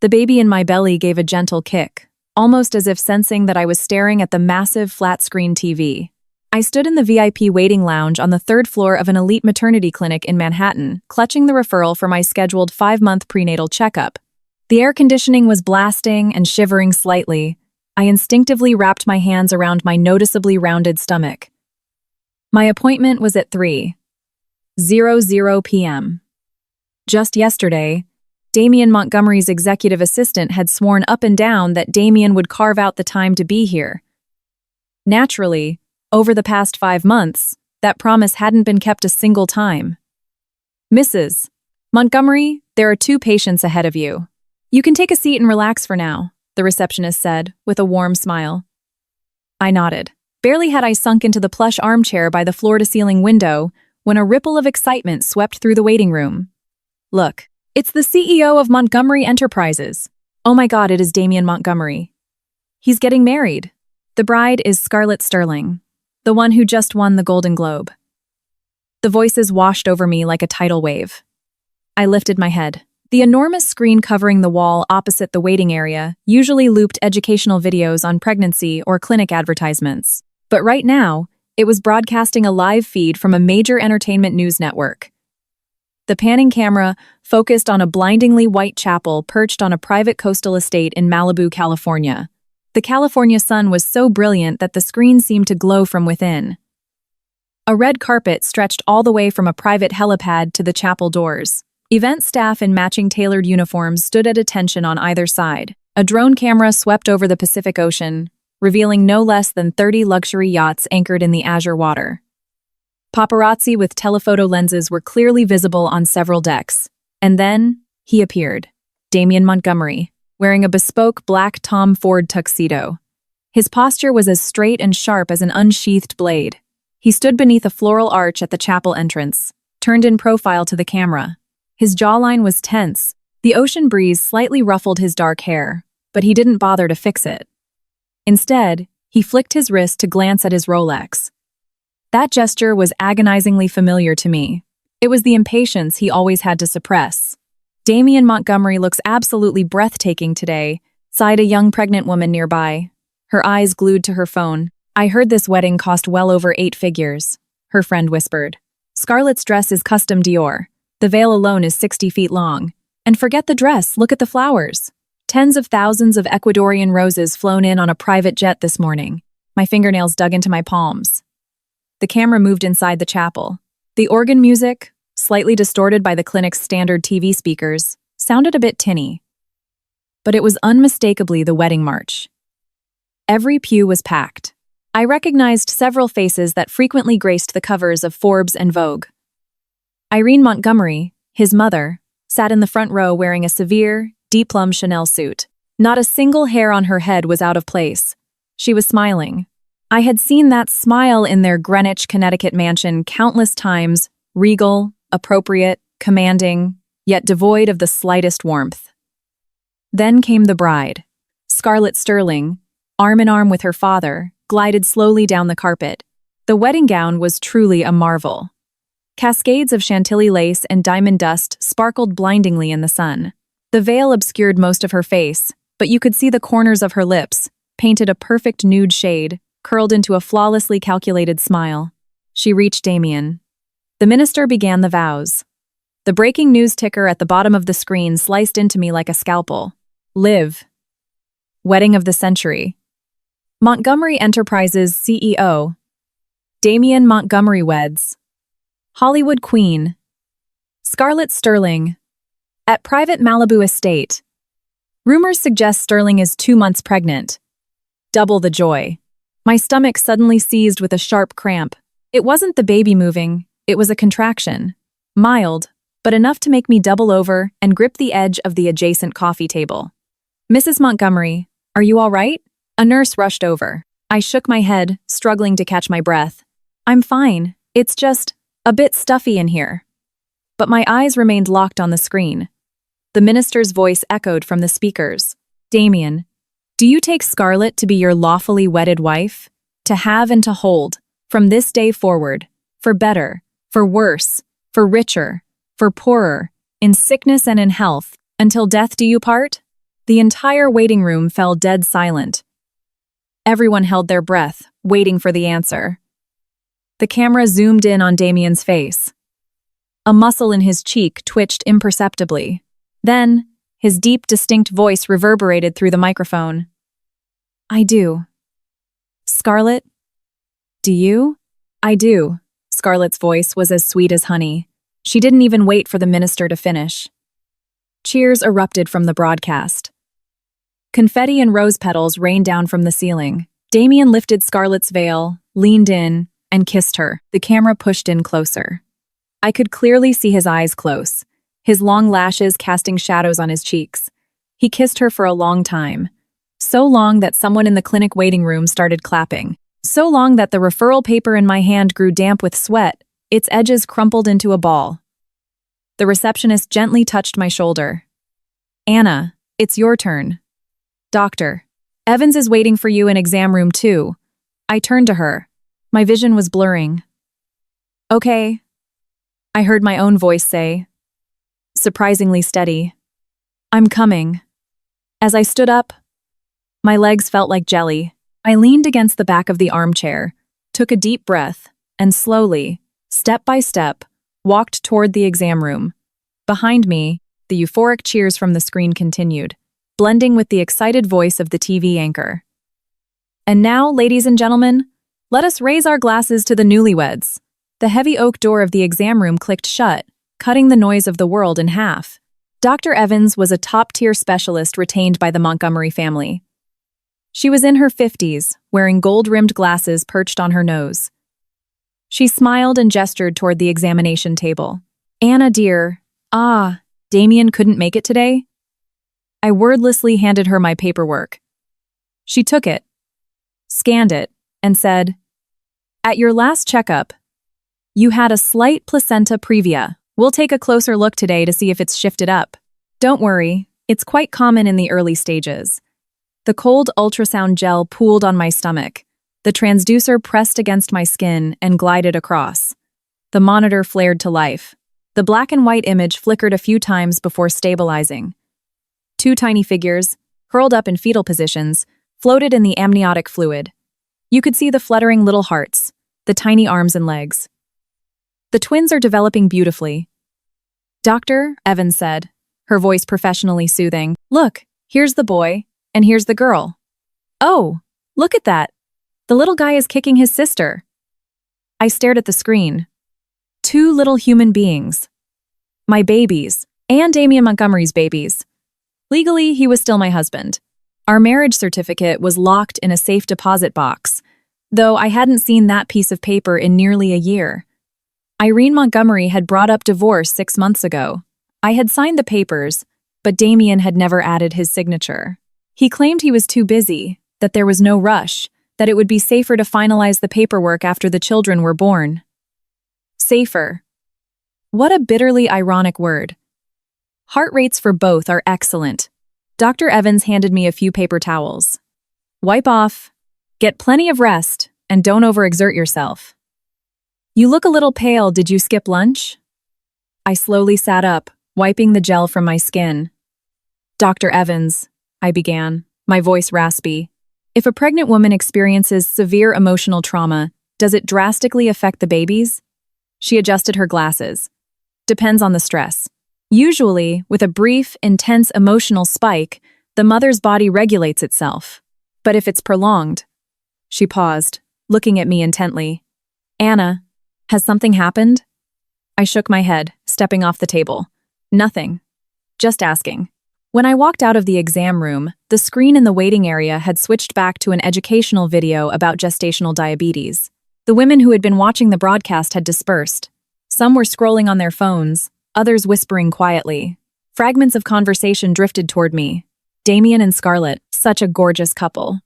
The baby in my belly gave a gentle kick, almost as if sensing that I was staring at the massive flat-screen TV. I stood in the VIP waiting lounge on the third floor of an elite maternity clinic in Manhattan, clutching the referral for my scheduled 5-month prenatal checkup. The air conditioning was blasting and shivering slightly. I instinctively wrapped my hands around my noticeably rounded stomach. My appointment was at 3:00 p.m. Just yesterday, Damian Montgomery's executive assistant had sworn up and down that Damian would carve out the time to be here. Naturally, over the past 5 months, that promise hadn't been kept a single time. "Mrs. Montgomery, there are 2 patients ahead of you. You can take a seat and relax for now," the receptionist said, with a warm smile. I nodded. Barely had I sunk into the plush armchair by the floor-to-ceiling window when a ripple of excitement swept through the waiting room. "Look, it's the CEO of Montgomery Enterprises. Oh my God, it is Damian Montgomery. He's getting married. The bride is Scarlett Sterling, the one who just won the Golden Globe." The voices washed over me like a tidal wave. I lifted my head. The enormous screen covering the wall opposite the waiting area usually looped educational videos on pregnancy or clinic advertisements. But right now, it was broadcasting a live feed from a major entertainment news network. The panning camera focused on a blindingly white chapel perched on a private coastal estate in Malibu, California. The California sun was so brilliant that the screen seemed to glow from within. A red carpet stretched all the way from a private helipad to the chapel doors. Event staff in matching tailored uniforms stood at attention on either side. A drone camera swept over the Pacific Ocean, revealing no less than 30 luxury yachts anchored in the azure water. Paparazzi with telephoto lenses were clearly visible on several decks. And then, he appeared. Damian Montgomery, wearing a bespoke black Tom Ford tuxedo. His posture was as straight and sharp as an unsheathed blade. He stood beneath a floral arch at the chapel entrance, turned in profile to the camera. His jawline was tense. The ocean breeze slightly ruffled his dark hair, but he didn't bother to fix it. Instead, he flicked his wrist to glance at his Rolex. That gesture was agonizingly familiar to me. It was the impatience he always had to suppress. "Damian Montgomery looks absolutely breathtaking today," sighed a young pregnant woman nearby, her eyes glued to her phone. "I heard this wedding cost well over 8 figures, her friend whispered. "Scarlett's dress is custom Dior. The veil alone is 60 feet long. And forget the dress, look at the flowers. Tens of thousands of Ecuadorian roses flown in on a private jet this morning." My fingernails dug into my palms. The camera moved inside the chapel. The organ music, slightly distorted by the clinic's standard TV speakers, sounded a bit tinny. But it was unmistakably the wedding march. Every pew was packed. I recognized several faces that frequently graced the covers of Forbes and Vogue. Irene Montgomery, his mother, sat in the front row wearing a severe, deep-plum Chanel suit. Not a single hair on her head was out of place. She was smiling. I had seen that smile in their Greenwich, Connecticut mansion countless times, regal, appropriate, commanding, yet devoid of the slightest warmth. Then came the bride. Scarlett Sterling, arm in arm with her father, glided slowly down the carpet. The wedding gown was truly a marvel. Cascades of Chantilly lace and diamond dust sparkled blindingly in the sun. The veil obscured most of her face, but you could see the corners of her lips, painted a perfect nude shade, curled into a flawlessly calculated smile. She reached Damian. The minister began the vows. The breaking news ticker at the bottom of the screen sliced into me like a scalpel. Live. Wedding of the century. Montgomery Enterprises CEO. Damian Montgomery weds. Hollywood Queen. Scarlett Sterling. At private Malibu estate. Rumors suggest Sterling is 2 months pregnant. Double the joy. My stomach suddenly seized with a sharp cramp. It wasn't the baby moving, it was a contraction. Mild, but enough to make me double over and grip the edge of the adjacent coffee table. "Mrs. Montgomery, are you all right?" A nurse rushed over. I shook my head, struggling to catch my breath. "I'm fine, it's just a bit stuffy in here." But my eyes remained locked on the screen. The minister's voice echoed from the speakers. "Damian, do you take Scarlett to be your lawfully wedded wife? To have and to hold, from this day forward, for better, for worse, for richer, for poorer, in sickness and in health, until death do you part?" The entire waiting room fell dead silent. Everyone held their breath, waiting for the answer. The camera zoomed in on Damien's face. A muscle in his cheek twitched imperceptibly. Then, his deep, distinct voice reverberated through the microphone. "I do." "Scarlett? Do you?" "I do." Scarlett's voice was as sweet as honey. She didn't even wait for the minister to finish. Cheers erupted from the broadcast. Confetti and rose petals rained down from the ceiling. Damien lifted Scarlett's veil, leaned in, and kissed her. The camera pushed in closer. I could clearly see his eyes close, his long lashes casting shadows on his cheeks. He kissed her for a long time. So long that someone in the clinic waiting room started clapping. So long that the referral paper in my hand grew damp with sweat, its edges crumpled into a ball. The receptionist gently touched my shoulder. "Anna, it's your turn." "Doctor, Evans is waiting for you in exam room 2. I turned to her. My vision was blurring. "Okay," I heard my own voice say, surprisingly steady. "I'm coming." As I stood up, my legs felt like jelly. I leaned against the back of the armchair, took a deep breath, and slowly, step by step, walked toward the exam room. Behind me, the euphoric cheers from the screen continued, blending with the excited voice of the TV anchor. "And now, ladies and gentlemen, let us raise our glasses to the newlyweds." The heavy oak door of the exam room clicked shut, cutting the noise of the world in half. Dr. Evans was a top-tier specialist retained by the Montgomery family. She was in her 50s, wearing gold-rimmed glasses perched on her nose. She smiled and gestured toward the examination table. "Anna, dear, Damien couldn't make it today?" I wordlessly handed her my paperwork. She took it, scanned it, and said, "At your last checkup, you had a slight placenta previa. We'll take a closer look today to see if it's shifted up. Don't worry, it's quite common in the early stages." The cold ultrasound gel pooled on my stomach. The transducer pressed against my skin and glided across. The monitor flared to life. The black and white image flickered a few times before stabilizing. 2 tiny figures, curled up in fetal positions, floated in the amniotic fluid. You could see the fluttering little hearts, the tiny arms and legs. "The twins are developing beautifully." "Doctor," Evans said, her voice professionally soothing, "Look, here's the boy, and here's the girl. Oh, look at that. The little guy is kicking his sister." I stared at the screen. 2 little human beings. My babies, and Damien Montgomery's babies. Legally, he was still my husband. Our marriage certificate was locked in a safe deposit box, though I hadn't seen that piece of paper in nearly a year. Irene Montgomery had brought up divorce 6 months ago. I had signed the papers, but Damien had never added his signature. He claimed he was too busy, that there was no rush, that it would be safer to finalize the paperwork after the children were born. Safer. What a bitterly ironic word. Heart rates for both are excellent. Dr. Evans handed me a few paper towels. "Wipe off, get plenty of rest, and don't overexert yourself." "You look a little pale, did you skip lunch?" I slowly sat up, wiping the gel from my skin. "Dr. Evans," I began, my voice raspy. "If a pregnant woman experiences severe emotional trauma, does it drastically affect the babies?" She adjusted her glasses. "Depends on the stress. Usually, with a brief, intense emotional spike, the mother's body regulates itself. But if it's prolonged..." She paused, looking at me intently. "Anna, has something happened?" I shook my head, stepping off the table. "Nothing. Just asking." When I walked out of the exam room, the screen in the waiting area had switched back to an educational video about gestational diabetes. The women who had been watching the broadcast had dispersed. Some were scrolling on their phones, others whispering quietly. Fragments of conversation drifted toward me. Damien and Scarlett, such a gorgeous couple.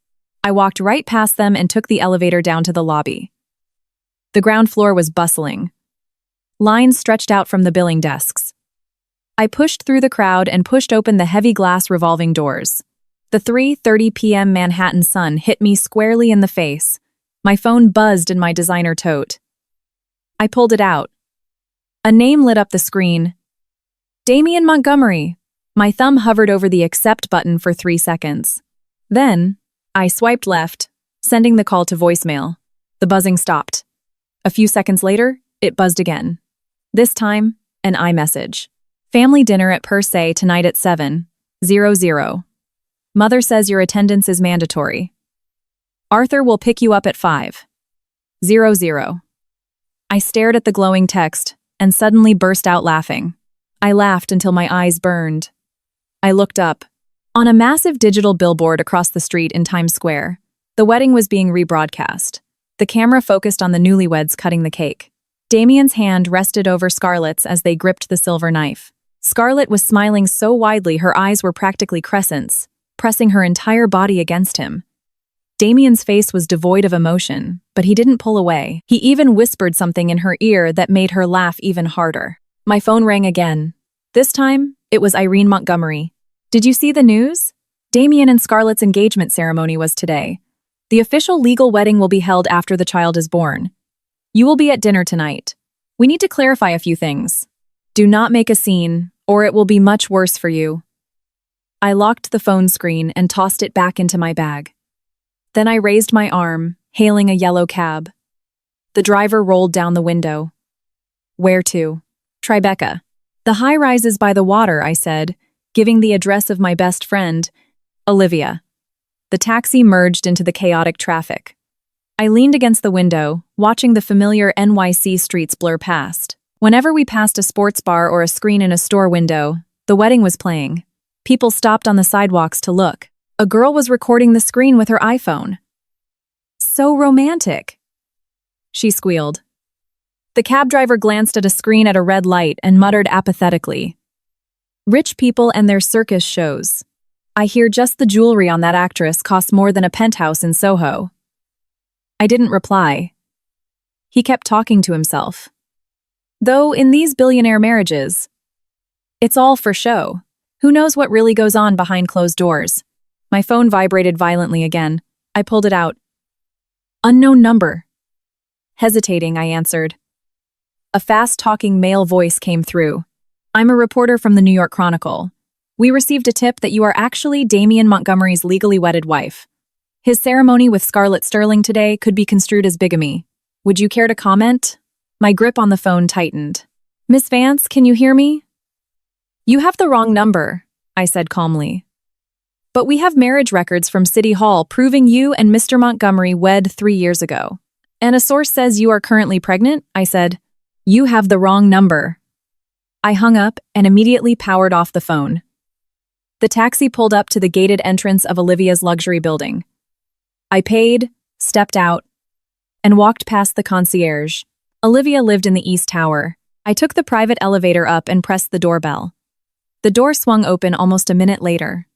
I walked right past them and took the elevator down to the lobby. The ground floor was bustling. Lines stretched out from the billing desks. I pushed through the crowd and pushed open the heavy glass revolving doors. The 3:30 p.m. Manhattan sun hit me squarely in the face. My phone buzzed in my designer tote. I pulled it out. A name lit up the screen. "Damien Montgomery." My thumb hovered over the accept button for 3 seconds. Then, I swiped left, sending the call to voicemail. The buzzing stopped. A few seconds later, it buzzed again. This time, an iMessage. Family dinner at Per Se tonight at 7:00. Mother says your attendance is mandatory. Arthur will pick you up at 5:00. I stared at the glowing text and suddenly burst out laughing. I laughed until my eyes burned. I looked up. On a massive digital billboard across the street in Times Square, the wedding was being rebroadcast. The camera focused on the newlyweds cutting the cake. Damien's hand rested over Scarlett's as they gripped the silver knife. Scarlett was smiling so widely her eyes were practically crescents, pressing her entire body against him. Damien's face was devoid of emotion, but he didn't pull away. He even whispered something in her ear that made her laugh even harder. My phone rang again. This time, it was Irene Montgomery. Did you see the news? Damien and Scarlett's engagement ceremony was today. The official legal wedding will be held after the child is born. You will be at dinner tonight. We need to clarify a few things. Do not make a scene, or it will be much worse for you. I locked the phone screen and tossed it back into my bag. Then I raised my arm, hailing a yellow cab. The driver rolled down the window. Where to? Tribeca. The high-rises by the water, I said, giving the address of my best friend, Olivia. The taxi merged into the chaotic traffic. I leaned against the window, watching the familiar NYC streets blur past. Whenever we passed a sports bar or a screen in a store window, the wedding was playing. People stopped on the sidewalks to look. A girl was recording the screen with her iPhone. So romantic, she squealed. The cab driver glanced at a screen at a red light and muttered apathetically, "Rich people and their circus shows. I hear just the jewelry on that actress costs more than a penthouse in Soho." I didn't reply. He kept talking to himself. Though in these billionaire marriages, it's all for show. Who knows what really goes on behind closed doors? My phone vibrated violently again. I pulled it out. Unknown number. Hesitating, I answered. A fast-talking male voice came through. "I'm a reporter from the New York Chronicle. We received a tip that you are actually Damien Montgomery's legally wedded wife. His ceremony with Scarlett Sterling today could be construed as bigamy. Would you care to comment?" My grip on the phone tightened. "Miss Vance, can you hear me?" "You have the wrong number," I said calmly. "But we have marriage records from City Hall proving you and Mr. Montgomery wed 3 years ago. And a source says you are currently pregnant," I said. "You have the wrong number." I hung up and immediately powered off the phone. The taxi pulled up to the gated entrance of Olivia's luxury building. I paid, stepped out, and walked past the concierge. Olivia lived in the East Tower. I took the private elevator up and pressed the doorbell. The door swung open almost a minute later.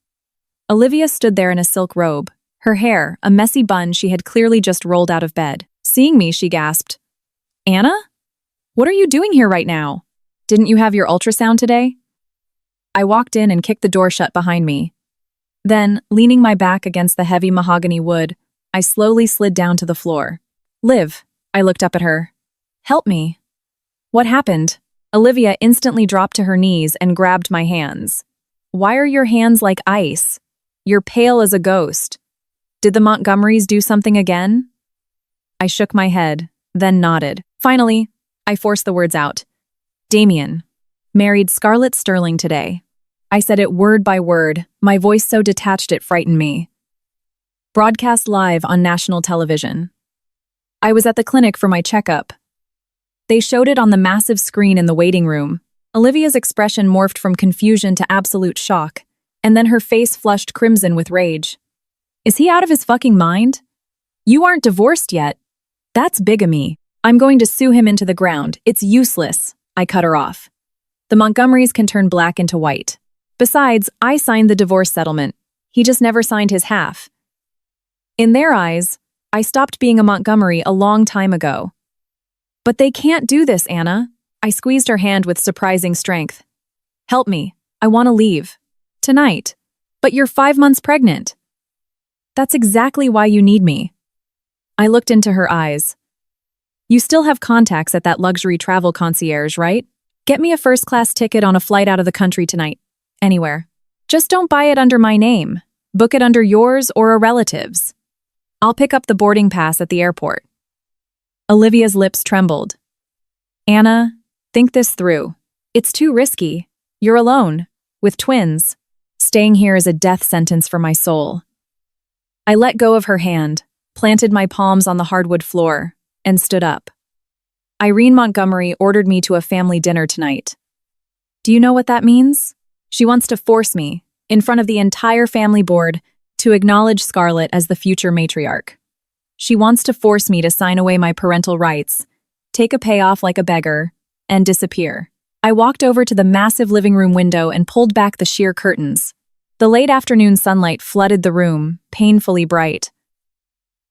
Olivia stood there in a silk robe, her hair a messy bun she had clearly just rolled out of bed. Seeing me, she gasped, "Anna? What are you doing here right now? Didn't you have your ultrasound today?" I walked in and kicked the door shut behind me. Then, leaning my back against the heavy mahogany wood, I slowly slid down to the floor. "Liv," I looked up at her. "Help me." "What happened?" Olivia instantly dropped to her knees and grabbed my hands. "Why are your hands like ice? You're pale as a ghost. Did the Montgomerys do something again?" I shook my head, then nodded. Finally, I forced the words out. "Damien married Scarlett Sterling today." I said it word by word, my voice so detached it frightened me. Broadcast live on national television. I was at the clinic for my checkup. They showed it on the massive screen in the waiting room. Olivia's expression morphed from confusion to absolute shock, and then her face flushed crimson with rage. "Is he out of his fucking mind? You aren't divorced yet. That's bigamy. I'm going to sue him into the ground. It's useless." I cut her off. "The Montgomerys can turn black into white. Besides, I signed the divorce settlement. He just never signed his half. In their eyes, I stopped being a Montgomery a long time ago." "But they can't do this, Anna." I squeezed her hand with surprising strength. "Help me. I want to leave. Tonight. But you're 5 months pregnant." "That's exactly why you need me." I looked into her eyes. "You still have contacts at that luxury travel concierge, right? Get me a first-class ticket on a flight out of the country tonight. Anywhere." Just don't buy it under my name. Book it under yours or a relative's. I'll pick up the boarding pass at the airport. Olivia's lips trembled. Anna, think this through. It's too risky. You're alone, with twins. Staying here is a death sentence for my soul. I let go of her hand, planted my palms on the hardwood floor, and stood up. Irene Montgomery ordered me to a family dinner tonight. Do you know what that means? She wants to force me, in front of the entire family board, to acknowledge Scarlett as the future matriarch. She wants to force me to sign away my parental rights, take a payoff like a beggar, and disappear. I walked over to the massive living room window and pulled back the sheer curtains. The late afternoon sunlight flooded the room, painfully bright.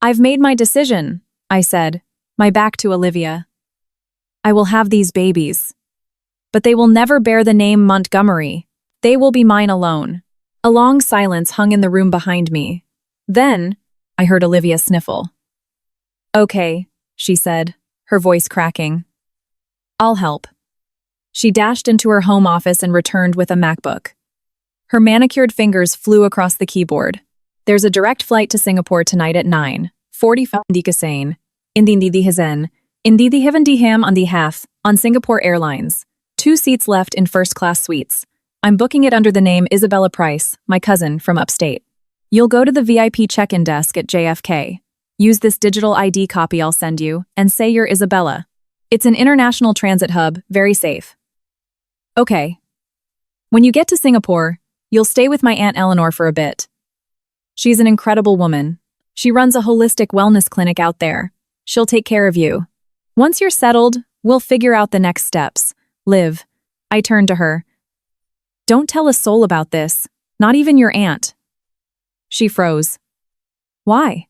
I've made my decision, I said, my back to Olivia. I will have these babies. But they will never bear the name Montgomery. They will be mine alone. A long silence hung in the room behind me. Then, I heard Olivia sniffle. Okay, she said, her voice cracking. I'll help. She dashed into her home office and returned with a MacBook. Her manicured fingers flew across the keyboard. There's a direct flight to Singapore tonight at 9:45 Dikasain. Indindi Hizen. Indidi Hivendiham on the half, on Singapore Airlines. 2 seats left in first-class suites. I'm booking it under the name Isabella Price, my cousin from upstate. You'll go to the VIP check-in desk at JFK. Use this digital ID copy I'll send you, and say you're Isabella. It's an international transit hub, very safe. Okay. When you get to Singapore, you'll stay with my Aunt Eleanor for a bit. She's an incredible woman. She runs a holistic wellness clinic out there. She'll take care of you. Once you're settled, we'll figure out the next steps. Liv. I turned to her. Don't tell a soul about this, not even your aunt. She froze. Why?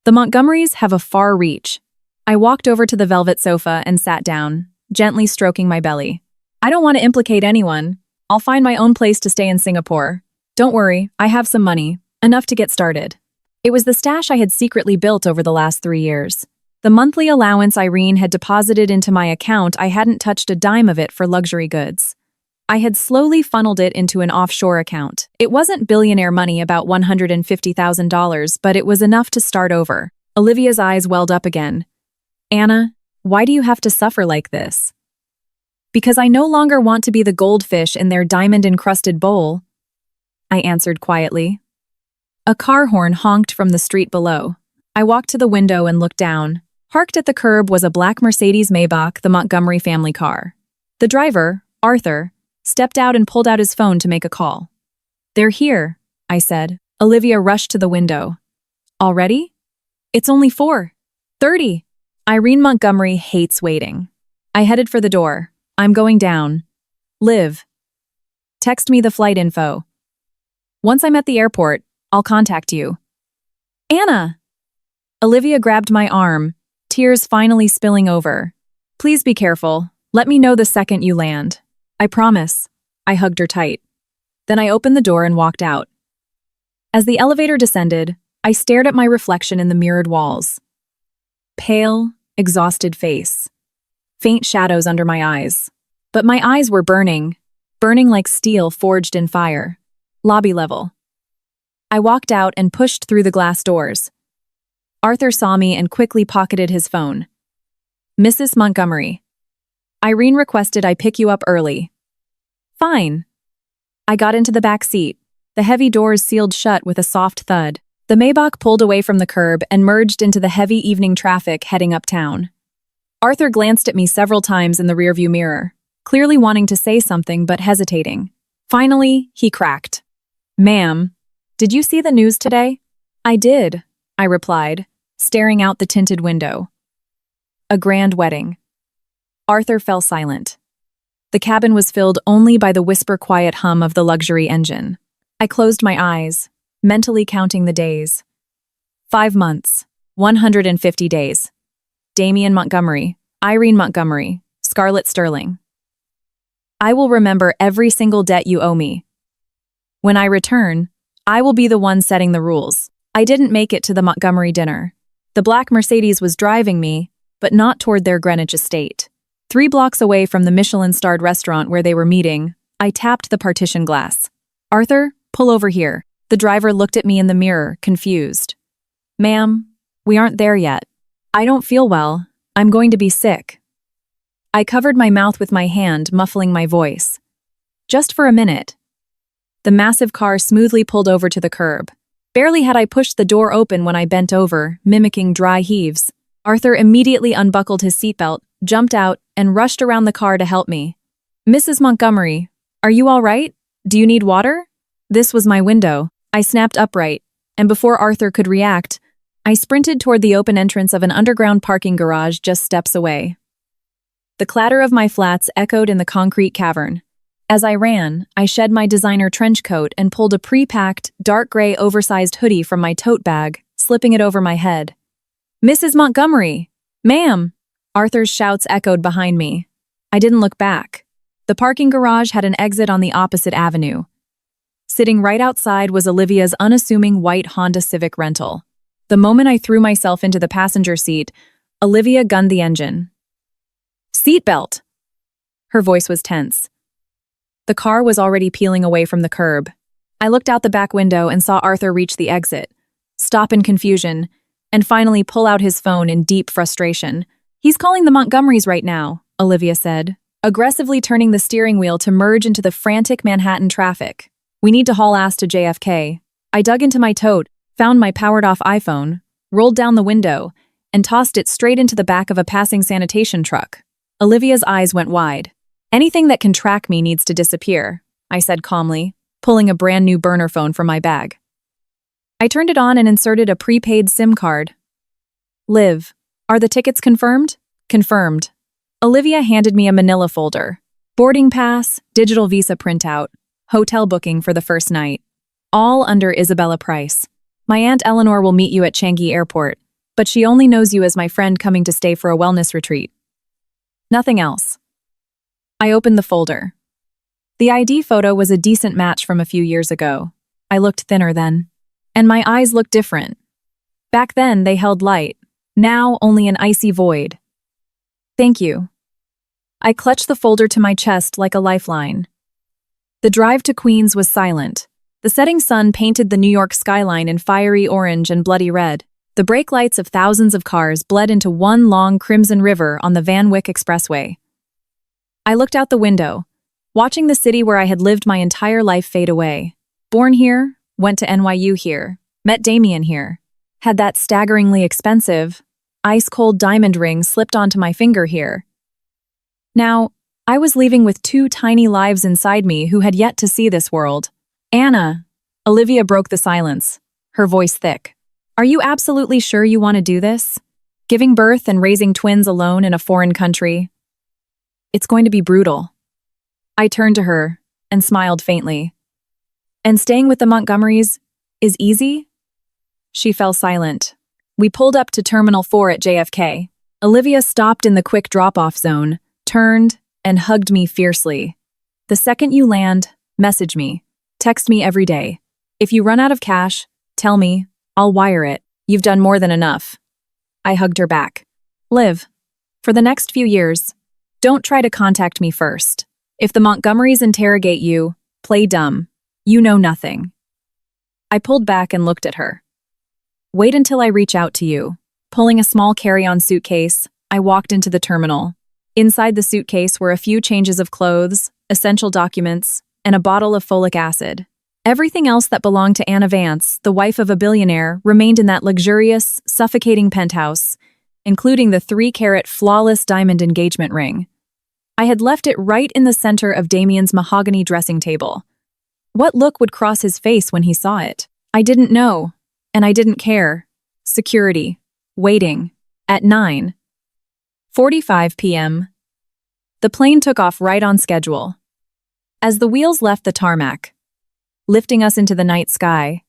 The Montgomerys have a far reach. I walked over to the velvet sofa and sat down, gently stroking my belly. I don't want to implicate anyone. I'll find my own place to stay in Singapore. Don't worry, I have some money, enough to get started. It was the stash I had secretly built over the last 3 years. The monthly allowance Irene had deposited into my account, I hadn't touched a dime of it for luxury goods. I had slowly funneled it into an offshore account. It wasn't billionaire money, about $150,000, but it was enough to start over. Olivia's eyes welled up again. Anna, why do you have to suffer like this? Because I no longer want to be the goldfish in their diamond-encrusted bowl, I answered quietly. A car horn honked from the street below. I walked to the window and looked down. Parked at the curb was a black Mercedes Maybach, the Montgomery family car. The driver, Arthur, stepped out and pulled out his phone to make a call. They're here, I said. Olivia rushed to the window. Already? It's only 4:30. Irene Montgomery hates waiting. I headed for the door. I'm going down. Liv. Text me the flight info. Once I'm at the airport, I'll contact you. Anna! Olivia grabbed my arm, tears finally spilling over. Please be careful. Let me know the second you land. I promise. I hugged her tight. Then I opened the door and walked out. As the elevator descended, I stared at my reflection in the mirrored walls. Pale, exhausted face. Faint shadows under my eyes. But my eyes were burning like steel forged in fire. Lobby level. I walked out and pushed through the glass doors. Arthur saw me and quickly pocketed his phone. Mrs. Montgomery. Irene requested I pick you up early. Fine. I got into the back seat. The heavy doors sealed shut with a soft thud. The Maybach pulled away from the curb and merged into the heavy evening traffic heading uptown. Arthur glanced at me several times in the rearview mirror, clearly wanting to say something but hesitating. Finally, he cracked. Ma'am, did you see the news today? I did, I replied, staring out the tinted window. A grand wedding. Arthur fell silent. The cabin was filled only by the whisper-quiet hum of the luxury engine. I closed my eyes, mentally counting the days. 5 months, 150 days. Damien Montgomery, Irene Montgomery, Scarlett Sterling. I will remember every single debt you owe me. When I return, I will be the one setting the rules. I didn't make it to the Montgomery dinner. The black Mercedes was driving me, but not toward their Greenwich estate. 3 blocks away from the Michelin-starred restaurant where they were meeting, I tapped the partition glass. Arthur, Pull over here. The driver looked at me in the mirror, confused. Ma'am, we aren't there yet. I don't feel well. I'm going to be sick. I covered my mouth with my hand, muffling my voice. Just for a minute. The massive car smoothly pulled over to the curb. Barely had I pushed the door open when I bent over, mimicking dry heaves. Arthur immediately unbuckled his seatbelt, jumped out, and rushed around the car to help me. Mrs. Montgomery, are you all right? Do you need water? This was my window. I snapped upright, and before Arthur could react, I sprinted toward the open entrance of an underground parking garage just steps away. The clatter of my flats echoed in the concrete cavern. As I ran, I shed my designer trench coat and pulled a pre-packed, dark gray oversized hoodie from my tote bag, slipping it over my head. Mrs. Montgomery! Ma'am! Arthur's shouts echoed behind me. I didn't look back. The parking garage had an exit on the opposite avenue. Sitting right outside was Olivia's unassuming white Honda Civic rental. The moment I threw myself into the passenger seat, Olivia gunned the engine. Seatbelt! Her voice was tense. The car was already peeling away from the curb. I looked out the back window and saw Arthur reach the exit, stop in confusion, and finally pull out his phone in deep frustration. He's calling the Montgomerys right now, Olivia said, aggressively turning the steering wheel to merge into the frantic Manhattan traffic. We need to haul ass to JFK. I dug into my tote, found my powered-off iPhone, rolled down the window, and tossed it straight into the back of a passing sanitation truck. Olivia's eyes went wide. Anything that can track me needs to disappear, I said calmly, pulling a brand new burner phone from my bag. I turned it on and inserted a prepaid SIM card. Liv, are the tickets confirmed? Confirmed. Olivia handed me a manila folder. Boarding pass, digital visa printout, hotel booking for the first night. All under Isabella Price. My Aunt Eleanor will meet you at Changi Airport, but she only knows you as my friend coming to stay for a wellness retreat. Nothing else. I opened the folder. The ID photo was a decent match from a few years ago. I looked thinner then. And my eyes looked different. Back then, they held light. Now, only an icy void. Thank you. I clutched the folder to my chest like a lifeline. The drive to Queens was silent. The setting sun painted the New York skyline in fiery orange and bloody red. The brake lights of thousands of cars bled into one long crimson river on the Van Wyck Expressway. I looked out the window, watching the city where I had lived my entire life fade away. Born here, went to NYU here, met Damien here, had that staggeringly expensive, ice-cold diamond ring slipped onto my finger here. Now, I was leaving with two tiny lives inside me who had yet to see this world. Anna, Olivia broke the silence, her voice thick. Are you absolutely sure you want to do this? Giving birth and raising twins alone in a foreign country? It's going to be brutal. I turned to her and smiled faintly. And staying with the Montgomerys is easy? She fell silent. We pulled up to Terminal 4 at JFK. Olivia stopped in the quick drop-off zone, turned, and hugged me fiercely. The second you land, message me. Text me every day. If you run out of cash, tell me. I'll wire it. You've done more than enough. I hugged her back. Liv, for the next few years, don't try to contact me first. If the Montgomerys interrogate you, play dumb. You know nothing. I pulled back and looked at her. Wait until I reach out to you. Pulling a small carry-on suitcase, I walked into the terminal. Inside the suitcase were a few changes of clothes, essential documents, and a bottle of folic acid. Everything else that belonged to Anna Vance, the wife of a billionaire, remained in that luxurious, suffocating penthouse, including the 3-carat flawless diamond engagement ring. I had left it right in the center of Damien's mahogany dressing table. What look would cross his face when he saw it? I didn't know, and I didn't care. Security. Waiting. At 9:45 p.m. The plane took off right on schedule. As the wheels left the tarmac, lifting us into the night sky,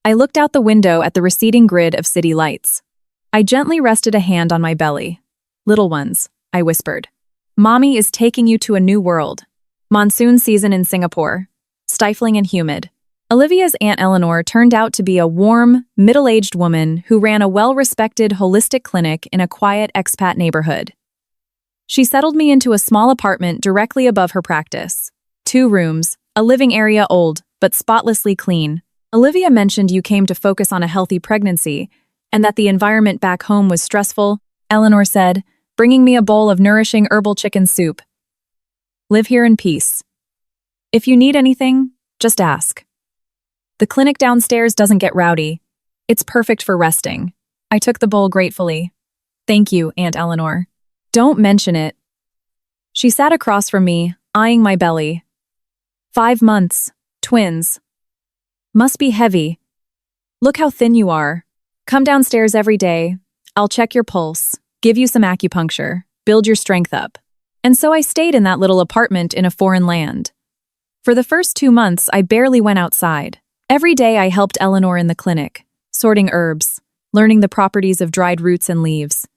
I looked out the window at the receding grid of city lights. I gently rested a hand on my belly. Little ones, I whispered. Mommy is taking you to a new world. Monsoon season in Singapore. Stifling and humid. Olivia's Aunt Eleanor turned out to be a warm, middle-aged woman who ran a well-respected holistic clinic in a quiet expat neighborhood. She settled me into a small apartment directly above her practice. 2 rooms, a living area old, but spotlessly clean. Olivia mentioned you came to focus on a healthy pregnancy, and that the environment back home was stressful, Eleanor said, bringing me a bowl of nourishing herbal chicken soup. Live here in peace. If you need anything, just ask. The clinic downstairs doesn't get rowdy. It's perfect for resting. I took the bowl gratefully. Thank you, Aunt Eleanor. Don't mention it. She sat across from me, eyeing my belly. 5 months, twins. Must be heavy. Look how thin you are. Come downstairs every day. I'll check your pulse, give you some acupuncture, build your strength up. And so I stayed in that little apartment in a foreign land. For the first 2 months, I barely went outside. Every day I helped Eleanor in the clinic, sorting herbs, learning the properties of dried roots and leaves.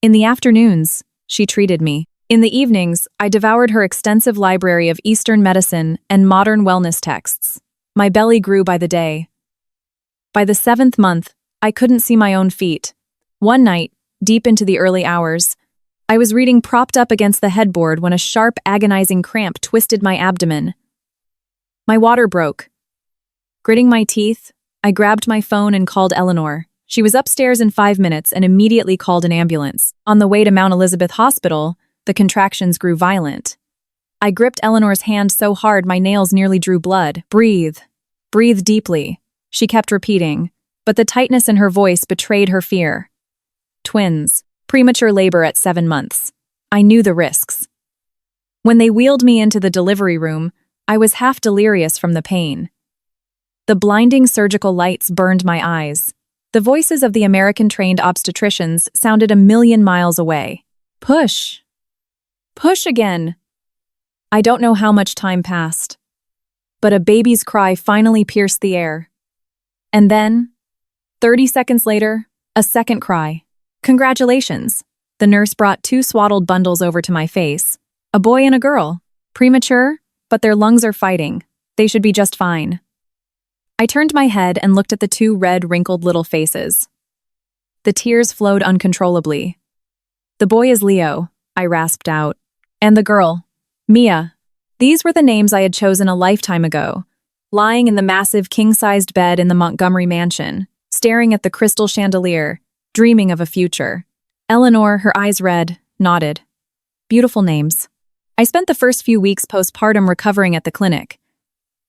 In the afternoons, she treated me. In the evenings, I devoured her extensive library of Eastern medicine and modern wellness texts. My belly grew by the day. By the 7th month, I couldn't see my own feet. One night, deep into the early hours, I was reading propped up against the headboard when a sharp, agonizing cramp twisted my abdomen. My water broke. Gritting my teeth, I grabbed my phone and called Eleanor. She was upstairs in 5 minutes and immediately called an ambulance. On the way to Mount Elizabeth Hospital, the contractions grew violent. I gripped Eleanor's hand so hard my nails nearly drew blood. Breathe. Breathe deeply, she kept repeating, but the tightness in her voice betrayed her fear. Twins. Premature labor at 7 months. I knew the risks. When they wheeled me into the delivery room, I was half delirious from the pain. The blinding surgical lights burned my eyes. The voices of the American-trained obstetricians sounded a million miles away. Push. Push again. I don't know how much time passed, but a baby's cry finally pierced the air. And then, 30 seconds later, a second cry. Congratulations. The nurse brought 2 swaddled bundles over to my face. A boy and a girl. Premature, but their lungs are fighting. They should be just fine. I turned my head and looked at the 2 red, wrinkled little faces. The tears flowed uncontrollably. The boy is Leo, I rasped out. And the girl, Mia. These were the names I had chosen a lifetime ago, lying in the massive king-sized bed in the Montgomery mansion, staring at the crystal chandelier, dreaming of a future. Eleanor, her eyes red, nodded. Beautiful names. I spent the first few weeks postpartum recovering at the clinic.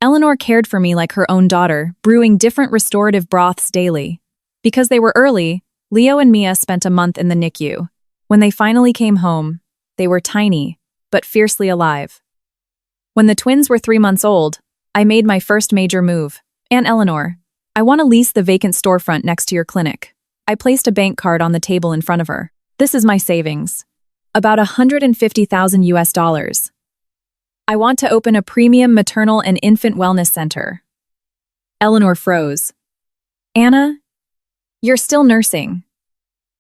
Eleanor cared for me like her own daughter, brewing different restorative broths daily. Because they were early, Leo and Mia spent a month in the NICU. When they finally came home, they were tiny, but fiercely alive. When the twins were 3 months old, I made my first major move. Aunt Eleanor, I want to lease the vacant storefront next to your clinic. I placed a bank card on the table in front of her. This is my savings. About $150,000 US. I want to open a premium maternal and infant wellness center. Eleanor froze. Anna, you're still nursing.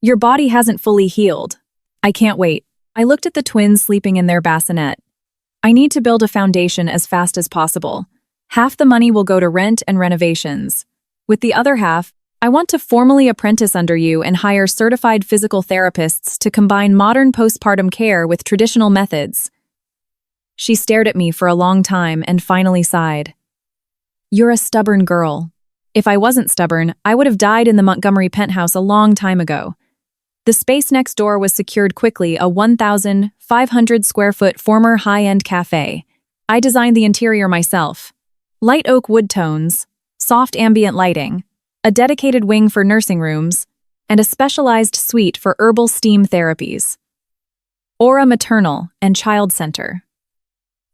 Your body hasn't fully healed. I can't wait. I looked at the twins sleeping in their bassinet. I need to build a foundation as fast as possible. Half the money will go to rent and renovations. With the other half, I want to formally apprentice under you and hire certified physical therapists to combine modern postpartum care with traditional methods. She stared at me for a long time and finally sighed. You're a stubborn girl. If I wasn't stubborn, I would have died in the Montgomery penthouse a long time ago. The space next door was secured quickly, a 1,500 square foot former high-end cafe. I designed the interior myself. Light oak wood tones, soft ambient lighting, a dedicated wing for nursing rooms, and a specialized suite for herbal steam therapies. Aura Maternal and Child Center.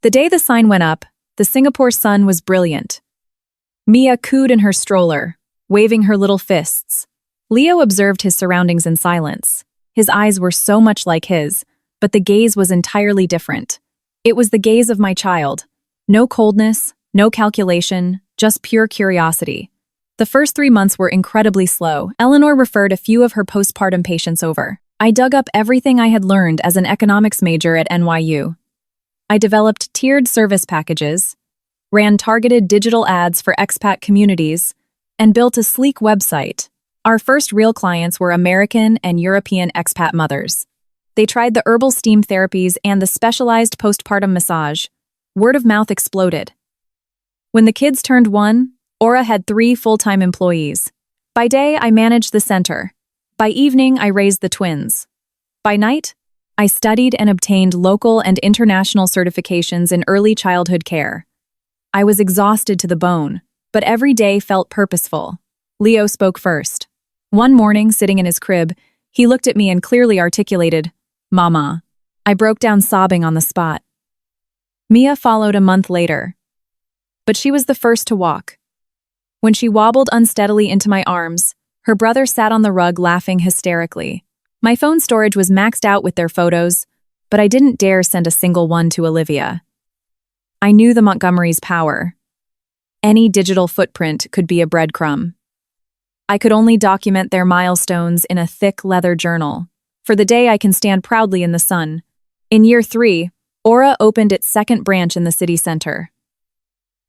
The day the sign went up, the Singapore sun was brilliant. Mia cooed in her stroller, waving her little fists. Leo observed his surroundings in silence. His eyes were so much like his, but the gaze was entirely different. It was the gaze of my child. No coldness, no calculation, just pure curiosity. The first 3 months were incredibly slow. Eleanor referred a few of her postpartum patients over. I dug up everything I had learned as an economics major at NYU. I developed tiered service packages, ran targeted digital ads for expat communities, and built a sleek website. Our first real clients were American and European expat mothers. They tried the herbal steam therapies and the specialized postpartum massage. Word of mouth exploded. When the kids turned 1, Aura had 3 full-time employees. By day, I managed the center. By evening, I raised the twins. By night, I studied and obtained local and international certifications in early childhood care. I was exhausted to the bone, but every day felt purposeful. Leo spoke first. One morning, sitting in his crib, he looked at me and clearly articulated, "Mama." I broke down sobbing on the spot. Mia followed a month later. But she was the first to walk. When she wobbled unsteadily into my arms, her brother sat on the rug laughing hysterically. My phone storage was maxed out with their photos, but I didn't dare send a single one to Olivia. I knew the Montgomerys' power. Any digital footprint could be a breadcrumb. I could only document their milestones in a thick leather journal. For the day I can stand proudly in the sun. In year 3, Aura opened its second branch in the city center.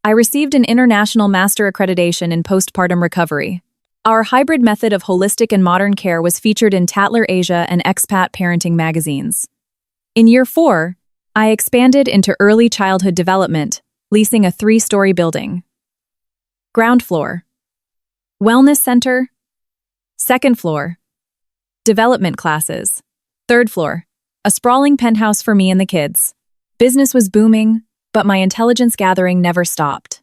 I received an international master accreditation in postpartum recovery. Our hybrid method of holistic and modern care was featured in Tatler Asia and Expat Parenting magazines. In year 4, I expanded into early childhood development, leasing a 3-story building. Ground floor. Wellness center. Second floor. Development classes. Third floor. A sprawling penthouse for me and the kids. Business was booming, but my intelligence gathering never stopped.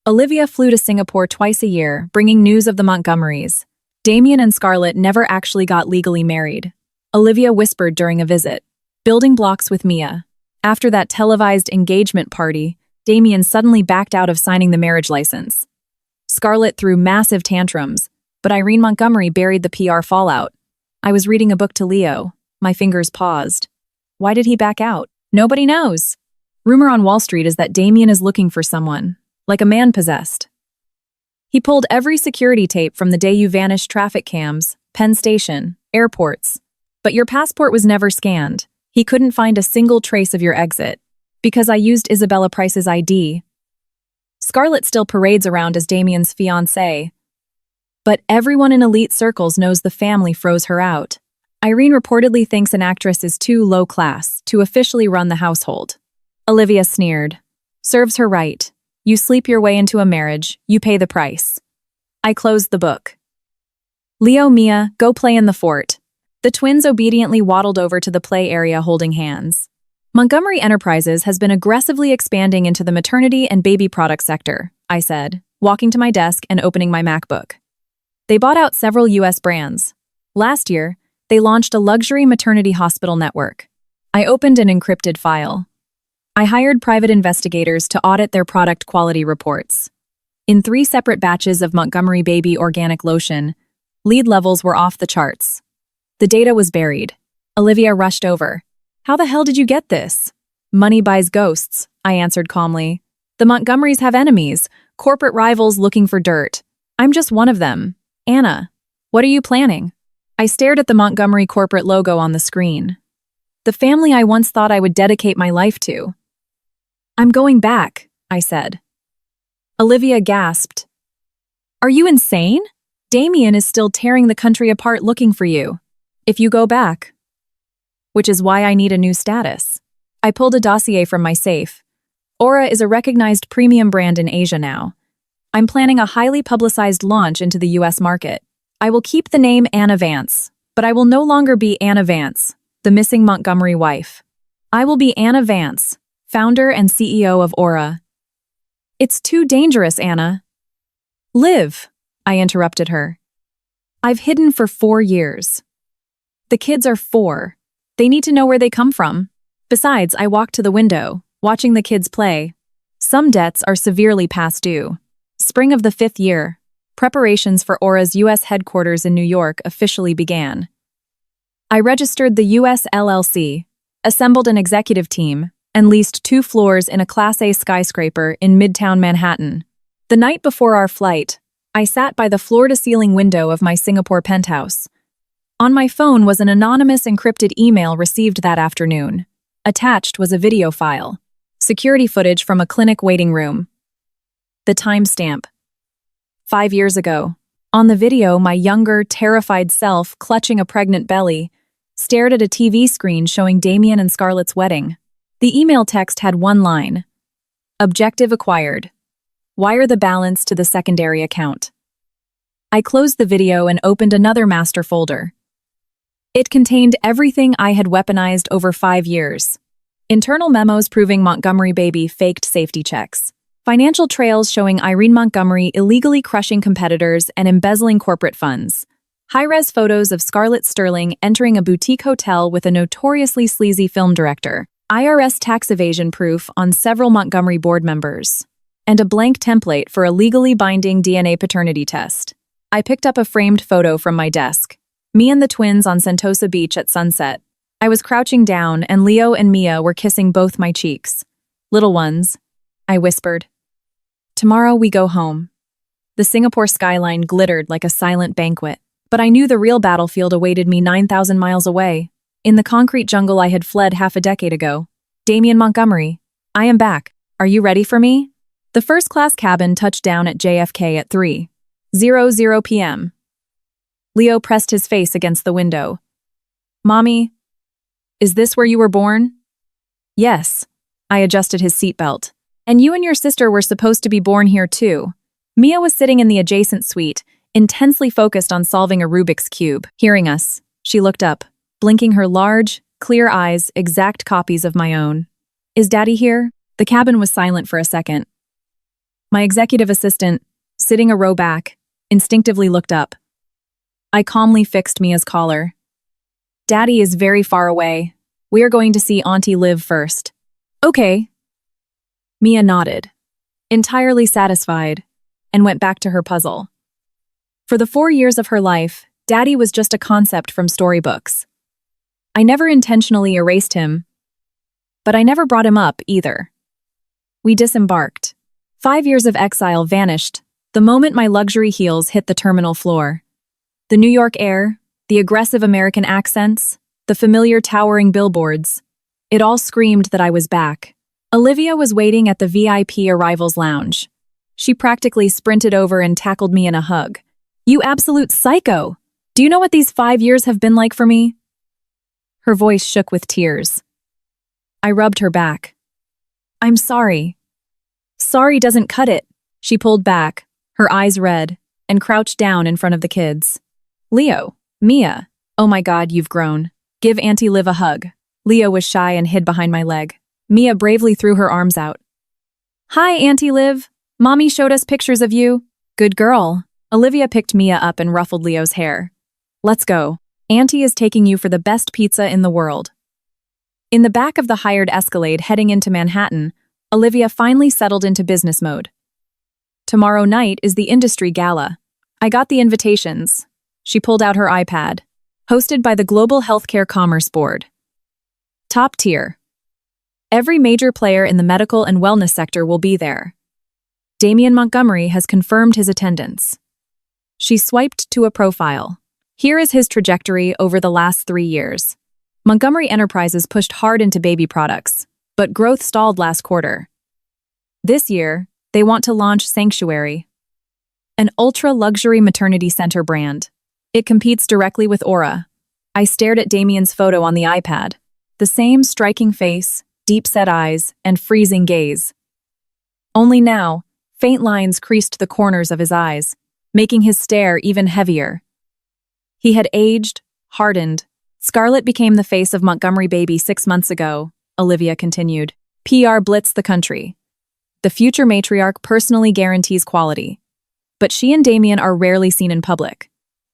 Olivia flew to Singapore twice a year, bringing news of the Montgomerys. Damien and Scarlett never actually got legally married. Olivia whispered during a visit, "Building blocks with Mia." After that televised engagement party, Damien suddenly backed out of signing the marriage license. Scarlett threw massive tantrums, but Irene Montgomery buried the PR fallout. I was reading a book to Leo. My fingers paused. Why did he back out? Nobody knows. Rumor on Wall Street is that Damien is looking for someone, like a man possessed. He pulled every security tape from the day you vanished, traffic cams, Penn Station, airports. But your passport was never scanned. He couldn't find a single trace of your exit. Because I used Isabella Price's ID. Scarlett still parades around as Damien's fiancée. But everyone in elite circles knows the family froze her out. Irene reportedly thinks an actress is too low class to officially run the household. Olivia sneered. Serves her right. You sleep your way into a marriage, you pay the price. I closed the book. Leo, Mia, go play in the fort. The twins obediently waddled over to the play area holding hands. Montgomery Enterprises has been aggressively expanding into the maternity and baby product sector, I said, walking to my desk and opening my MacBook. They bought out several U.S. brands. Last year, they launched a luxury maternity hospital network. I opened an encrypted file. I hired private investigators to audit their product quality reports. In 3 separate batches of Montgomery Baby organic lotion, lead levels were off the charts. The data was buried. Olivia rushed over. How the hell did you get this? Money buys ghosts, I answered calmly. The Montgomerys have enemies, corporate rivals looking for dirt. I'm just one of them. Anna, what are you planning? I stared at the Montgomery corporate logo on the screen. The family I once thought I would dedicate my life to. I'm going back, I said. Olivia gasped. Are you insane? Damien is still tearing the country apart looking for you. If you go back. Which is why I need a new status. I pulled a dossier from my safe. Aura is a recognized premium brand in Asia now. I'm planning a highly publicized launch into the US market. I will keep the name Anna Vance, but I will no longer be Anna Vance, the missing Montgomery wife. I will be Anna Vance, founder and CEO of Aura. It's too dangerous, Anna. Live, I interrupted her. I've hidden for 4 years. The kids are 4. They need to know where they come from. Besides, I walked to the window, watching the kids play. Some debts are severely past due. Spring of the 5th year, preparations for Aura's U.S. headquarters in New York officially began. I registered the U.S. LLC, assembled an executive team, and leased 2 floors in a Class A skyscraper in Midtown Manhattan. The night before our flight, I sat by the floor-to-ceiling window of my Singapore penthouse. On my phone was an anonymous encrypted email received that afternoon. Attached was a video file. Security footage from a clinic waiting room. The timestamp. 5 years ago. On the video, my younger, terrified self, clutching a pregnant belly, stared at a TV screen showing Damien and Scarlett's wedding. The email text had one line. Objective acquired. Wire the balance to the secondary account. I closed the video and opened another master folder. It contained everything I had weaponized over 5 years. Internal memos proving Montgomery baby faked safety checks. Financial trails showing Irene Montgomery illegally crushing competitors and embezzling corporate funds. High-res photos of Scarlett Sterling entering a boutique hotel with a notoriously sleazy film director. IRS tax evasion proof on several Montgomery board members. And a blank template for a legally binding DNA paternity test. I picked up a framed photo from my desk. Me and the twins on Sentosa Beach at sunset. I was crouching down, and Leo and Mia were kissing both my cheeks. "Little ones," I whispered. "Tomorrow we go home." The Singapore skyline glittered like a silent banquet, but I knew the real battlefield awaited me 9,000 miles away, in the concrete jungle I had fled half a decade ago. "Damien Montgomery, I am back. Are you ready for me?" The first-class cabin touched down at JFK at 3:00 p.m. Leo pressed his face against the window. "Mommy, is this where you were born?" "Yes." I adjusted his seatbelt. "And you and your sister were supposed to be born here too." Mia was sitting in the adjacent suite, intensely focused on solving a Rubik's Cube. Hearing us, she looked up, blinking her large, clear eyes, exact copies of my own. "Is Daddy here?" The cabin was silent for a second. My executive assistant, sitting a row back, instinctively looked up. I calmly fixed Mia's collar. "Daddy is very far away. We are going to see Auntie Liv first." "Okay." Mia nodded, entirely satisfied, and went back to her puzzle. For the 4 years of her life, Daddy was just a concept from storybooks. I never intentionally erased him, but I never brought him up either. We disembarked. 5 years of exile vanished the moment my luxury heels hit the terminal floor. The New York air, the aggressive American accents, the familiar towering billboards, it all screamed that I was back. Olivia was waiting at the VIP arrivals lounge. She practically sprinted over and tackled me in a hug. "You absolute psycho! Do you know what these 5 years have been like for me?" Her voice shook with tears. I rubbed her back. "I'm sorry." "Sorry doesn't cut it." She pulled back, her eyes red, and crouched down in front of the kids. "Leo, Mia, oh my God, you've grown. Give Auntie Liv a hug." Leo was shy and hid behind my leg. Mia bravely threw her arms out. "Hi, Auntie Liv. Mommy showed us pictures of you." "Good girl." Olivia picked Mia up and ruffled Leo's hair. "Let's go. Auntie is taking you for the best pizza in the world." In the back of the hired Escalade heading into Manhattan, Olivia finally settled into business mode. "Tomorrow night is the industry gala. I got the invitations." She pulled out her iPad. "Hosted by the Global Healthcare Commerce Board. Top tier. Every major player in the medical and wellness sector will be there. Damien Montgomery has confirmed his attendance." She swiped to a profile. Here is his trajectory over the last 3 years. Montgomery Enterprises pushed hard into baby products, but growth stalled last quarter. This year, they want to launch Sanctuary, an ultra-luxury maternity center brand. It competes directly with Aura. I stared at Damien's photo on the iPad. The same striking face, deep-set eyes, and freezing gaze. Only now, faint lines creased the corners of his eyes, making his stare even heavier. He had aged, hardened. "Scarlett became the face of Montgomery baby 6 months ago," Olivia continued. "PR blitzed the country. The future matriarch personally guarantees quality. But she and Damien are rarely seen in public.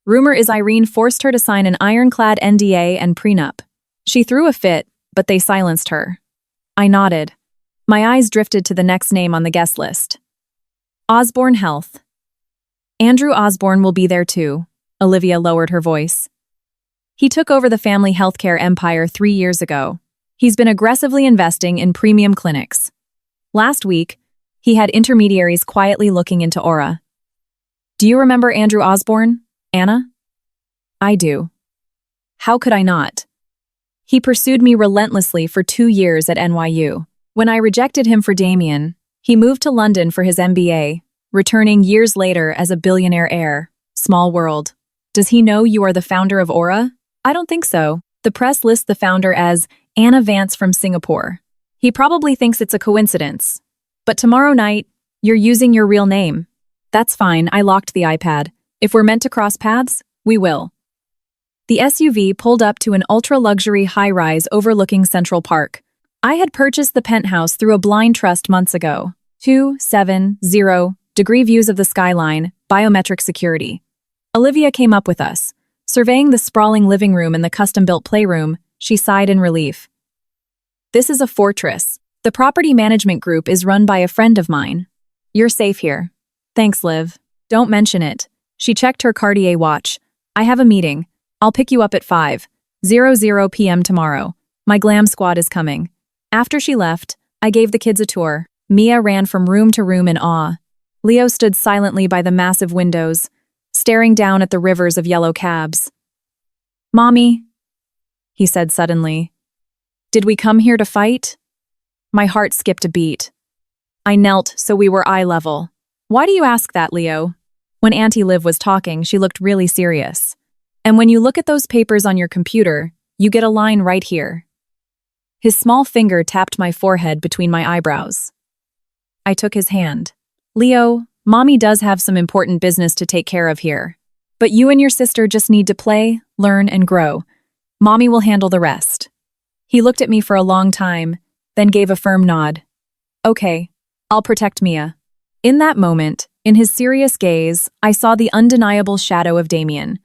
Rumor is Irene forced her to sign an ironclad NDA and prenup. She threw a fit, but they silenced her." I nodded. My eyes drifted to the next name on the guest list. Osborne Health. "Andrew Osborne will be there too." Olivia lowered her voice. "He took over the family healthcare empire 3 years ago. He's been aggressively investing in premium clinics. Last week, he had intermediaries quietly looking into Aura. Do you remember Andrew Osborne, Anna?" "I do." "How could I not? He pursued me relentlessly for 2 years at NYU. When I rejected him for Damien, he moved to London for his MBA, returning years later as a billionaire heir. Small world. Does he know you are the founder of Aura?" "I don't think so. The press lists the founder as Anna Vance from Singapore. He probably thinks it's a coincidence. But tomorrow night, You're using your real name. That's fine, I locked the iPad. If we're meant to cross paths, we will. The SUV pulled up to an ultra-luxury high-rise overlooking Central Park. I had purchased the penthouse through a blind trust months ago. 270-degree views of the skyline, biometric security. Olivia came up with us. Surveying the sprawling living room and the custom-built playroom, she sighed in relief. This is a fortress. The property management group is run by a friend of mine. You're safe here. Thanks, Liv. Don't mention it. She checked her Cartier watch. I have a meeting. I'll pick you up at 5:00 p.m. tomorrow. My glam squad is coming. After she left, I gave the kids a tour. Mia ran from room to room in awe. Leo stood silently by the massive windows, staring down at the rivers of yellow cabs. Mommy, he said suddenly. Did we come here to fight? My heart skipped a beat. I knelt so we were eye level. Why do you ask that, Leo? When Auntie Liv was talking, she looked really serious. And when you look at those papers on your computer, you get a line right here. His small finger tapped my forehead between my eyebrows. I took his hand. Leo, Mommy does have some important business to take care of here. But you and your sister just need to play, learn, and grow. Mommy will handle the rest. He looked at me for a long time, then gave a firm nod. Okay, I'll protect Mia. In that moment, in his serious gaze, I saw the undeniable shadow of Damien.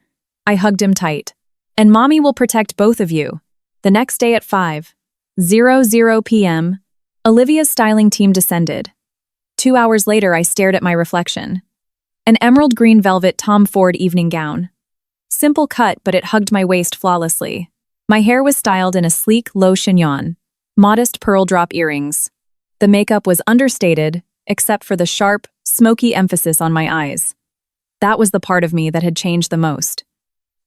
I hugged him tight. And Mommy will protect both of you. The next day at 5:00 p.m., Olivia's styling team descended. 2 hours later, I stared at my reflection. An emerald green velvet Tom Ford evening gown. Simple cut, but it hugged my waist flawlessly. My hair was styled in a sleek, low chignon. Modest pearl drop earrings. The makeup was understated, except for the sharp, smoky emphasis on my eyes. That was the part of me that had changed the most.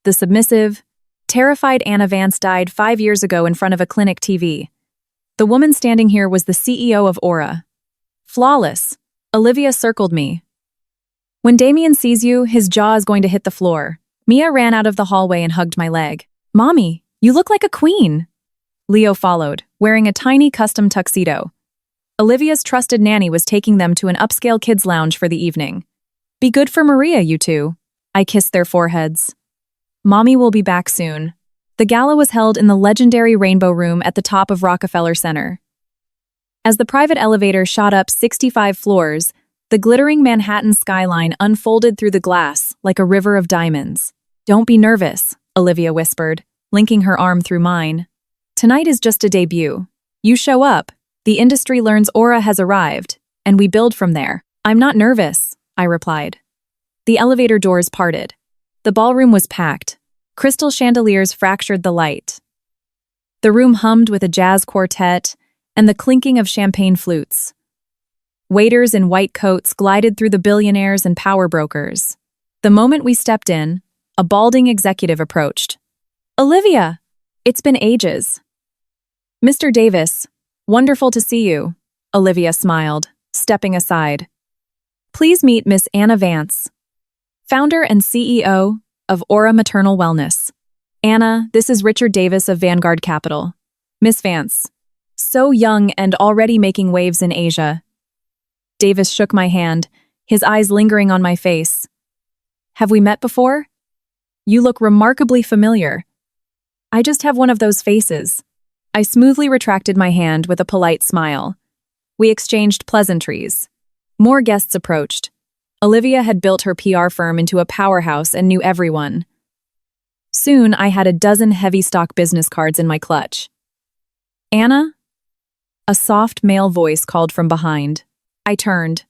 The submissive, terrified Anna Vance died 5 years ago in front of a clinic TV. The woman standing here was the CEO of Aura. Flawless. Olivia circled me. When Damien sees you, his jaw is going to hit the floor. Mia ran out of the hallway and hugged my leg. Mommy, you look like a queen. Leo followed, wearing a tiny custom tuxedo. Olivia's trusted nanny was taking them to an upscale kids' lounge for the evening. Be good for Maria, you two. I kissed their foreheads. Mommy will be back soon. The gala was held in the legendary Rainbow Room at the top of Rockefeller Center. As the private elevator shot up 65 floors, the glittering Manhattan skyline unfolded through the glass like a river of diamonds. Don't be nervous, Olivia whispered, linking her arm through mine. Tonight is just a debut. You show up, the industry learns Aura has arrived, and we build from there. I'm not nervous, I replied. The elevator doors parted. The ballroom was packed. Crystal chandeliers fractured the light. The room hummed with a jazz quartet and the clinking of champagne flutes. Waiters in white coats glided through the billionaires and power brokers. The moment we stepped in, a balding executive approached. Olivia! It's been ages. Mr. Davis, wonderful to see you, Olivia smiled, stepping aside. Please meet Miss Anna Vance, founder and CEO of Aura Maternal Wellness. Anna, this is Richard Davis of Vanguard Capital. Miss Vance, so young and already making waves in Asia. Davis shook my hand, his eyes lingering on my face. Have we met before? You look remarkably familiar. I just have one of those faces. I smoothly retracted my hand with a polite smile. We exchanged pleasantries. More guests approached. Olivia had built her PR firm into a powerhouse and knew everyone. Soon, I had a dozen heavy-stock business cards in my clutch. Anna? A soft male voice called from behind. I turned.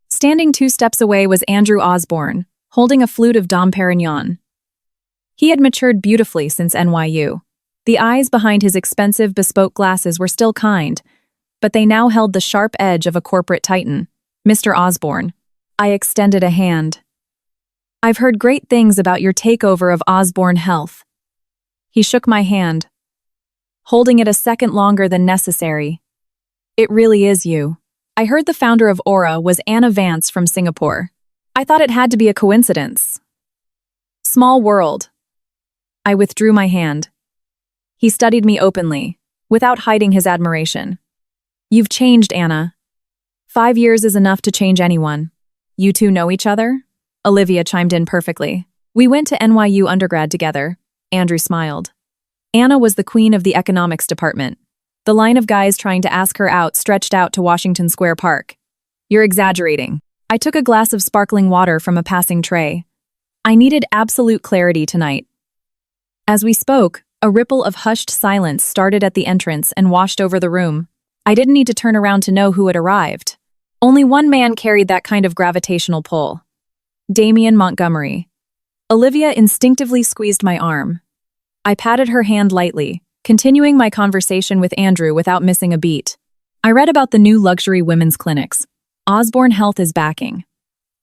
Standing 2 steps away was Andrew Osborne, holding a flute of Dom Perignon. He had matured beautifully since NYU. The eyes behind his expensive, bespoke glasses were still kind, but they now held the sharp edge of a corporate titan. Mr. Osborne. I extended a hand. I've heard great things about your takeover of Osborne Health. He shook my hand, holding it a second longer than necessary. It really is you. I heard the founder of Aura was Anna Vance from Singapore. I thought it had to be a coincidence. Small world. I withdrew my hand. He studied me openly, without hiding his admiration. You've changed, Anna. 5 years is enough to change anyone. You two know each other? Olivia chimed in perfectly. We went to NYU undergrad together. Andrew smiled. Anna was the queen of the economics department. The line of guys trying to ask her out stretched out to Washington Square Park. You're exaggerating. I took a glass of sparkling water from a passing tray. I needed absolute clarity tonight. As we spoke, a ripple of hushed silence started at the entrance and washed over the room. I didn't need to turn around to know who had arrived. Only one man carried that kind of gravitational pull. Damien Montgomery. Olivia instinctively squeezed my arm. I patted her hand lightly, continuing my conversation with Andrew without missing a beat. I read about the new luxury women's clinics. Osborne Health is backing.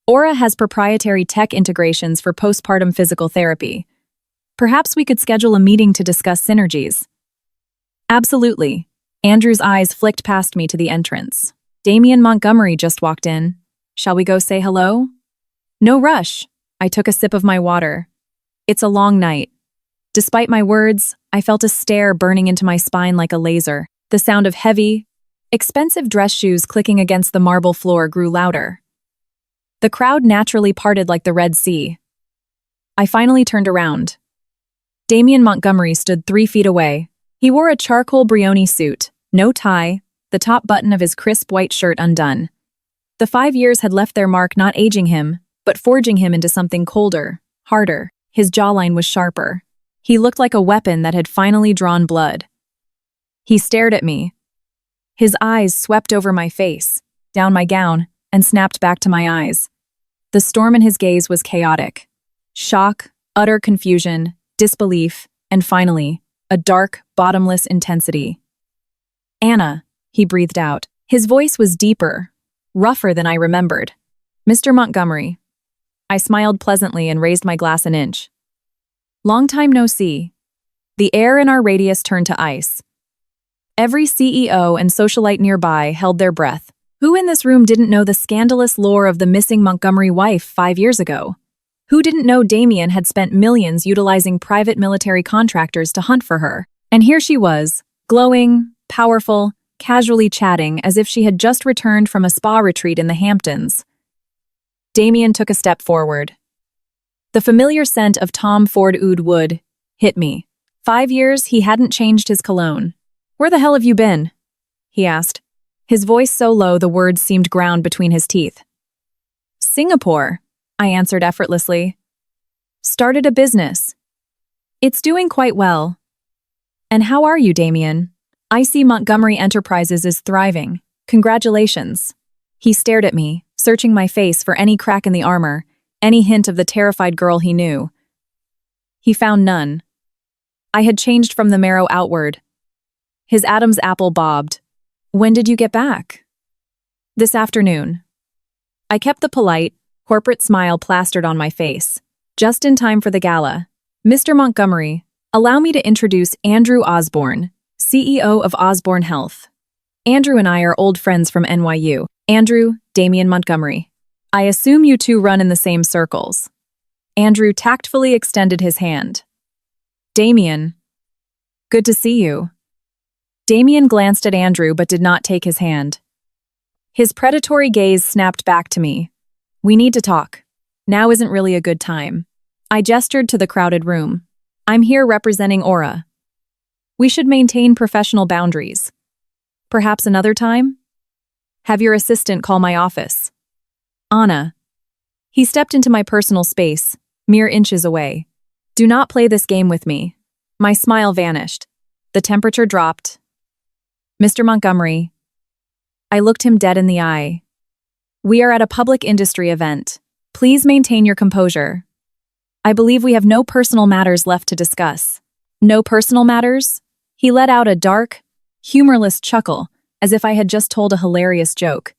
Aura has proprietary tech integrations for postpartum physical therapy. Perhaps we could schedule a meeting to discuss synergies. Absolutely. Andrew's eyes flicked past me to the entrance. Damien Montgomery just walked in. Shall we go say hello? No rush. I took a sip of my water. It's a long night. Despite my words, I felt a stare burning into my spine like a laser. The sound of heavy, expensive dress shoes clicking against the marble floor grew louder. The crowd naturally parted like the Red Sea. I finally turned around. Damien Montgomery stood 3 feet away. He wore a charcoal Brioni suit, no tie, the top button of his crisp white shirt undone. The 5 years had left their mark, not aging him, but forging him into something colder, harder. His jawline was sharper. He looked like a weapon that had finally drawn blood. He stared at me. His eyes swept over my face, down my gown, and snapped back to my eyes. The storm in his gaze was chaotic. Shock, utter confusion, disbelief, and finally, a dark, bottomless intensity. Anna, he breathed out. His voice was deeper, rougher than I remembered. Mr. Montgomery. I smiled pleasantly and raised my glass an inch. Long time no see. The air in our radius turned to ice. Every CEO and socialite nearby held their breath. Who in this room didn't know the scandalous lore of the missing Montgomery wife 5 years ago? Who didn't know Damien had spent millions utilizing private military contractors to hunt for her? And here she was, glowing, powerful, casually chatting as if she had just returned from a spa retreat in the Hamptons. Damien took a step forward. The familiar scent of Tom Ford Oud Wood hit me. 5 years he hadn't changed his cologne. Where the hell have you been? He asked. His voice so low the words seemed ground between his teeth. Singapore, I answered effortlessly. Started a business. It's doing quite well. And how are you, Damien? I see Montgomery Enterprises is thriving. Congratulations. He stared at me, searching my face for any crack in the armor, any hint of the terrified girl he knew. He found none. I had changed from the marrow outward. His Adam's apple bobbed. When did you get back? This afternoon. I kept the polite, corporate smile plastered on my face. Just in time for the gala. Mr. Montgomery, allow me to introduce Andrew Osborne, CEO of Osborne Health. Andrew and I are old friends from NYU. Andrew, Damien Montgomery. I assume you two run in the same circles. Andrew tactfully extended his hand. Damien. Good to see you. Damien glanced at Andrew but did not take his hand. His predatory gaze snapped back to me. We need to talk. Now isn't really a good time. I gestured to the crowded room. I'm here representing Aura. We should maintain professional boundaries. Perhaps another time? Have your assistant call my office. Anna. He stepped into my personal space, mere inches away. Do not play this game with me. My smile vanished. The temperature dropped. Mr. Montgomery. I looked him dead in the eye. We are at a public industry event. Please maintain your composure. I believe we have no personal matters left to discuss. No personal matters? He let out a dark, humorless chuckle, as if I had just told a hilarious joke.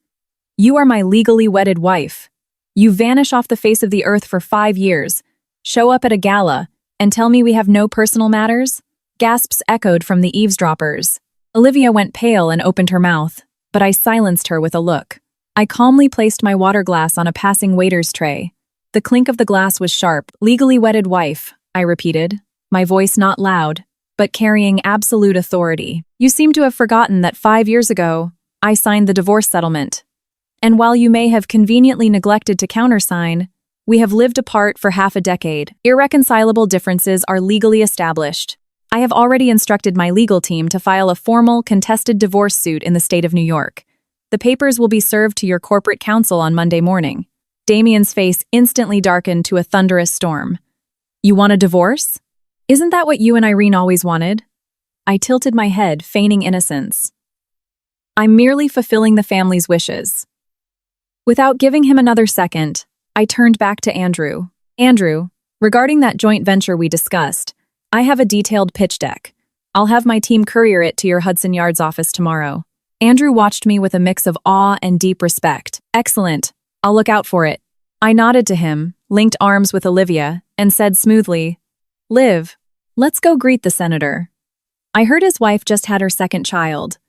You are my legally wedded wife. You vanish off the face of the earth for 5 years, show up at a gala, and tell me we have no personal matters? Gasps echoed from the eavesdroppers. Olivia went pale and opened her mouth, but I silenced her with a look. I calmly placed my water glass on a passing waiter's tray. The clink of the glass was sharp. Legally wedded wife, I repeated, my voice not loud, but carrying absolute authority. You seem to have forgotten that 5 years ago, I signed the divorce settlement. And while you may have conveniently neglected to countersign, we have lived apart for half a decade. Irreconcilable differences are legally established. I have already instructed my legal team to file a formal, contested divorce suit in the state of New York. The papers will be served to your corporate counsel on Monday morning. Damien's face instantly darkened to a thunderous storm. You want a divorce? Isn't that what you and Irene always wanted? I tilted my head, feigning innocence. I'm merely fulfilling the family's wishes. Without giving him another second, I turned back to Andrew. Andrew, regarding that joint venture we discussed, I have a detailed pitch deck. I'll have my team courier it to your Hudson Yards office tomorrow. Andrew watched me with a mix of awe and deep respect. Excellent. I'll look out for it. I nodded to him, linked arms with Olivia, and said smoothly, Liv, let's go greet the senator. I heard his wife just had her second child.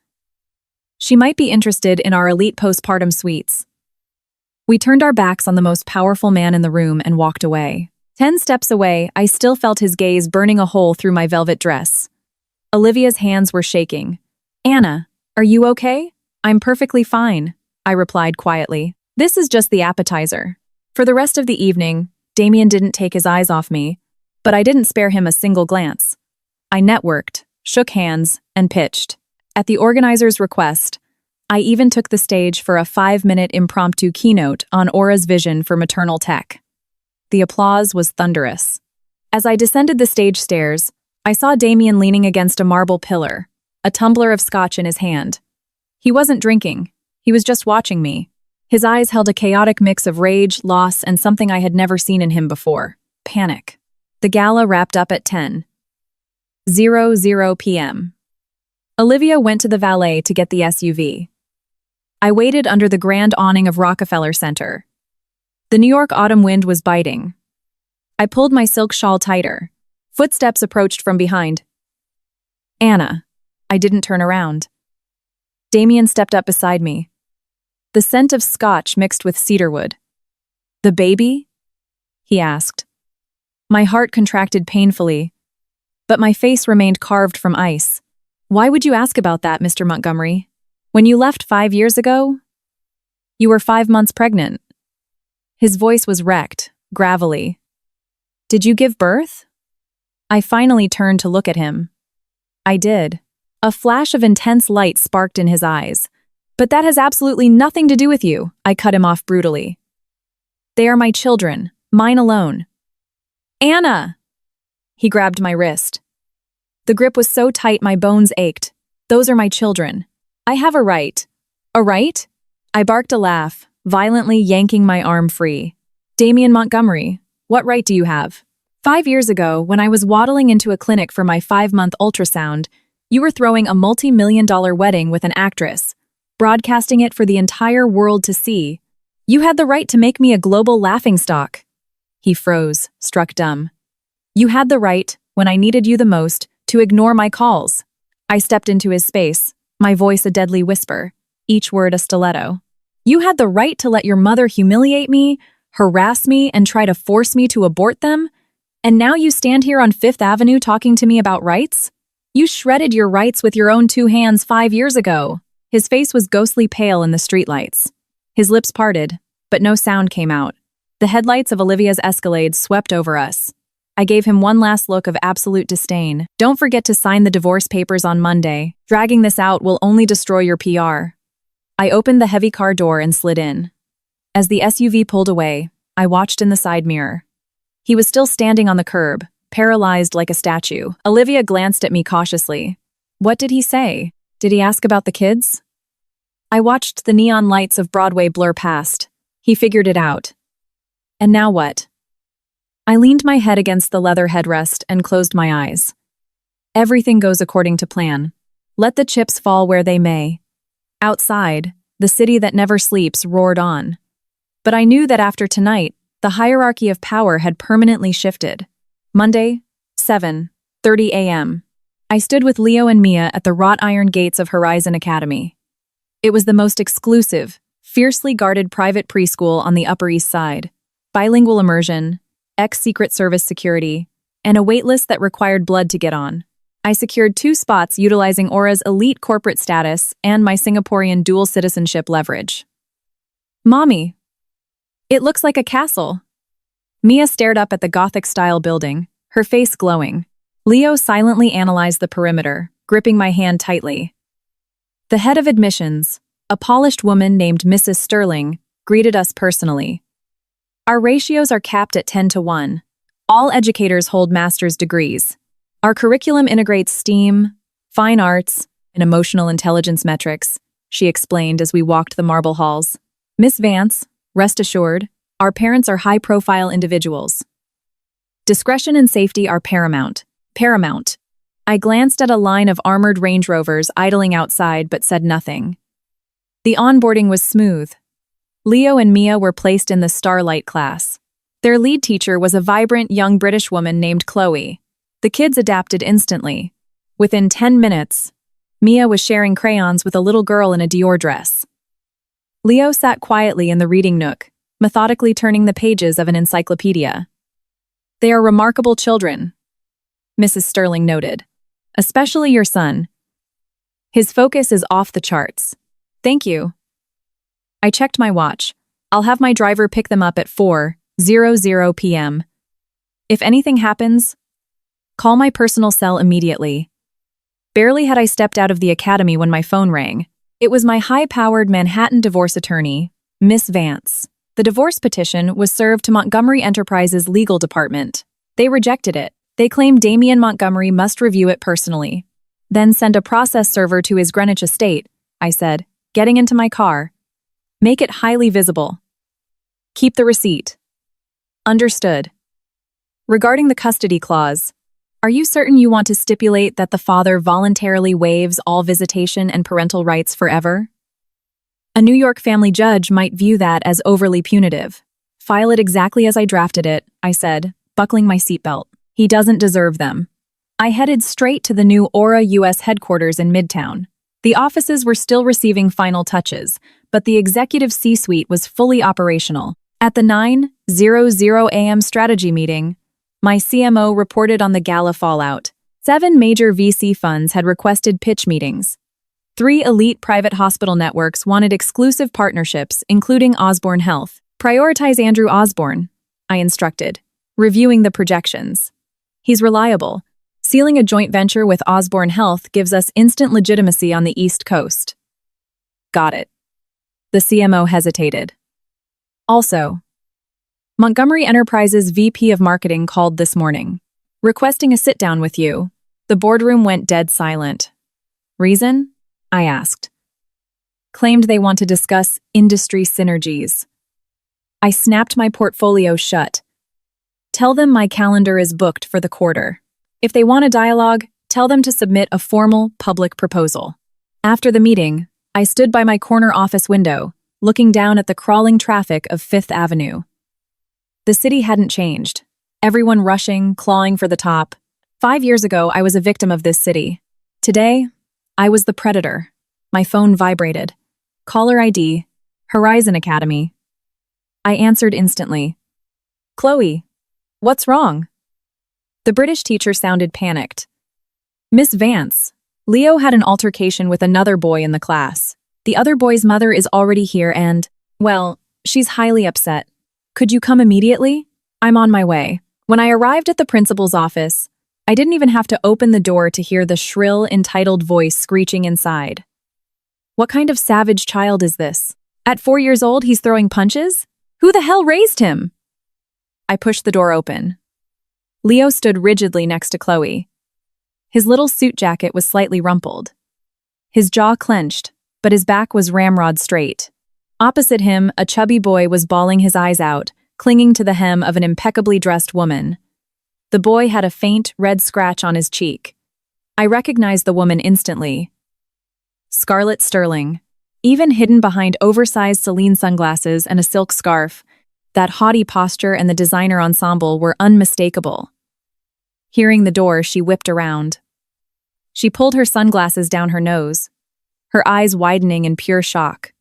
She might be interested in our elite postpartum suites. We turned our backs on the most powerful man in the room and walked away. 10 steps away, I still felt his gaze burning a hole through my velvet dress. Olivia's hands were shaking. Anna, are you okay? I'm perfectly fine, I replied quietly. This is just the appetizer. For the rest of the evening, Damien didn't take his eyes off me, but I didn't spare him a single glance. I networked, shook hands, and pitched. At the organizer's request, I even took the stage for a 5-minute impromptu keynote on Aura's vision for maternal tech. The applause was thunderous. As I descended the stage stairs, I saw Damien leaning against a marble pillar, a tumbler of scotch in his hand. He wasn't drinking, he was just watching me. His eyes held a chaotic mix of rage, loss, and something I had never seen in him before, panic. The gala wrapped up at 10:00 p.m. Olivia went to the valet to get the SUV. I waited under the grand awning of Rockefeller Center. The New York autumn wind was biting. I pulled my silk shawl tighter. Footsteps approached from behind. Anna. I didn't turn around. Damien stepped up beside me. The scent of scotch mixed with cedarwood. The baby? He asked. My heart contracted painfully, but my face remained carved from ice. Why would you ask about that, Mr. Montgomery? When you left 5 years ago, you were 5 months pregnant. His voice was wrecked, gravelly. Did you give birth? I finally turned to look at him. I did. A flash of intense light sparked in his eyes. But that has absolutely nothing to do with you, I cut him off brutally. They are my children, mine alone. Anna! He grabbed my wrist. The grip was so tight my bones ached. Those are my children. I have a right. A right? I barked a laugh, violently yanking my arm free. Damien Montgomery, what right do you have? 5 years ago, when I was waddling into a clinic for my 5-month ultrasound, you were throwing a multi-million-dollar wedding with an actress, broadcasting it for the entire world to see. You had the right to make me a global laughingstock. He froze, struck dumb. You had the right, when I needed you the most, to ignore my calls. I stepped into his space, my voice a deadly whisper, each word a stiletto. You had the right to let your mother humiliate me, harass me, and try to force me to abort them? And now you stand here on Fifth Avenue talking to me about rights? You shredded your rights with your own 2 hands 5 years ago. His face was ghostly pale in the streetlights. His lips parted, but no sound came out. The headlights of Olivia's Escalade swept over us. I gave him one last look of absolute disdain. Don't forget to sign the divorce papers on Monday. Dragging this out will only destroy your PR. I opened the heavy car door and slid in. As the SUV pulled away, I watched in the side mirror. He was still standing on the curb, paralyzed like a statue. Olivia glanced at me cautiously. What did he say? Did he ask about the kids? I watched the neon lights of Broadway blur past. He figured it out. And now what? I leaned my head against the leather headrest and closed my eyes. Everything goes according to plan. Let the chips fall where they may. Outside, the city that never sleeps roared on. But I knew that after tonight, the hierarchy of power had permanently shifted. Monday, 7:30 a.m. I stood with Leo and Mia at the wrought iron gates of Horizon Academy. It was the most exclusive, fiercely guarded private preschool on the Upper East Side. Bilingual immersion, ex-Secret Service security, and a waitlist that required blood to get on. I secured 2 spots utilizing Aura's elite corporate status and my Singaporean dual citizenship leverage. Mommy, it looks like a castle. Mia stared up at the Gothic-style building, her face glowing. Leo silently analyzed the perimeter, gripping my hand tightly. The head of admissions, a polished woman named Mrs. Sterling, greeted us personally. Our ratios are capped at 10-1. All educators hold master's degrees. Our curriculum integrates STEAM, fine arts, and emotional intelligence metrics, she explained as we walked the marble halls. Miss Vance, rest assured, our parents are high-profile individuals. Discretion and safety are paramount. Paramount. I glanced at a line of armored Range Rovers idling outside but said nothing. The onboarding was smooth. Leo and Mia were placed in the Starlight class. Their lead teacher was a vibrant young British woman named Chloe. The kids adapted instantly. Within 10 minutes, Mia was sharing crayons with a little girl in a Dior dress. Leo sat quietly in the reading nook, methodically turning the pages of an encyclopedia. They are remarkable children, Mrs. Sterling noted. Especially your son. His focus is off the charts. Thank you. I checked my watch. I'll have my driver pick them up at 4:00 p.m. If anything happens, call my personal cell immediately. Barely had I stepped out of the academy when my phone rang. It was my high-powered Manhattan divorce attorney, Miss Vance. The divorce petition was served to Montgomery Enterprises' legal department. They rejected it. They claimed Damien Montgomery must review it personally. Then send a process server to his Greenwich estate, I said, getting into my car. Make it highly visible. Keep the receipt. Understood. Regarding the custody clause, are you certain you want to stipulate that the father voluntarily waives all visitation and parental rights forever? A New York family judge might view that as overly punitive. File it exactly as I drafted it, I said, buckling my seatbelt. He doesn't deserve them. I headed straight to the new Aura U.S. headquarters in Midtown. The offices were still receiving final touches, but the executive C-suite was fully operational. At the 9:00 a.m. strategy meeting, my CMO reported on the gala fallout. 7 major VC funds had requested pitch meetings. 3 elite private hospital networks wanted exclusive partnerships, including Osborne Health. Prioritize Andrew Osborne, I instructed, reviewing the projections. He's reliable. Sealing a joint venture with Osborne Health gives us instant legitimacy on the East Coast. Got it. The CMO hesitated. Also, Montgomery Enterprises' VP of Marketing called this morning, requesting a sit-down with you. The boardroom went dead silent. Reason? I asked. Claimed they want to discuss industry synergies. I snapped my portfolio shut. Tell them my calendar is booked for the quarter. If they want a dialogue, tell them to submit a formal public proposal. After the meeting, I stood by my corner office window, looking down at the crawling traffic of Fifth Avenue. The city hadn't changed. Everyone rushing, clawing for the top. 5 years ago, I was a victim of this city. Today, I was the predator. My phone vibrated. Caller ID, Horizon Academy. I answered instantly. Chloe, what's wrong? The British teacher sounded panicked. Miss Vance, Leo had an altercation with another boy in the class. The other boy's mother is already here and, well, she's highly upset. Could you come immediately? I'm on my way. When I arrived at the principal's office, I didn't even have to open the door to hear the shrill, entitled voice screeching inside. What kind of savage child is this? At 4 years old, he's throwing punches? Who the hell raised him? I pushed the door open. Leo stood rigidly next to Chloe. His little suit jacket was slightly rumpled. His jaw clenched, but his back was ramrod straight. Opposite him, a chubby boy was bawling his eyes out, clinging to the hem of an impeccably dressed woman. The boy had a faint, red scratch on his cheek. I recognized the woman instantly. Scarlett Sterling. Even hidden behind oversized Celine sunglasses and a silk scarf, that haughty posture and the designer ensemble were unmistakable. Hearing the door, she whipped around. She pulled her sunglasses down her nose, her eyes widening in pure shock.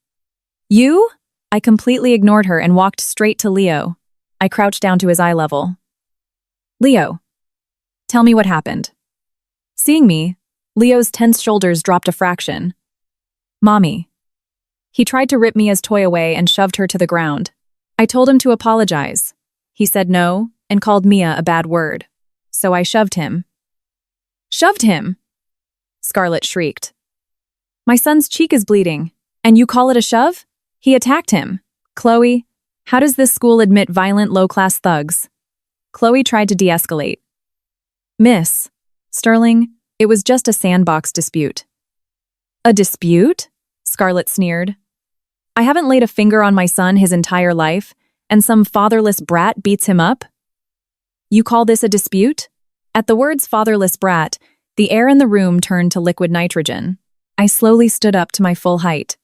You? I completely ignored her and walked straight to Leo. I crouched down to his eye level. Leo, tell me what happened. Seeing me, Leo's tense shoulders dropped a fraction. Mommy. He tried to rip Mia's toy away and shoved her to the ground. I told him to apologize. He said no and called Mia a bad word. So I shoved him. Shoved him? Scarlett shrieked. My son's cheek is bleeding, and you call it a shove? He attacked him. Chloe, how does this school admit violent low-class thugs? Chloe tried to de-escalate. Miss Sterling, it was just a sandbox dispute. A dispute? Scarlett sneered. I haven't laid a finger on my son his entire life, and some fatherless brat beats him up? You call this a dispute? At the words fatherless brat, the air in the room turned to liquid nitrogen. I slowly stood up to my full height.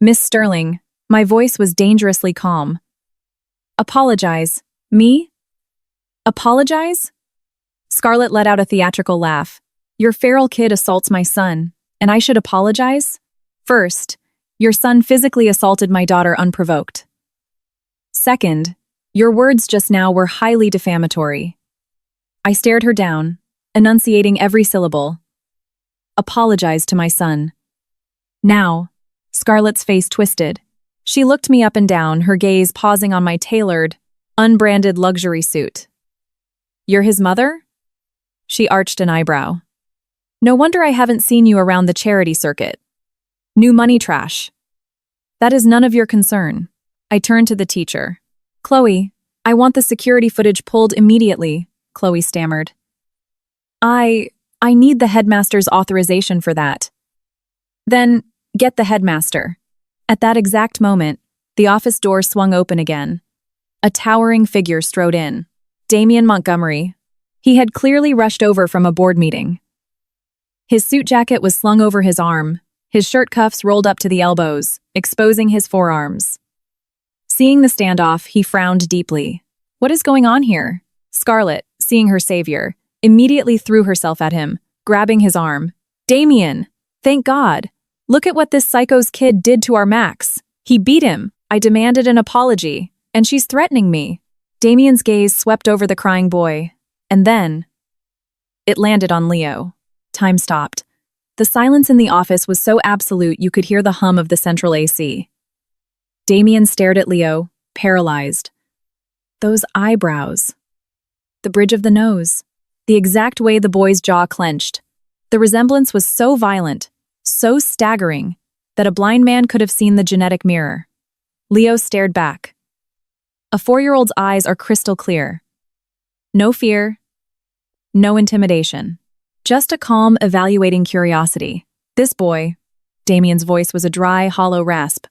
Miss Sterling, my voice was dangerously calm. Apologize. Me? Apologize? Scarlett let out a theatrical laugh. Your feral kid assaults my son, and I should apologize? First, your son physically assaulted my daughter unprovoked. Second, your words just now were highly defamatory. I stared her down, enunciating every syllable. Apologize to my son. Now, Scarlett's face twisted. She looked me up and down, her gaze pausing on my tailored, unbranded luxury suit. You're his mother? She arched an eyebrow. No wonder I haven't seen you around the charity circuit. New money trash. That is none of your concern. I turned to the teacher. Chloe, I want the security footage pulled immediately, Chloe stammered. I need the headmaster's authorization for that. Then, get the headmaster. At that exact moment, the office door swung open again. A towering figure strode in. Damien Montgomery. He had clearly rushed over from a board meeting. His suit jacket was slung over his arm, his shirt cuffs rolled up to the elbows, exposing his forearms. Seeing the standoff, he frowned deeply. What is going on here? Scarlett, seeing her savior, immediately threw herself at him, grabbing his arm. Damien! Thank God! Look at what this psycho's kid did to our Max. He beat him. I demanded an apology, and she's threatening me. Damien's gaze swept over the crying boy, and then it landed on Leo. Time stopped. The silence in the office was so absolute you could hear the hum of the central AC. Damien stared at Leo, paralyzed. Those eyebrows. The bridge of the nose. The exact way the boy's jaw clenched. The resemblance was so violent, so staggering, that a blind man could have seen the genetic mirror. Leo stared back. A 4-year-old's eyes are crystal clear. No fear, no intimidation. Just a calm, evaluating curiosity. This boy, Damien's voice was a dry, hollow rasp.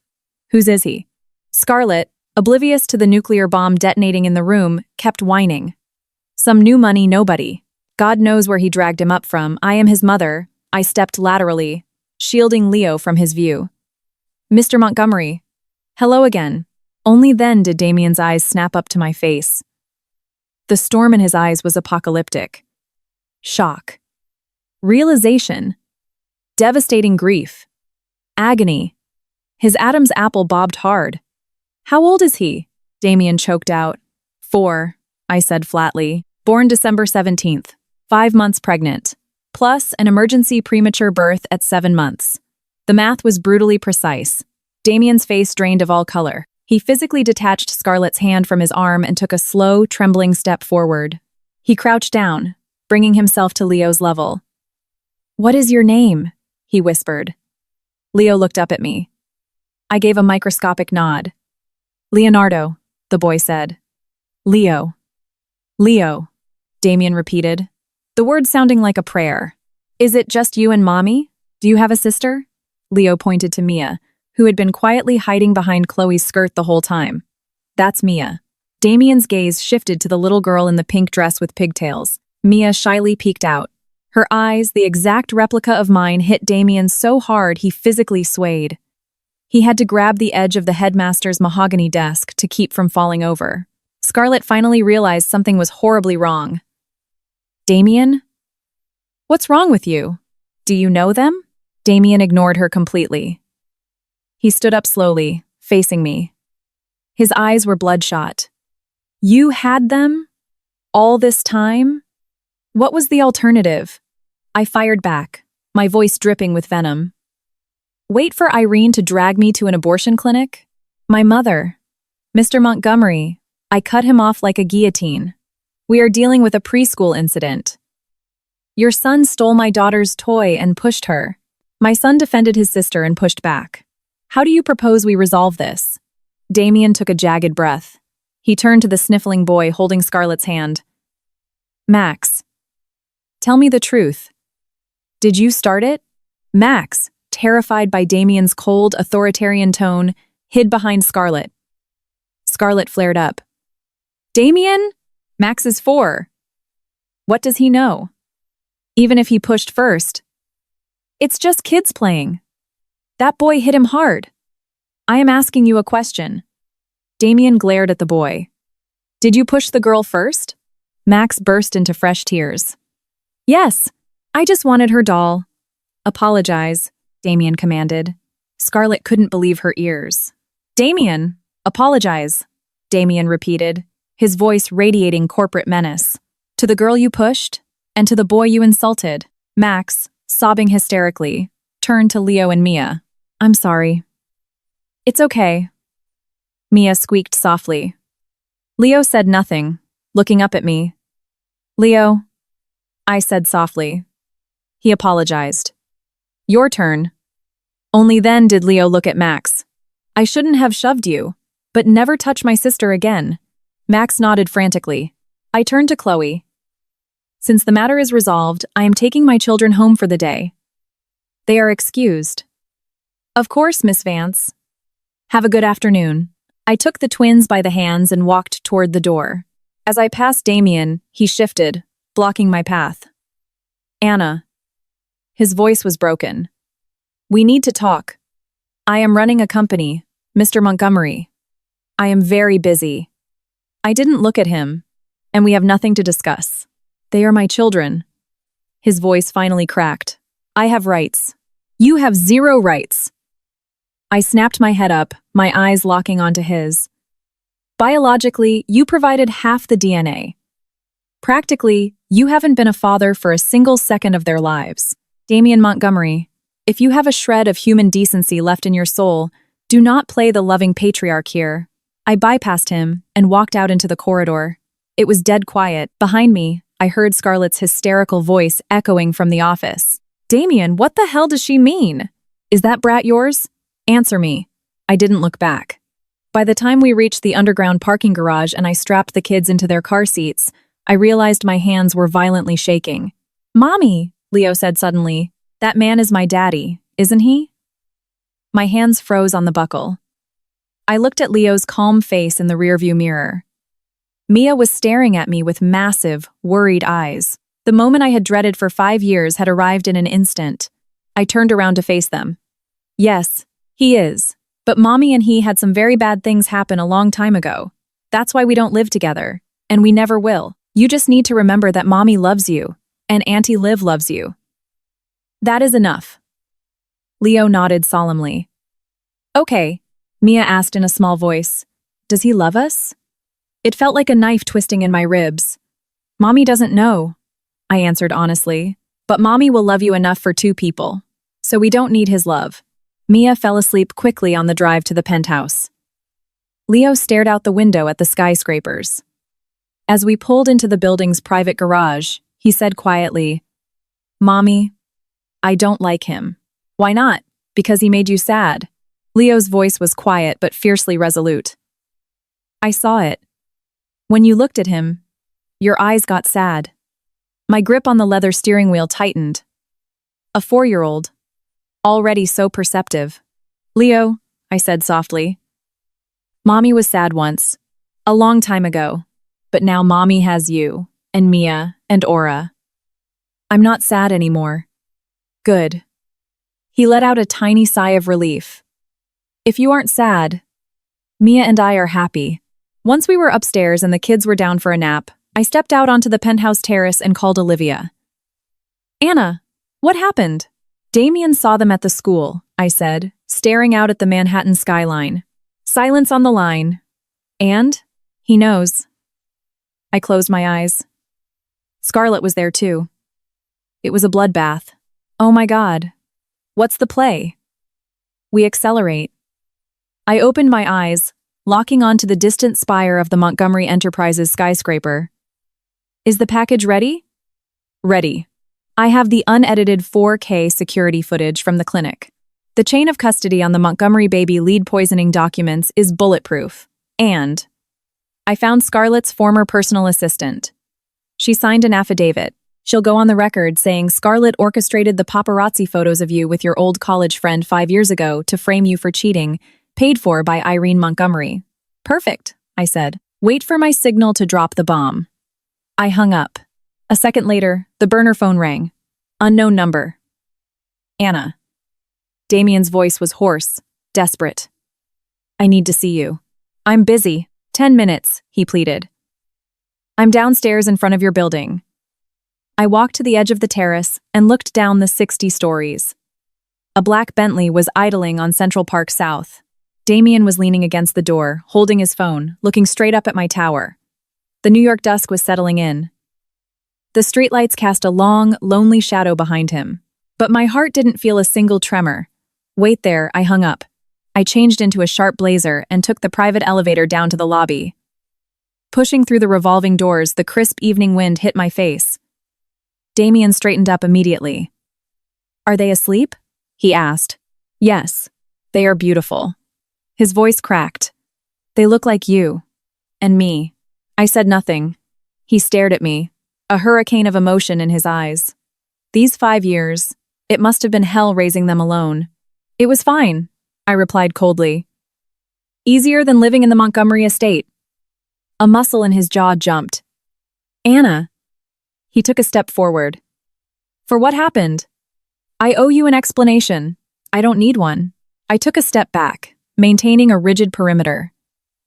Whose is he? Scarlett, oblivious to the nuclear bomb detonating in the room, kept whining. Some new money nobody. God knows where he dragged him up from. I am his mother. I stepped laterally, shielding Leo from his view. Mr. Montgomery. Hello again. Only then did Damien's eyes snap up to my face. The storm in his eyes was apocalyptic. Shock. Realization. Devastating grief. Agony. His Adam's apple bobbed hard. How old is he? Damien choked out. 4, I said flatly. Born December 17th. 5 months pregnant. Plus an emergency premature birth at 7 months. The math was brutally precise. Damien's face drained of all color. He physically detached Scarlett's hand from his arm and took a slow, trembling step forward. He crouched down, bringing himself to Leo's level. What is your name? He whispered. Leo looked up at me. I gave a microscopic nod. Leonardo, the boy said. Leo. Leo, Damien repeated, the word sounding like a prayer. Is it just you and Mommy? Do you have a sister? Leo pointed to Mia, who had been quietly hiding behind Chloe's skirt the whole time. That's Mia. Damien's gaze shifted to the little girl in the pink dress with pigtails. Mia shyly peeked out. Her eyes, the exact replica of mine, hit Damien so hard he physically swayed. He had to grab the edge of the headmaster's mahogany desk to keep from falling over. Scarlett finally realized something was horribly wrong. Damien? What's wrong with you? Do you know them? Damien ignored her completely. He stood up slowly, facing me. His eyes were bloodshot. You had them? All this time? What was the alternative? I fired back, my voice dripping with venom. Wait for Irene to drag me to an abortion clinic? My mother. Mr. Montgomery. I cut him off like a guillotine. We are dealing with a preschool incident. Your son stole my daughter's toy and pushed her. My son defended his sister and pushed back. How do you propose we resolve this? Damien took a jagged breath. He turned to the sniffling boy holding Scarlett's hand. Max. Tell me the truth. Did you start it? Max, terrified by Damien's cold, authoritarian tone, hid behind Scarlett. Scarlett flared up. Damien? Max is 4. What does he know? Even if he pushed first. It's just kids playing. That boy hit him hard. I am asking you a question. Damien glared at the boy. Did you push the girl first? Max burst into fresh tears. Yes, I just wanted her doll. Apologize, Damien commanded. Scarlett couldn't believe her ears. Damien, apologize, Damien repeated, his voice radiating corporate menace. To the girl you pushed, and to the boy you insulted. Max, sobbing hysterically, turned to Leo and Mia. I'm sorry. It's okay. Mia squeaked softly. Leo said nothing, looking up at me. Leo, I said softly. He apologized. Your turn. Only then did Leo look at Max. I shouldn't have shoved you, but never touch my sister again. Max nodded frantically. I turned to Chloe. Since the matter is resolved, I am taking my children home for the day. They are excused. Of course, Miss Vance. Have a good afternoon. I took the twins by the hands and walked toward the door. As I passed Damien, he shifted, blocking my path. Anna. His voice was broken. We need to talk. I am running a company, Mr. Montgomery. I am very busy. I didn't look at him, and we have nothing to discuss. They are my children. His voice finally cracked. I have rights. You have 0 rights. I snapped my head up, my eyes locking onto his. Biologically, you provided half the DNA. Practically, you haven't been a father for a single second of their lives. Damien Montgomery, if you have a shred of human decency left in your soul, do not play the loving patriarch here. I bypassed him and walked out into the corridor. It was dead quiet. Behind me, I heard Scarlett's hysterical voice echoing from the office. Damien, what the hell does she mean? Is that brat yours? Answer me. I didn't look back. By the time we reached the underground parking garage and I strapped the kids into their car seats, I realized my hands were violently shaking. Mommy, Leo said suddenly, that man is my daddy, isn't he? My hands froze on the buckle. I looked at Leo's calm face in the rearview mirror. Mia was staring at me with massive, worried eyes. The moment I had dreaded for 5 years had arrived in an instant. I turned around to face them. Yes, he is. But Mommy and he had some very bad things happen a long time ago. That's why we don't live together. And we never will. You just need to remember that Mommy loves you. And Auntie Liv loves you. That is enough. Leo nodded solemnly. Okay, Mia asked in a small voice. Does he love us? It felt like a knife twisting in my ribs. Mommy doesn't know, I answered honestly. But Mommy will love you enough for 2 people. So we don't need his love. Mia fell asleep quickly on the drive to the penthouse. Leo stared out the window at the skyscrapers. As we pulled into the building's private garage, he said quietly, Mommy, I don't like him. Why not? Because he made you sad. Leo's voice was quiet but fiercely resolute. I saw it. When you looked at him, your eyes got sad. My grip on the leather steering wheel tightened. A 4-year-old. Already so perceptive. Leo, I said softly. Mommy was sad once. A long time ago. But now Mommy has you, and Mia, and Aura. I'm not sad anymore. Good. He let out a tiny sigh of relief. If you aren't sad, Mia and I are happy. Once we were upstairs and the kids were down for a nap, I stepped out onto the penthouse terrace and called Olivia. Anna, what happened? Damien saw them at the school, I said, staring out at the Manhattan skyline. Silence on the line. And? He knows. I closed my eyes. Scarlett was there too. It was a bloodbath. Oh my God. What's the play? We accelerate. I opened my eyes, locking onto the distant spire of the Montgomery Enterprises skyscraper. Is the package ready? Ready. I have the unedited 4K security footage from the clinic. The chain of custody on the Montgomery baby lead poisoning documents is bulletproof. And I found Scarlett's former personal assistant. She signed an affidavit. She'll go on the record saying Scarlett orchestrated the paparazzi photos of you with your old college friend 5 years ago to frame you for cheating, paid for by Irene Montgomery. Perfect, I said. Wait for my signal to drop the bomb. I hung up. A second later, the burner phone rang. Unknown number. Anna. Damien's voice was hoarse, desperate. I need to see you. I'm busy. 10 minutes, he pleaded. I'm downstairs in front of your building. I walked to the edge of the terrace and looked down the 60 stories. A black Bentley was idling on Central Park South. Damien was leaning against the door, holding his phone, looking straight up at my tower. The New York dusk was settling in. The streetlights cast a long, lonely shadow behind him. But my heart didn't feel a single tremor. Wait there, I hung up. I changed into a sharp blazer and took the private elevator down to the lobby. Pushing through the revolving doors, the crisp evening wind hit my face. Damien straightened up immediately. Are they asleep? He asked. Yes, they are beautiful. His voice cracked. They look like you. And me. I said nothing. He stared at me, a hurricane of emotion in his eyes. These 5 years, it must have been hell raising them alone. It was fine, I replied coldly. Easier than living in the Montgomery estate. A muscle in his jaw jumped. Anna. He took a step forward. For what happened? I owe you an explanation. I don't need one. I took a step back, maintaining a rigid perimeter.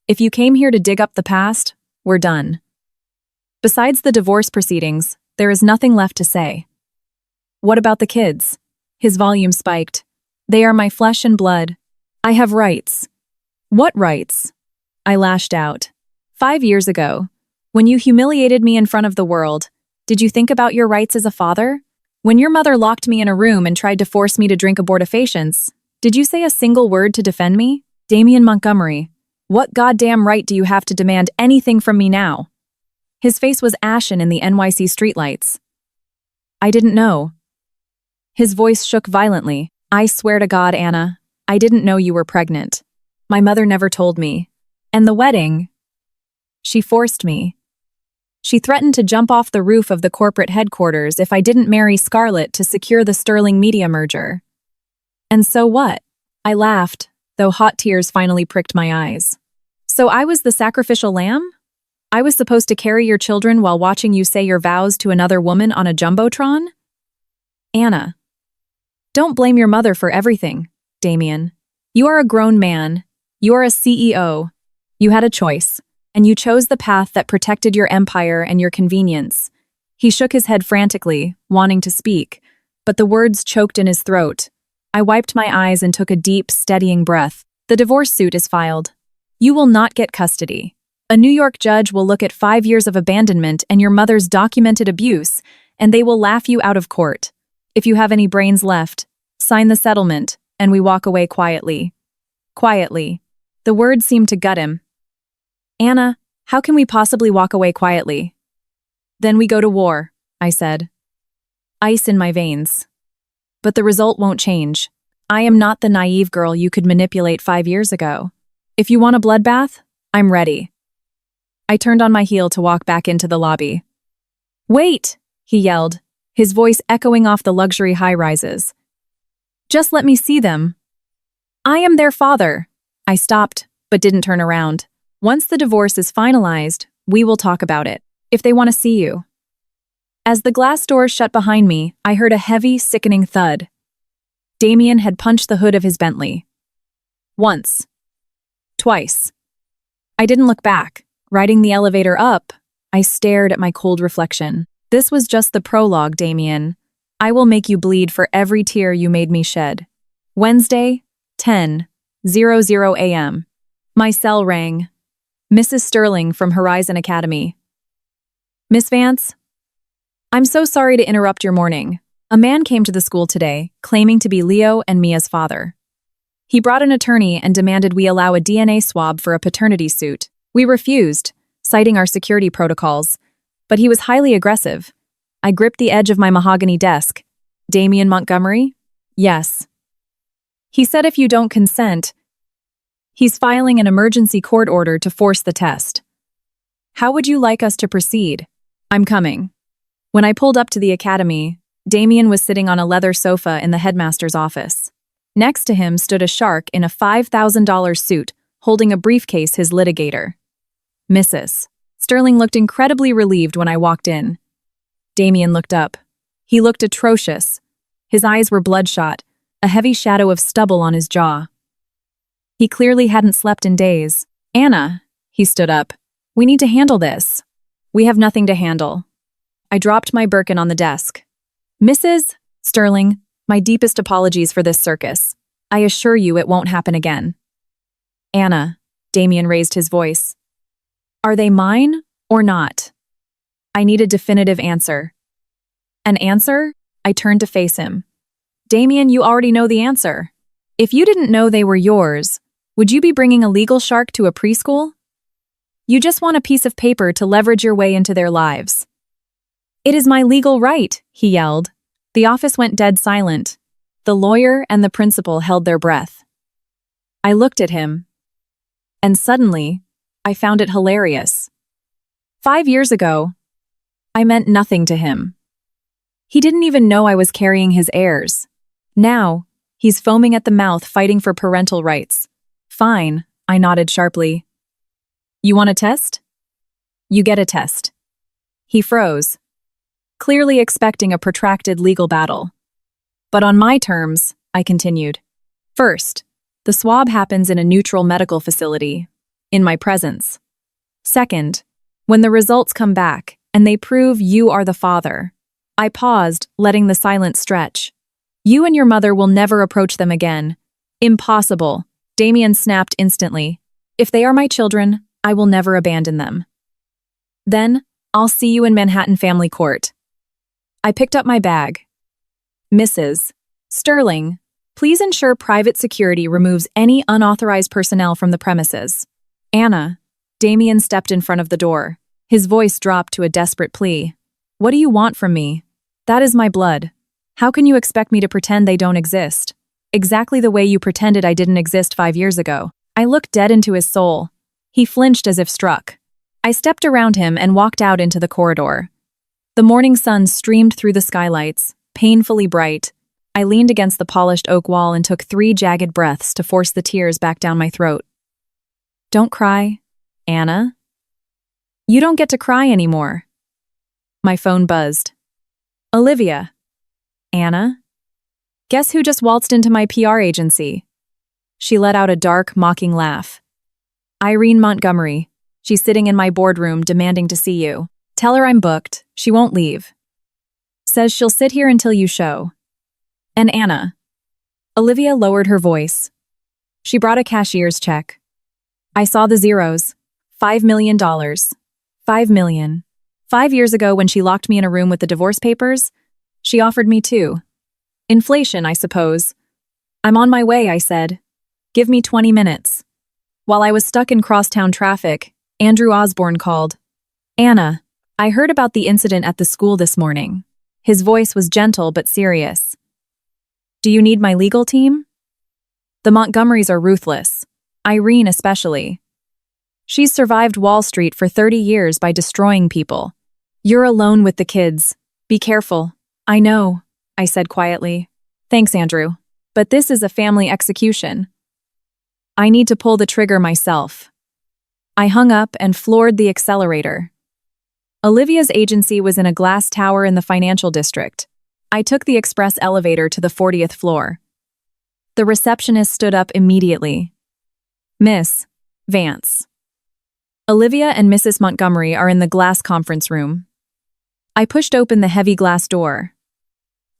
If you came here to dig up the past, we're done. Besides the divorce proceedings, there is nothing left to say. What about the kids? His volume spiked. They are my flesh and blood. I have rights. What rights? I lashed out. 5 years ago, when you humiliated me in front of the world, did you think about your rights as a father? When your mother locked me in a room and tried to force me to drink abortifacients, did you say a single word to defend me? Damien Montgomery, what goddamn right do you have to demand anything from me now? His face was ashen in the NYC streetlights. I didn't know. His voice shook violently. I swear to God, Anna, I didn't know you were pregnant. My mother never told me. And the wedding, she forced me. She threatened to jump off the roof of the corporate headquarters if I didn't marry Scarlett to secure the Sterling Media merger. And so what? I laughed, though hot tears finally pricked my eyes. So I was the sacrificial lamb? I was supposed to carry your children while watching you say your vows to another woman on a jumbotron? Anna. Don't blame your mother for everything, Damien. You are a grown man. You are a CEO. You had a choice. And you chose the path that protected your empire and your convenience. He shook his head frantically, wanting to speak, but the words choked in his throat. I wiped my eyes and took a deep, steadying breath. The divorce suit is filed. You will not get custody. A New York judge will look at 5 years of abandonment and your mother's documented abuse, and they will laugh you out of court. If you have any brains left, sign the settlement, and we walk away quietly. Quietly. The words seemed to gut him. Anna, how can we possibly walk away quietly? Then we go to war, I said. Ice in my veins. But the result won't change. I am not the naive girl you could manipulate 5 years ago. If you want a bloodbath, I'm ready. I turned on my heel to walk back into the lobby. Wait, he yelled, his voice echoing off the luxury high-rises. Just let me see them. I am their father. I stopped, but didn't turn around. Once the divorce is finalized, we will talk about it, if they want to see you. As the glass doors shut behind me, I heard a heavy, sickening thud. Damien had punched the hood of his Bentley. Once. Twice. I didn't look back. Riding the elevator up, I stared at my cold reflection. This was just the prologue, Damien. I will make you bleed for every tear you made me shed. Wednesday, 10:00 a.m. My cell rang. Mrs. Sterling from Horizon Academy. Miss Vance? I'm so sorry to interrupt your morning. A man came to the school today, claiming to be Leo and Mia's father. He brought an attorney and demanded we allow a DNA swab for a paternity suit. We refused, citing our security protocols, but he was highly aggressive. I gripped the edge of my mahogany desk. Damian Montgomery? Yes. He said if you don't consent, he's filing an emergency court order to force the test. How would you like us to proceed? I'm coming. When I pulled up to the academy, Damian was sitting on a leather sofa in the headmaster's office. Next to him stood a shark in a $5,000 suit, holding a briefcase, his litigator. Mrs. Sterling looked incredibly relieved when I walked in. Damian looked up. He looked atrocious. His eyes were bloodshot, a heavy shadow of stubble on his jaw. He clearly hadn't slept in days. Anna, he stood up. We need to handle this. We have nothing to handle. I dropped my Birkin on the desk. Mrs. Sterling, my deepest apologies for this circus. I assure you it won't happen again. Anna, Damian raised his voice. Are they mine or not? I need a definitive answer. An answer? I turned to face him. Damian, you already know the answer. If you didn't know they were yours, would you be bringing a legal shark to a preschool? You just want a piece of paper to leverage your way into their lives. It is my legal right, he yelled. The office went dead silent. The lawyer and the principal held their breath. I looked at him, and suddenly, I found it hilarious. 5 years ago, I meant nothing to him. He didn't even know I was carrying his heirs. Now, he's foaming at the mouth fighting for parental rights. Fine, I nodded sharply. You want a test? You get a test. He froze, clearly expecting a protracted legal battle. But on my terms, I continued. First, the swab happens in a neutral medical facility, in my presence. Second, when the results come back and they prove you are the father. I paused, letting the silence stretch. You and your mother will never approach them again. Impossible. Damian snapped instantly. If they are my children, I will never abandon them. Then, I'll see you in Manhattan Family Court. I picked up my bag. Mrs. Sterling, please ensure private security removes any unauthorized personnel from the premises. Anna. Damian stepped in front of the door. His voice dropped to a desperate plea. What do you want from me? That is my blood. How can you expect me to pretend they don't exist? Exactly the way you pretended I didn't exist 5 years ago. I looked dead into his soul. He flinched as if struck. I stepped around him and walked out into the corridor. The morning sun streamed through the skylights, painfully bright. I leaned against the polished oak wall and took 3 jagged breaths to force the tears back down my throat. Don't cry, Anna. You don't get to cry anymore. My phone buzzed. Olivia. Anna? Guess who just waltzed into my PR agency? She let out a dark, mocking laugh. Irene Montgomery. She's sitting in my boardroom demanding to see you. Tell her I'm booked. She won't leave. Says she'll sit here until you show. And Anna. Olivia lowered her voice. She brought a cashier's check. I saw the zeros. $5 million. $5 million. 5 years ago when she locked me in a room with the divorce papers, she offered me 2. Inflation, I suppose. I'm on my way, I said. Give me 20 minutes. While I was stuck in crosstown traffic, Andrew Osborne called. Anna, I heard about the incident at the school this morning. His voice was gentle but serious. Do you need my legal team? The Montgomerys are ruthless. Irene especially. She's survived Wall Street for 30 years by destroying people. You're alone with the kids. Be careful. I know, I said quietly. Thanks, Andrew. But this is a family execution. I need to pull the trigger myself. I hung up and floored the accelerator. Olivia's agency was in a glass tower in the financial district. I took the express elevator to the 40th floor. The receptionist stood up immediately. Miss Vance. Olivia and Mrs. Montgomery are in the glass conference room. I pushed open the heavy glass door.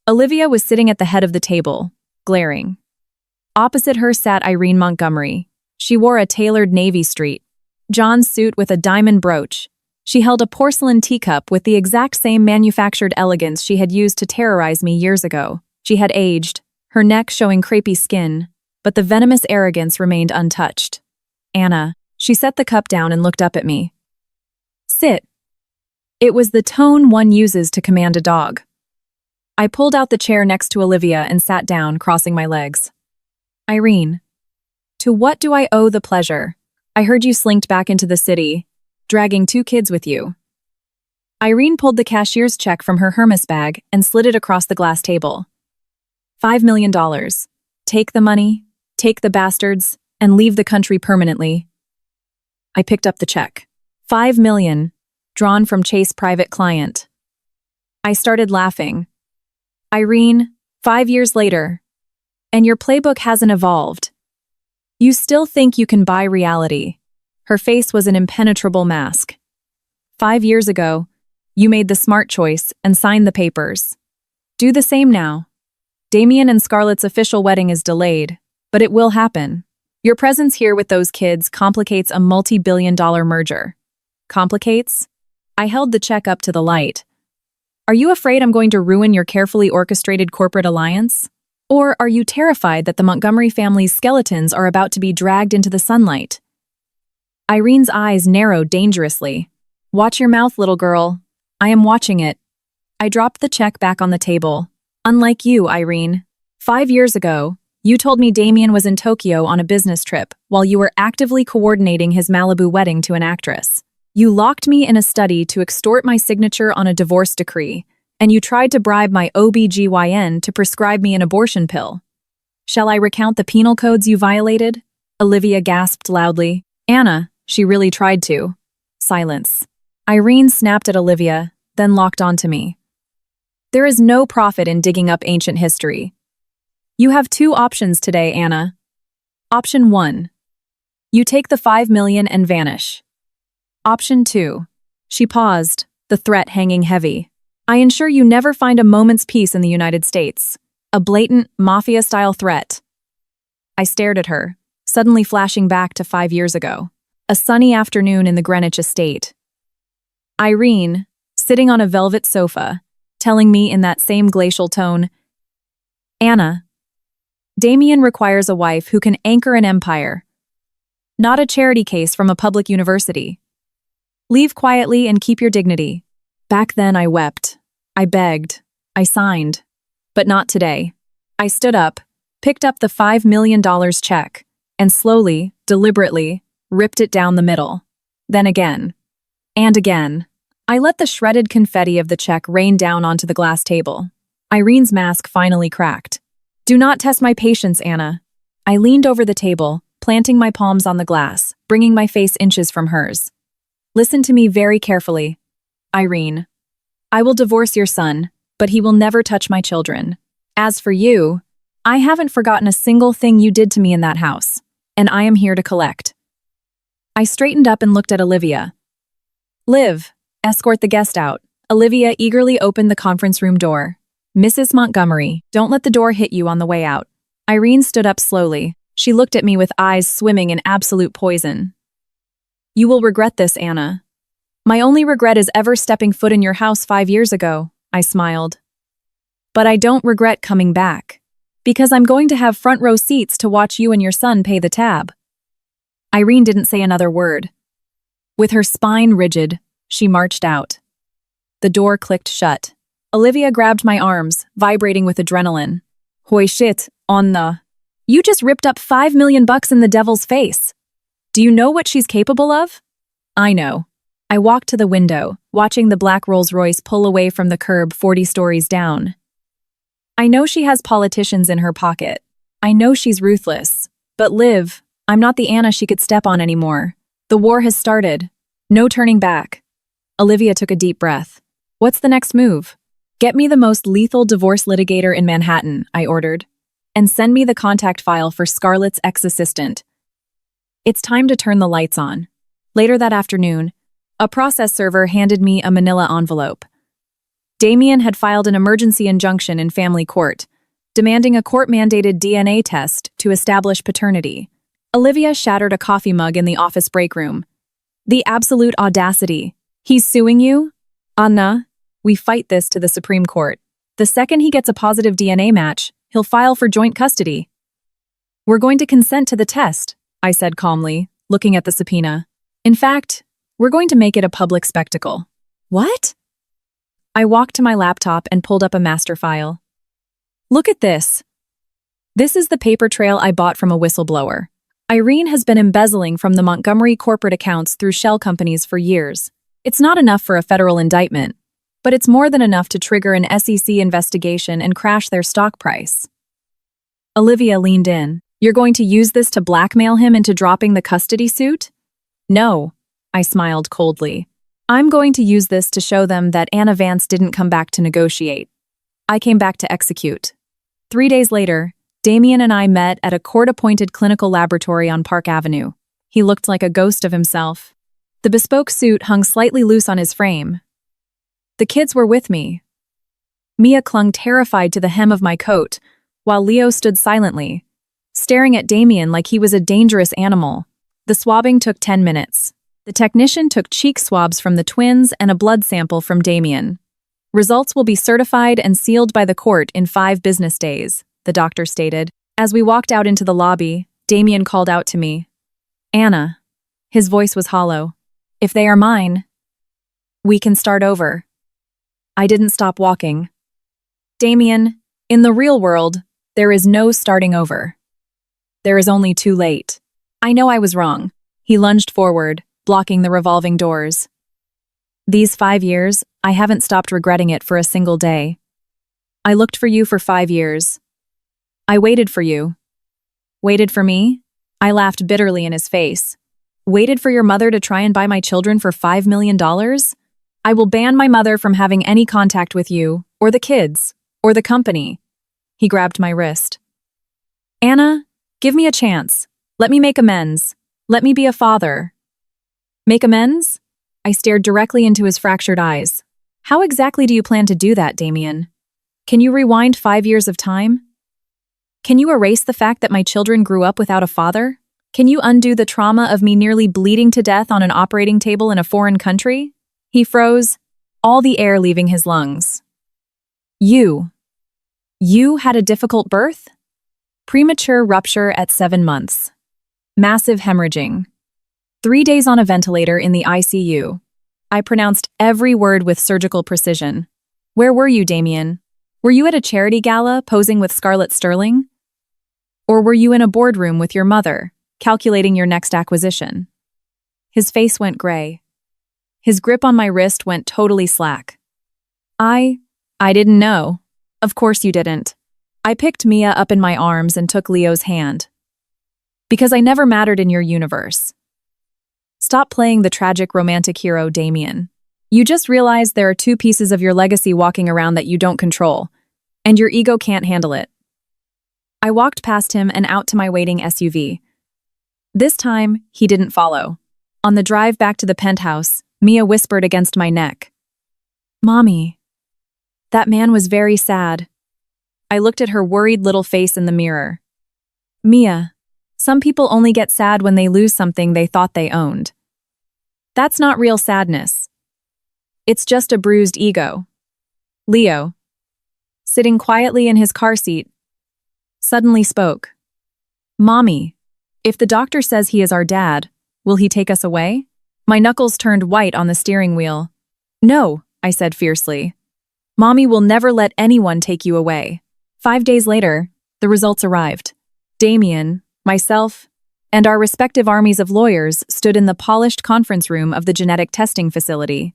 Olivia was sitting at the head of the table, glaring. Opposite her sat Irene Montgomery. She wore a tailored Navy Street John's suit with a diamond brooch. She held a porcelain teacup with the exact same manufactured elegance she had used to terrorize me years ago. She had aged, her neck showing crepey skin, but the venomous arrogance remained untouched. Anna, she set the cup down and looked up at me. Sit. It was the tone one uses to command a dog. I pulled out the chair next to Olivia and sat down, crossing my legs. Irene, to what do I owe the pleasure? I heard you slinked back into the city, dragging 2 kids with you. Irene pulled the cashier's check from her Hermes bag and slid it across the glass table. $5 million. Take the money, take the bastards, and leave the country permanently. I picked up the check. $5 million, drawn from Chase private client. I started laughing. Irene, 5 years later, and your playbook hasn't evolved. You still think you can buy reality. Her face was an impenetrable mask. 5 years ago, you made the smart choice and signed the papers. Do the same now. Damien and Scarlett's official wedding is delayed, but it will happen. Your presence here with those kids complicates a multi-billion-dollar merger. Complicates? I held the check up to the light. Are you afraid I'm going to ruin your carefully orchestrated corporate alliance? Or are you terrified that the Montgomery family's skeletons are about to be dragged into the sunlight? Irene's eyes narrowed dangerously. Watch your mouth, little girl. I am watching it. I dropped the check back on the table. Unlike you, Irene. 5 years ago, you told me Damien was in Tokyo on a business trip while you were actively coordinating his Malibu wedding to an actress. You locked me in a study to extort my signature on a divorce decree, and you tried to bribe my OB/GYN to prescribe me an abortion pill. Shall I recount the penal codes you violated? Olivia gasped loudly. Anna, she really tried to. Silence. Irene snapped at Olivia, then locked onto me. There is no profit in digging up ancient history. You have 2 options today, Anna. Option 1. You take the $5 million and vanish. Option 2. She paused, the threat hanging heavy. I ensure you never find a moment's peace in the United States. A blatant, mafia-style threat. I stared at her, suddenly flashing back to 5 years ago. A sunny afternoon in the Greenwich estate. Irene, sitting on a velvet sofa, telling me in that same glacial tone, Anna, Damien requires a wife who can anchor an empire, not a charity case from a public university. Leave quietly and keep your dignity. Back then I wept. I begged. I signed. But not today. I stood up, picked up the $5 million check, and slowly, deliberately, ripped it down the middle. Then again. And again. I let the shredded confetti of the check rain down onto the glass table. Irene's mask finally cracked. Do not test my patience, Anna. I leaned over the table, planting my palms on the glass, bringing my face inches from hers. Listen to me very carefully. Irene, I will divorce your son, but he will never touch my children. As for you, I haven't forgotten a single thing you did to me in that house, and I am here to collect. I straightened up and looked at Olivia. Liv, escort the guest out. Olivia eagerly opened the conference room door. Mrs. Montgomery, don't let the door hit you on the way out. Irene stood up slowly. She looked at me with eyes swimming in absolute poison. You will regret this, Anna. My only regret is ever stepping foot in your house 5 years ago, I smiled. But I don't regret coming back. Because I'm going to have front row seats to watch you and your son pay the tab. Irene didn't say another word. With her spine rigid, she marched out. The door clicked shut. Olivia grabbed my arms, vibrating with adrenaline. Holy shit, Anna. You just ripped up $5 million in the devil's face. Do you know what she's capable of? I know. I walked to the window, watching the black Rolls-Royce pull away from the curb 40 stories down. I know she has politicians in her pocket. I know she's ruthless. But Liv, I'm not the Anna she could step on anymore. The war has started. No turning back. Olivia took a deep breath. What's the next move? Get me the most lethal divorce litigator in Manhattan, I ordered. And send me the contact file for Scarlett's ex-assistant. It's time to turn the lights on. Later that afternoon, a process server handed me a manila envelope. Damien had filed an emergency injunction in family court, demanding a court-mandated DNA test to establish paternity. Olivia shattered a coffee mug in the office break room. The absolute audacity. He's suing you? Anna, we fight this to the Supreme Court. The second he gets a positive DNA match, he'll file for joint custody. We're going to consent to the test, I said calmly, looking at the subpoena. In fact, we're going to make it a public spectacle. What? I walked to my laptop and pulled up a master file. Look at this. This is the paper trail I bought from a whistleblower. Irene has been embezzling from the Montgomery corporate accounts through shell companies for years. It's not enough for a federal indictment, but it's more than enough to trigger an SEC investigation and crash their stock price. Olivia leaned in. You're going to use this to blackmail him into dropping the custody suit? No, I smiled coldly. I'm going to use this to show them that Anna Vance didn't come back to negotiate. I came back to execute. 3 days later, Damien and I met at a court-appointed clinical laboratory on Park Avenue. He looked like a ghost of himself. The bespoke suit hung slightly loose on his frame. The kids were with me. Mia clung terrified to the hem of my coat, while Leo stood silently, staring at Damien like he was a dangerous animal. The swabbing took 10 minutes. The technician took cheek swabs from the twins and a blood sample from Damien. Results will be certified and sealed by the court in 5 business days, the doctor stated. As we walked out into the lobby, Damien called out to me. Anna. His voice was hollow. If they are mine, we can start over. I didn't stop walking. Damien, in the real world, there is no starting over. There is only too late. I know I was wrong. He lunged forward, blocking the revolving doors. These 5 years, I haven't stopped regretting it for a single day. I looked for you for 5 years. I waited for you. Waited for me? I laughed bitterly in his face. Waited for your mother to try and buy my children for $5 million? I will ban my mother from having any contact with you, or the kids, or the company. He grabbed my wrist. Anna, give me a chance. Let me make amends. Let me be a father. Make amends? I stared directly into his fractured eyes. How exactly do you plan to do that, Damien? Can you rewind 5 years of time? Can you erase the fact that my children grew up without a father? Can you undo the trauma of me nearly bleeding to death on an operating table in a foreign country? He froze, all the air leaving his lungs. You had a difficult birth? Premature rupture at 7 months. Massive hemorrhaging. 3 days on a ventilator in the ICU. I pronounced every word with surgical precision. Where were you, Damien? Were you at a charity gala posing with Scarlett Sterling? Or were you in a boardroom with your mother, calculating your next acquisition? His face went gray. His grip on my wrist went totally slack. I didn't know. Of course you didn't. I picked Mia up in my arms and took Leo's hand. Because I never mattered in your universe. Stop playing the tragic romantic hero, Damien. You just realized there are 2 pieces of your legacy walking around that you don't control, and your ego can't handle it. I walked past him and out to my waiting SUV. This time, he didn't follow. On the drive back to the penthouse, Mia whispered against my neck. Mommy. That man was very sad. I looked at her worried little face in the mirror. Mia, some people only get sad when they lose something they thought they owned. That's not real sadness. It's just a bruised ego. Leo, sitting quietly in his car seat, suddenly spoke. Mommy, if the doctor says he is our dad, will he take us away? My knuckles turned white on the steering wheel. No, I said fiercely. Mommy will never let anyone take you away. 5 days later, the results arrived. Damien, myself, and our respective armies of lawyers stood in the polished conference room of the genetic testing facility.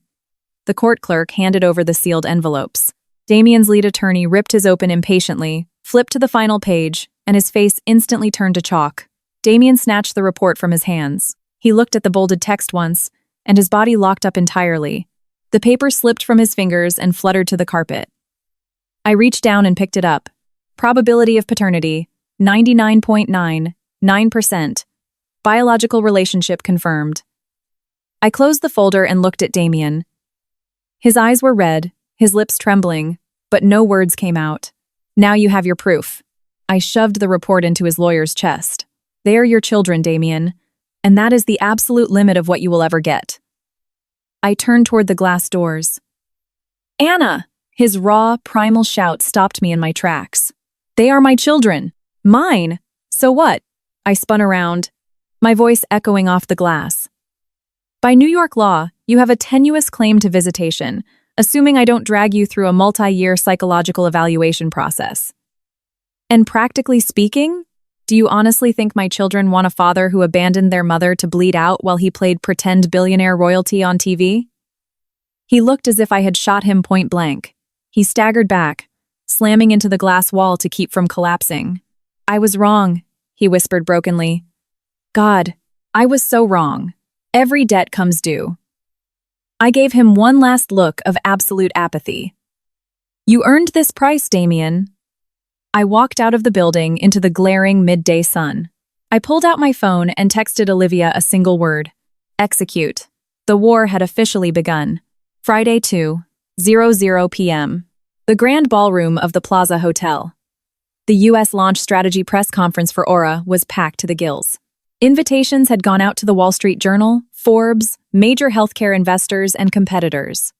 The court clerk handed over the sealed envelopes. Damien's lead attorney ripped his open impatiently, flipped to the final page, and his face instantly turned to chalk. Damien snatched the report from his hands. He looked at the bolded text once, and his body locked up entirely. The paper slipped from his fingers and fluttered to the carpet. I reached down and picked it up. Probability of paternity, 99.99%. Biological relationship confirmed. I closed the folder and looked at Damien. His eyes were red, his lips trembling, but no words came out. Now you have your proof. I shoved the report into his lawyer's chest. They are your children, Damien, and that is the absolute limit of what you will ever get. I turned toward the glass doors. Anna! His raw, primal shout stopped me in my tracks. They are my children. Mine! So what? I spun around, my voice echoing off the glass. By New York law, you have a tenuous claim to visitation, assuming I don't drag you through a multi-year psychological evaluation process. And practically speaking, do you honestly think my children want a father who abandoned their mother to bleed out while he played pretend billionaire royalty on TV? He looked as if I had shot him point blank. He staggered back, slamming into the glass wall to keep from collapsing. I was wrong, he whispered brokenly. God, I was so wrong. Every debt comes due. I gave him one last look of absolute apathy. You earned this price, Damien. I walked out of the building into the glaring midday sun. I pulled out my phone and texted Olivia a single word. Execute. The war had officially begun. Friday 2:00 p.m. The Grand Ballroom of the Plaza Hotel. The U.S. launch strategy press conference for Aura was packed to the gills. Invitations had gone out to the Wall Street Journal, Forbes, major healthcare investors, and competitors.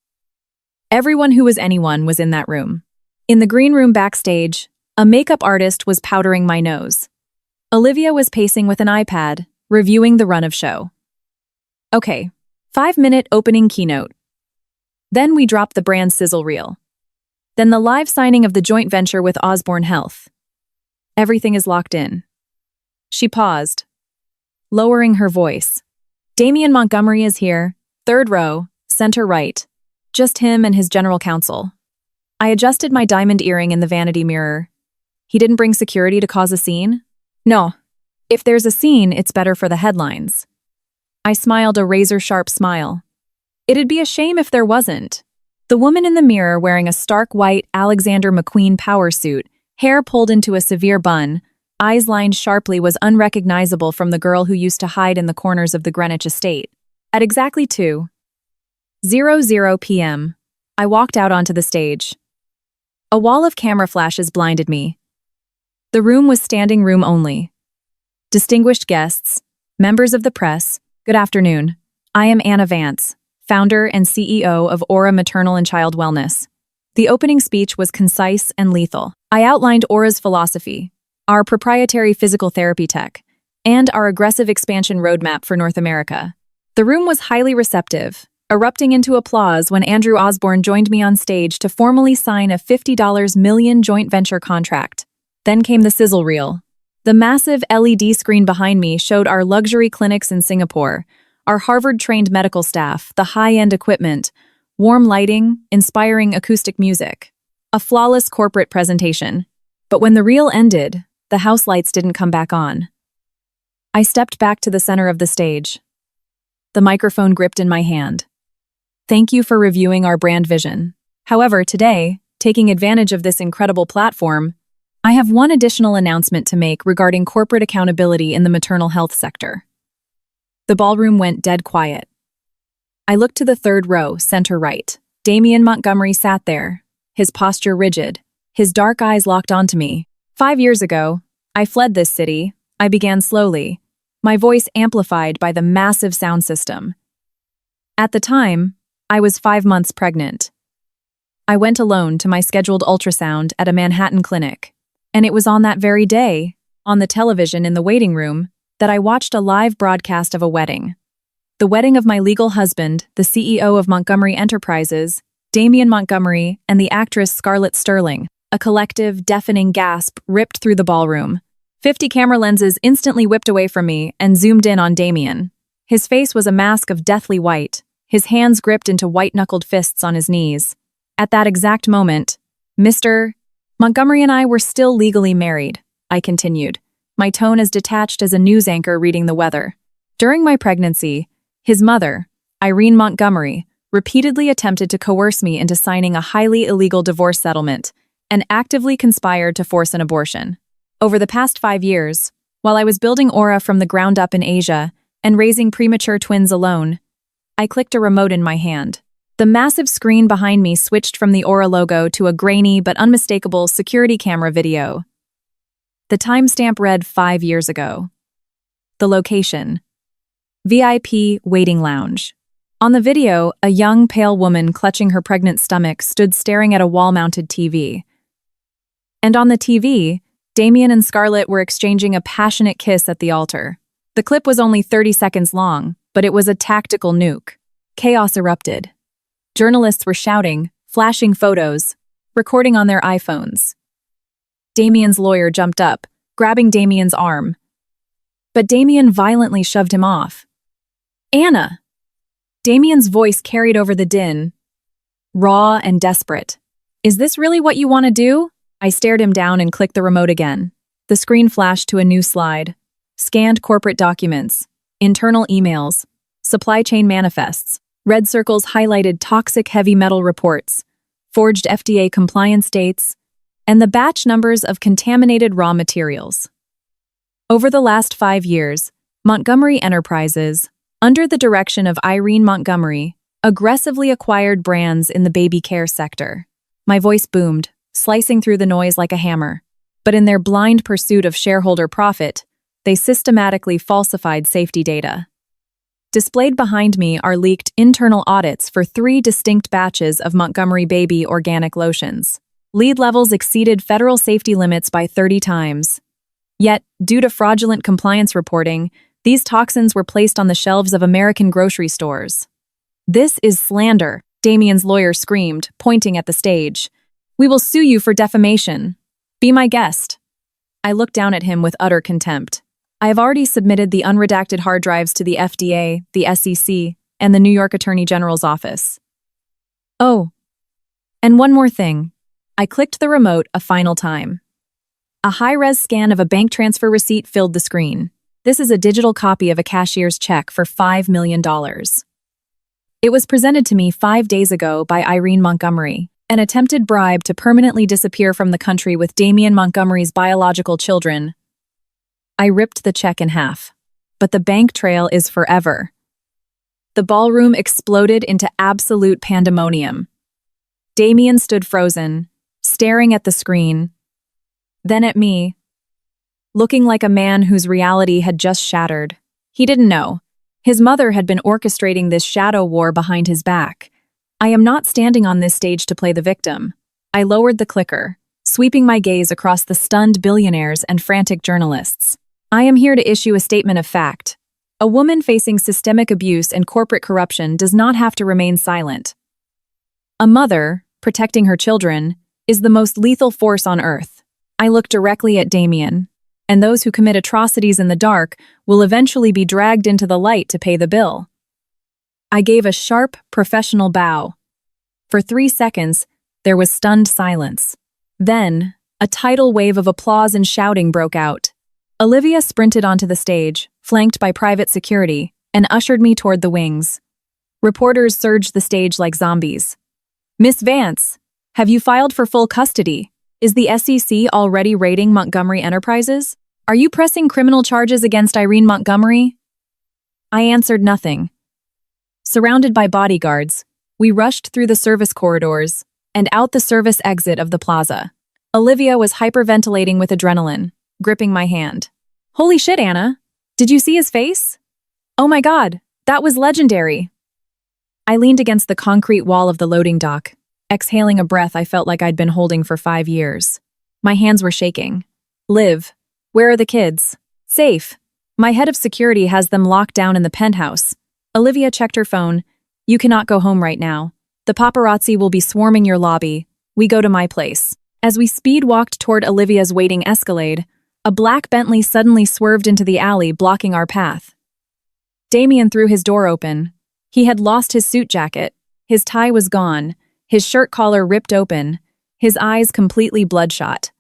Everyone who was anyone was in that room. In the green room backstage, a makeup artist was powdering my nose. Olivia was pacing with an iPad, reviewing the run of show. Okay, 5-minute opening keynote. Then we dropped the brand sizzle reel. Then the live signing of the joint venture with Osborne Health. Everything is locked in. She paused, lowering her voice. Damien Montgomery is here, 3rd row, center right. Just him and his general counsel. I adjusted my diamond earring in the vanity mirror. He didn't bring security to cause a scene? No. If there's a scene, it's better for the headlines. I smiled a razor-sharp smile. It'd be a shame if there wasn't. The woman in the mirror wearing a stark white Alexander McQueen power suit, hair pulled into a severe bun, eyes lined sharply was unrecognizable from the girl who used to hide in the corners of the Greenwich estate. At exactly 2:00 p.m., I walked out onto the stage. A wall of camera flashes blinded me. The room was standing room only. Distinguished guests, members of the press, good afternoon. I am Anna Vance, founder and CEO of Aura Maternal and Child Wellness. The opening speech was concise and lethal. I outlined Aura's philosophy, our proprietary physical therapy tech, and our aggressive expansion roadmap for North America. The room was highly receptive, erupting into applause when Andrew Osborne joined me on stage to formally sign a $50 million joint venture contract. Then came the sizzle reel. The massive LED screen behind me showed our luxury clinics in Singapore, our Harvard-trained medical staff, the high-end equipment, warm lighting, inspiring acoustic music. A flawless corporate presentation. But when the reel ended, the house lights didn't come back on. I stepped back to the center of the stage. The microphone gripped in my hand. Thank you for reviewing our brand vision. However, today, taking advantage of this incredible platform, I have one additional announcement to make regarding corporate accountability in the maternal health sector. The ballroom went dead quiet. I looked to the 3rd row, center right. Damien Montgomery sat there, his posture rigid, his dark eyes locked onto me. 5 years ago, I fled this city. I began slowly, my voice amplified by the massive sound system. At the time, I was 5 months pregnant. I went alone to my scheduled ultrasound at a Manhattan clinic, and it was on that very day, on the television in the waiting room, that I watched a live broadcast of a wedding. The wedding of my legal husband, the CEO of Montgomery Enterprises, Damien Montgomery, and the actress Scarlett Sterling. A collective, deafening gasp ripped through the ballroom. 50 camera lenses instantly whipped away from me and zoomed in on Damien. His face was a mask of deathly white, his hands gripped into white-knuckled fists on his knees. At that exact moment, Mr. Montgomery and I were still legally married, I continued, my tone as detached as a news anchor reading the weather. During my pregnancy, his mother, Irene Montgomery, repeatedly attempted to coerce me into signing a highly illegal divorce settlement and actively conspired to force an abortion. Over the past 5 years, while I was building Aura from the ground up in Asia and raising premature twins alone, I clicked a remote in my hand. The massive screen behind me switched from the Aura logo to a grainy but unmistakable security camera video. The timestamp read 5 years ago. The location: VIP Waiting Lounge. On the video, a young, pale woman clutching her pregnant stomach stood staring at a wall-mounted TV. And on the TV, Damien and Scarlett were exchanging a passionate kiss at the altar. The clip was only 30 seconds long, but it was a tactical nuke. Chaos erupted. Journalists were shouting, flashing photos, recording on their iPhones. Damien's lawyer jumped up, grabbing Damien's arm. But Damien violently shoved him off. Anna! Damien's voice carried over the din, raw and desperate. Is this really what you want to do? I stared him down and clicked the remote again. The screen flashed to a new slide. Scanned corporate documents, internal emails, supply chain manifests. Red circles highlighted toxic heavy metal reports, forged FDA compliance dates, and the batch numbers of contaminated raw materials. Over the last 5 years, Montgomery Enterprises, under the direction of Irene Montgomery, aggressively acquired brands in the baby care sector. My voice boomed, slicing through the noise like a hammer. But in their blind pursuit of shareholder profit, they systematically falsified safety data. Displayed behind me are leaked internal audits for 3 distinct batches of Montgomery Baby organic lotions. Lead levels exceeded federal safety limits by 30 times. Yet, due to fraudulent compliance reporting, these toxins were placed on the shelves of American grocery stores. This is slander, Damien's lawyer screamed, pointing at the stage. We will sue you for defamation. Be my guest. I looked down at him with utter contempt. I have already submitted the unredacted hard drives to the FDA, the SEC, and the New York Attorney General's office. Oh, and one more thing. I clicked the remote a final time. A high-res scan of a bank transfer receipt filled the screen. This is a digital copy of a cashier's check for $5 million. It was presented to me 5 days ago by Irene Montgomery, an attempted bribe to permanently disappear from the country with Damien Montgomery's biological children. I ripped the check in half, but the bank trail is forever. The ballroom exploded into absolute pandemonium. Damien stood frozen, staring at the screen, then at me, looking like a man whose reality had just shattered. He didn't know. His mother had been orchestrating this shadow war behind his back. I am not standing on this stage to play the victim. I lowered the clicker, sweeping my gaze across the stunned billionaires and frantic journalists. I am here to issue a statement of fact. A woman facing systemic abuse and corporate corruption does not have to remain silent. A mother, protecting her children, is the most lethal force on earth. I look directly at Damien, and those who commit atrocities in the dark will eventually be dragged into the light to pay the bill. I gave a sharp, professional bow. For 3 seconds, there was stunned silence. Then, a tidal wave of applause and shouting broke out. Olivia sprinted onto the stage, flanked by private security, and ushered me toward the wings. Reporters surged the stage like zombies. Miss Vance, have you filed for full custody? Is the SEC already raiding Montgomery Enterprises? Are you pressing criminal charges against Irene Montgomery? I answered nothing. Surrounded by bodyguards, we rushed through the service corridors and out the service exit of the plaza. Olivia was hyperventilating with adrenaline, gripping my hand. Holy shit, Anna! Did you see his face? Oh my god, that was legendary! I leaned against the concrete wall of the loading dock, exhaling a breath I felt like I'd been holding for 5 years. My hands were shaking. Liv, where are the kids? Safe. My head of security has them locked down in the penthouse. Olivia checked her phone. You cannot go home right now. The paparazzi will be swarming your lobby. We go to my place. As we speed-walked toward Olivia's waiting Escalade, a black Bentley suddenly swerved into the alley, blocking our path. Damien threw his door open. He had lost his suit jacket. His tie was gone, his shirt collar ripped open, his eyes completely bloodshot.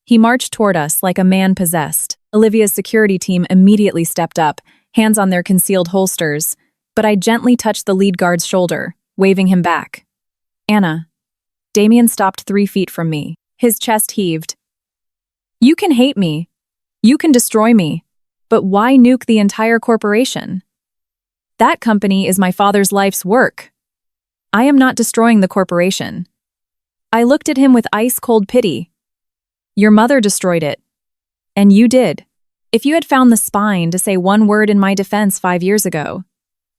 He marched toward us like a man possessed. Olivia's security team immediately stepped up, hands on their concealed holsters, but I gently touched the lead guard's shoulder, waving him back. Anna. Damien stopped 3 feet from me. His chest heaved. You can hate me. You can destroy me. But why nuke the entire corporation? That company is my father's life's work. I am not destroying the corporation. I looked at him with ice-cold pity. Your mother destroyed it. And you did. If you had found the spine to say one word in my defense 5 years ago,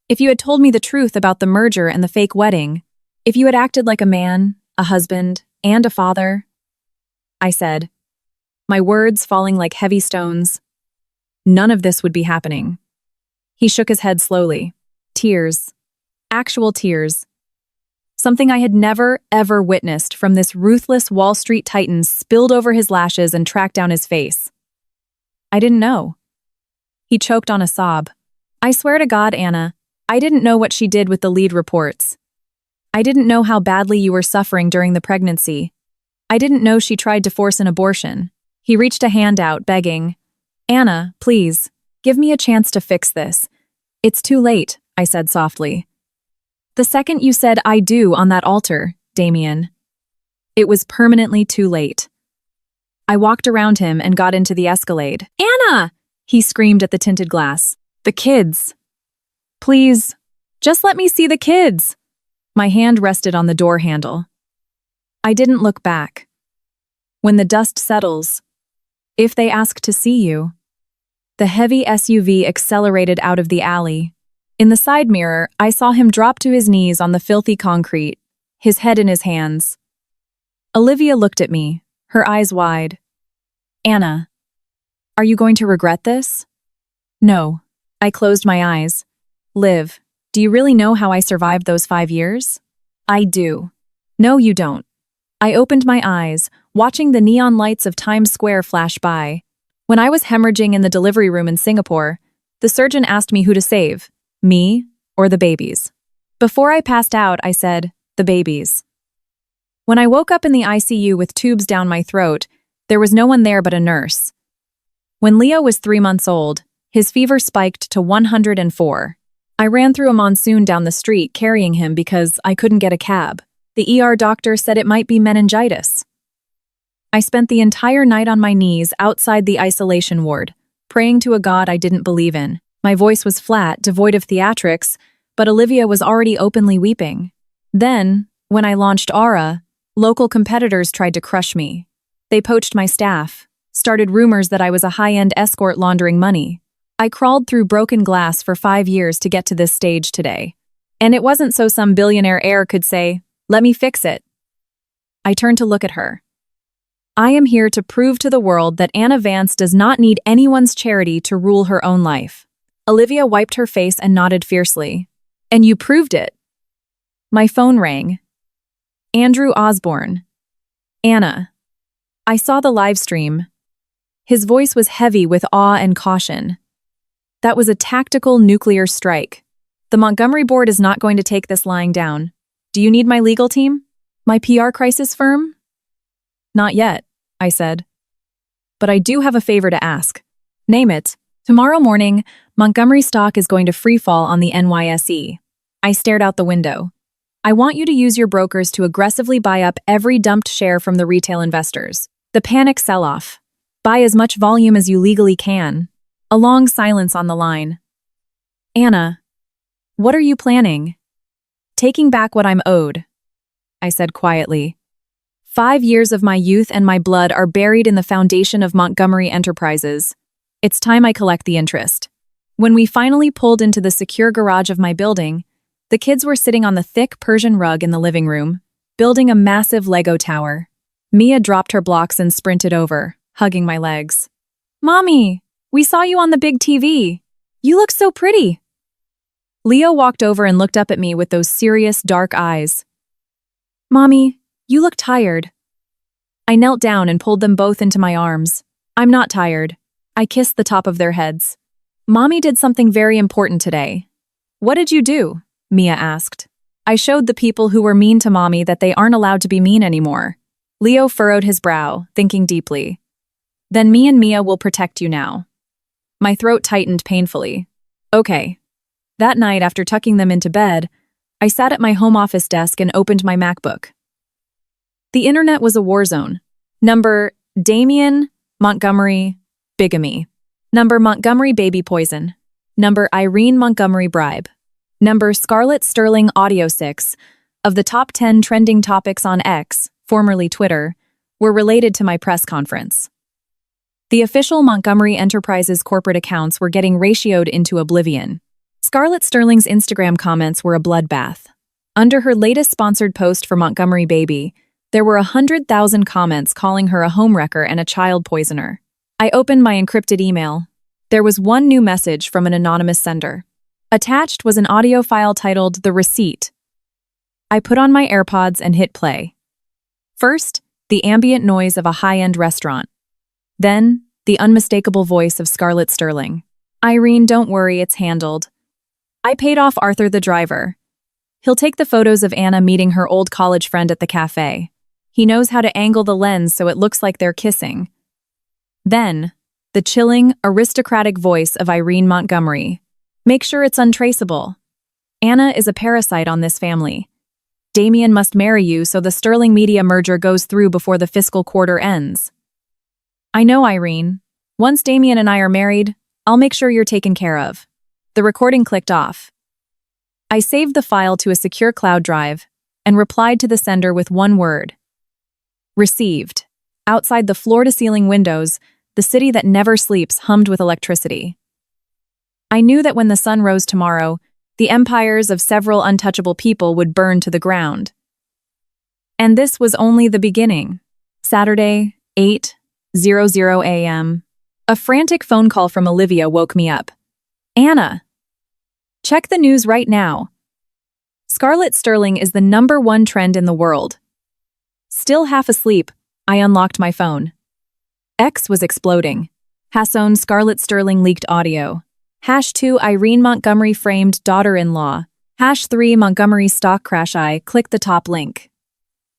if you had told me the truth about the merger and the fake wedding, if you had acted like a man, a husband, and a father, I said, my words falling like heavy stones. None of this would be happening. He shook his head slowly. Tears. Actual tears. Something I had never, ever witnessed from this ruthless Wall Street titan spilled over his lashes and tracked down his face. I didn't know. He choked on a sob. I swear to God, Anna, I didn't know what she did with the lead reports. I didn't know how badly you were suffering during the pregnancy. I didn't know she tried to force an abortion. He reached a hand out, begging, Anna, please, give me a chance to fix this. It's too late, I said softly. The second you said I do on that altar, Damien. It was permanently too late. I walked around him and got into the Escalade. Anna! He screamed at the tinted glass. The kids. Please, just let me see the kids. My hand rested on the door handle. I didn't look back. When the dust settles, if they ask to see you. The heavy SUV accelerated out of the alley. In the side mirror, I saw him drop to his knees on the filthy concrete, his head in his hands. Olivia looked at me, her eyes wide. Anna, are you going to regret this? No. I closed my eyes. Liv, do you really know how I survived those 5 years? I do. No, you don't. I opened my eyes, watching the neon lights of Times Square flash by. When I was hemorrhaging in the delivery room in Singapore, the surgeon asked me who to save, me or the babies. Before I passed out, I said, the babies. When I woke up in the ICU with tubes down my throat, there was no one there but a nurse. When Leo was 3 months old, his fever spiked to 104. I ran through a monsoon down the street carrying him because I couldn't get a cab. The ER doctor said it might be meningitis. I spent the entire night on my knees outside the isolation ward, praying to a God I didn't believe in. My voice was flat, devoid of theatrics, but Olivia was already openly weeping. Then, when I launched Aura, local competitors tried to crush me. They poached my staff, started rumors that I was a high-end escort laundering money. I crawled through broken glass for 5 years to get to this stage today. And it wasn't so some billionaire heir could say, let me fix it. I turned to look at her. I am here to prove to the world that Anna Vance does not need anyone's charity to rule her own life. Olivia wiped her face and nodded fiercely. And you proved it. My phone rang. Andrew Osborne. Anna. I saw the live stream. His voice was heavy with awe and caution. That was a tactical nuclear strike. The Montgomery board is not going to take this lying down. Do you need my legal team? My PR crisis firm? Not yet, I said. But I do have a favor to ask. Name it. Tomorrow morning, Montgomery stock is going to freefall on the NYSE. I stared out the window. I want you to use your brokers to aggressively buy up every dumped share from the retail investors. The panic sell-off. Buy as much volume as you legally can. A long silence on the line. Anna, what are you planning? Taking back what I'm owed, I said quietly. 5 years of my youth and my blood are buried in the foundation of Montgomery Enterprises. It's time I collect the interest. When we finally pulled into the secure garage of my building, the kids were sitting on the thick Persian rug in the living room, building a massive Lego tower. Mia dropped her blocks and sprinted over, hugging my legs. Mommy, we saw you on the big TV. You look so pretty. Leo walked over and looked up at me with those serious, dark eyes. Mommy, you look tired. I knelt down and pulled them both into my arms. I'm not tired. I kissed the top of their heads. Mommy did something very important today. What did you do? Mia asked. I showed the people who were mean to Mommy that they aren't allowed to be mean anymore. Leo furrowed his brow, thinking deeply. Then me and Mia will protect you now. My throat tightened painfully. Okay. That night, after tucking them into bed, I sat at my home office desk and opened my MacBook. The internet was a war zone. Number Damien, Montgomery, bigamy. Number Montgomery baby poison. Number Irene Montgomery bribe. Number Scarlett Sterling audio 6 of the top 10 trending topics on X, formerly Twitter, were related to my press conference. The official Montgomery Enterprises corporate accounts were getting ratioed into oblivion. Scarlett Sterling's Instagram comments were a bloodbath. Under her latest sponsored post for Montgomery Baby, There were 100,000 comments calling her a homewrecker and a child poisoner. I opened my encrypted email. There was one new message from an anonymous sender. Attached was an audio file titled The Receipt. I put on my AirPods and hit play. First, the ambient noise of a high-end restaurant. Then, the unmistakable voice of Scarlett Sterling. Irene, don't worry, it's handled. I paid off Arthur the driver. He'll take the photos of Anna meeting her old college friend at the cafe. He knows how to angle the lens so it looks like they're kissing. Then, the chilling, aristocratic voice of Irene Montgomery. Make sure it's untraceable. Anna is a parasite on this family. Damien must marry you so the Sterling Media merger goes through before the fiscal quarter ends. I know, Irene. Once Damien and I are married, I'll make sure you're taken care of. The recording clicked off. I saved the file to a secure cloud drive and replied to the sender with one word. Received. Outside the floor-to-ceiling windows, the city that never sleeps hummed with electricity. I knew that when the sun rose tomorrow, the empires of several untouchable people would burn to the ground. And this was only the beginning. Saturday, 8:00 a.m. A frantic phone call from Olivia woke me up. Anna! Check the news right now. Scarlett Sterling is the #1 trend in the world. Still half asleep, I unlocked my phone. X was exploding. Hasson Scarlett Sterling leaked audio. #2 Irene Montgomery framed daughter-in-law. #3 Montgomery stock crash. I clicked the top link.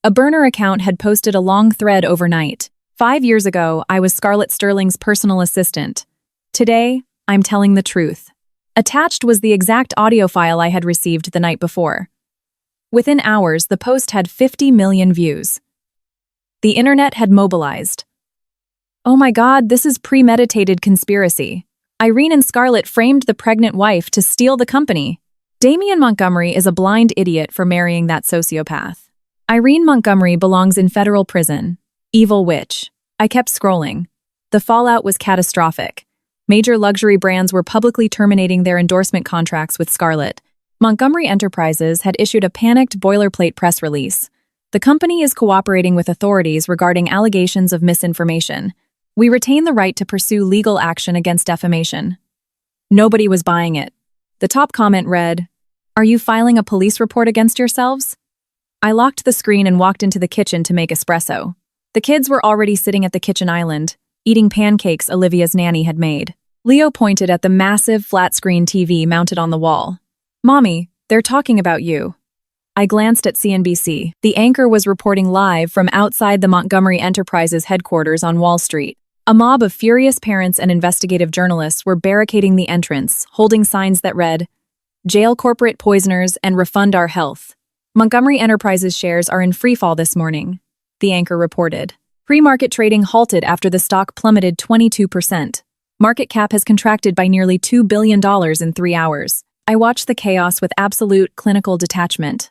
A burner account had posted a long thread overnight. 5 years ago, I was Scarlett Sterling's personal assistant. Today, I'm telling the truth. Attached was the exact audio file I had received the night before. Within hours, the post had 50 million views. The internet had mobilized. Oh my God, this is premeditated conspiracy. Irene and Scarlett framed the pregnant wife to steal the company. Damien Montgomery is a blind idiot for marrying that sociopath. Irene Montgomery belongs in federal prison. Evil witch. I kept scrolling. The fallout was catastrophic. Major luxury brands were publicly terminating their endorsement contracts with Scarlett. Montgomery Enterprises had issued a panicked boilerplate press release. The company is cooperating with authorities regarding allegations of misinformation. We retain the right to pursue legal action against defamation. Nobody was buying it. The top comment read, "Are you filing a police report against yourselves?" I locked the screen and walked into the kitchen to make espresso. The kids were already sitting at the kitchen island, eating pancakes Olivia's nanny had made. Leo pointed at the massive flat-screen TV mounted on the wall. "Mommy, they're talking about you." I glanced at CNBC. The anchor was reporting live from outside the Montgomery Enterprises headquarters on Wall Street. A mob of furious parents and investigative journalists were barricading the entrance, holding signs that read, "Jail corporate poisoners and refund our health." Montgomery Enterprises shares are in freefall this morning, the anchor reported. Pre-market trading halted after the stock plummeted 22%. Market cap has contracted by nearly $2 billion in 3 hours. I watched the chaos with absolute clinical detachment.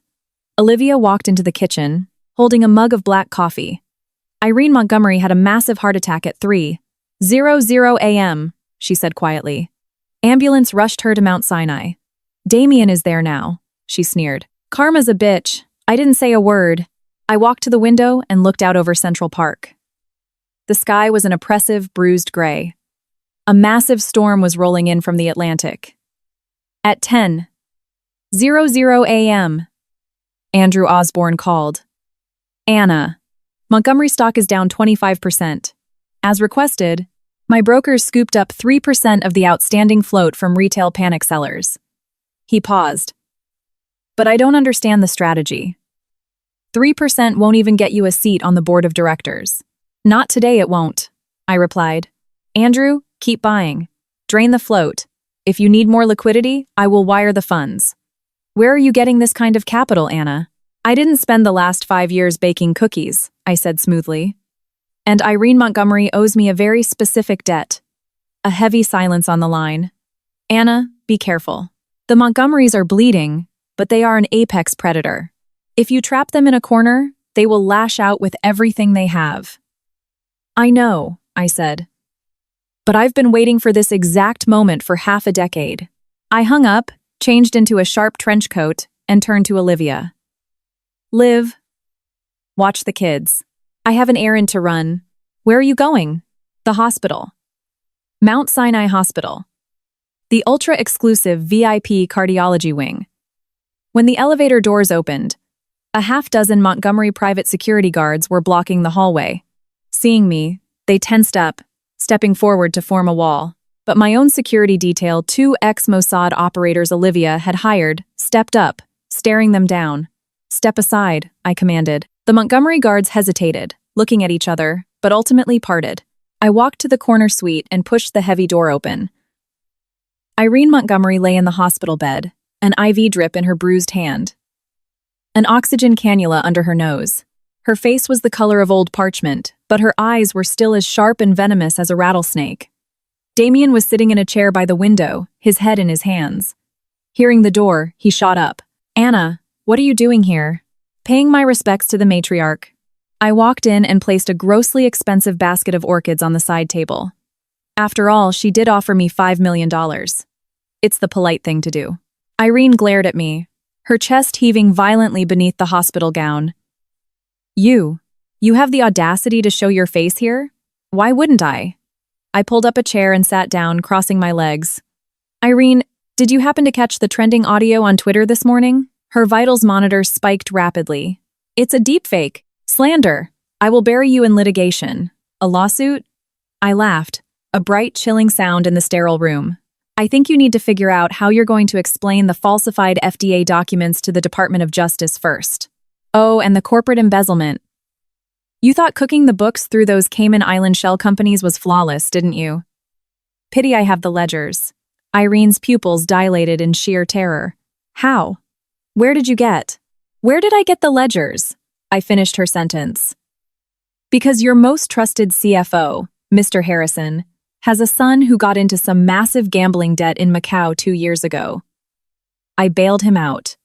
Olivia walked into the kitchen, holding a mug of black coffee. Irene Montgomery had a massive heart attack at 3:00 a.m., she said quietly. Ambulance rushed her to Mount Sinai. Damien is there now, she sneered. Karma's a bitch. I didn't say a word. I walked to the window and looked out over Central Park. The sky was an oppressive, bruised gray. A massive storm was rolling in from the Atlantic. At 10:00 a.m., Andrew Osborne called. Anna. Montgomery stock is down 25%. As requested, my brokers scooped up 3% of the outstanding float from retail panic sellers. He paused. But I don't understand the strategy. 3% won't even get you a seat on the board of directors. Not today it won't, I replied. Andrew, keep buying. Drain the float. If you need more liquidity, I will wire the funds. Where are you getting this kind of capital, Anna? I didn't spend the last 5 years baking cookies, I said smoothly. And Irene Montgomery owes me a very specific debt. A heavy silence on the line. Anna, be careful. The Montgomerys are bleeding, but they are an apex predator. If you trap them in a corner, they will lash out with everything they have. I know, I said. But I've been waiting for this exact moment for half a decade. I hung up, changed into a sharp trench coat, and turned to Olivia. Liv, Watch the kids. I have an errand to run. Where are you going? The hospital. Mount Sinai Hospital. The ultra-exclusive VIP cardiology wing. When the elevator doors opened, a half-dozen Montgomery private security guards were blocking the hallway. Seeing me, they tensed up, stepping forward to form a wall. But my own security detail, 2 ex-Mossad operators Olivia had hired, stepped up, staring them down. "Step aside," I commanded. The Montgomery guards hesitated, looking at each other, but ultimately parted. I walked to the corner suite and pushed the heavy door open. Irene Montgomery lay in the hospital bed, an IV drip in her bruised hand, an oxygen cannula under her nose. Her face was the color of old parchment, but her eyes were still as sharp and venomous as a rattlesnake. Damien was sitting in a chair by the window, his head in his hands. Hearing the door, he shot up. "Anna, what are you doing here?" "Paying my respects to the matriarch." I walked in and placed a grossly expensive basket of orchids on the side table. After all, she did offer me $5 million. It's the polite thing to do. Irene glared at me, her chest heaving violently beneath the hospital gown. You have the audacity to show your face here? Why wouldn't I?" I pulled up a chair and sat down, crossing my legs. "Irene, did you happen to catch the trending audio on Twitter this morning?" Her vitals monitor spiked rapidly. "It's a deepfake. Slander. I will bury you in litigation." "A lawsuit?" I laughed, a bright, chilling sound in the sterile room. "I think you need to figure out how you're going to explain the falsified FDA documents to the Department of Justice first. Oh, and the corporate embezzlement. You thought cooking the books through those Cayman Island shell companies was flawless, didn't you? Pity I have the ledgers." Irene's pupils dilated in sheer terror. "How? Where did I get the ledgers?" I finished her sentence. "Because your most trusted CFO, Mr. Harrison, has a son who got into some massive gambling debt in Macau 2 years ago. I bailed him out.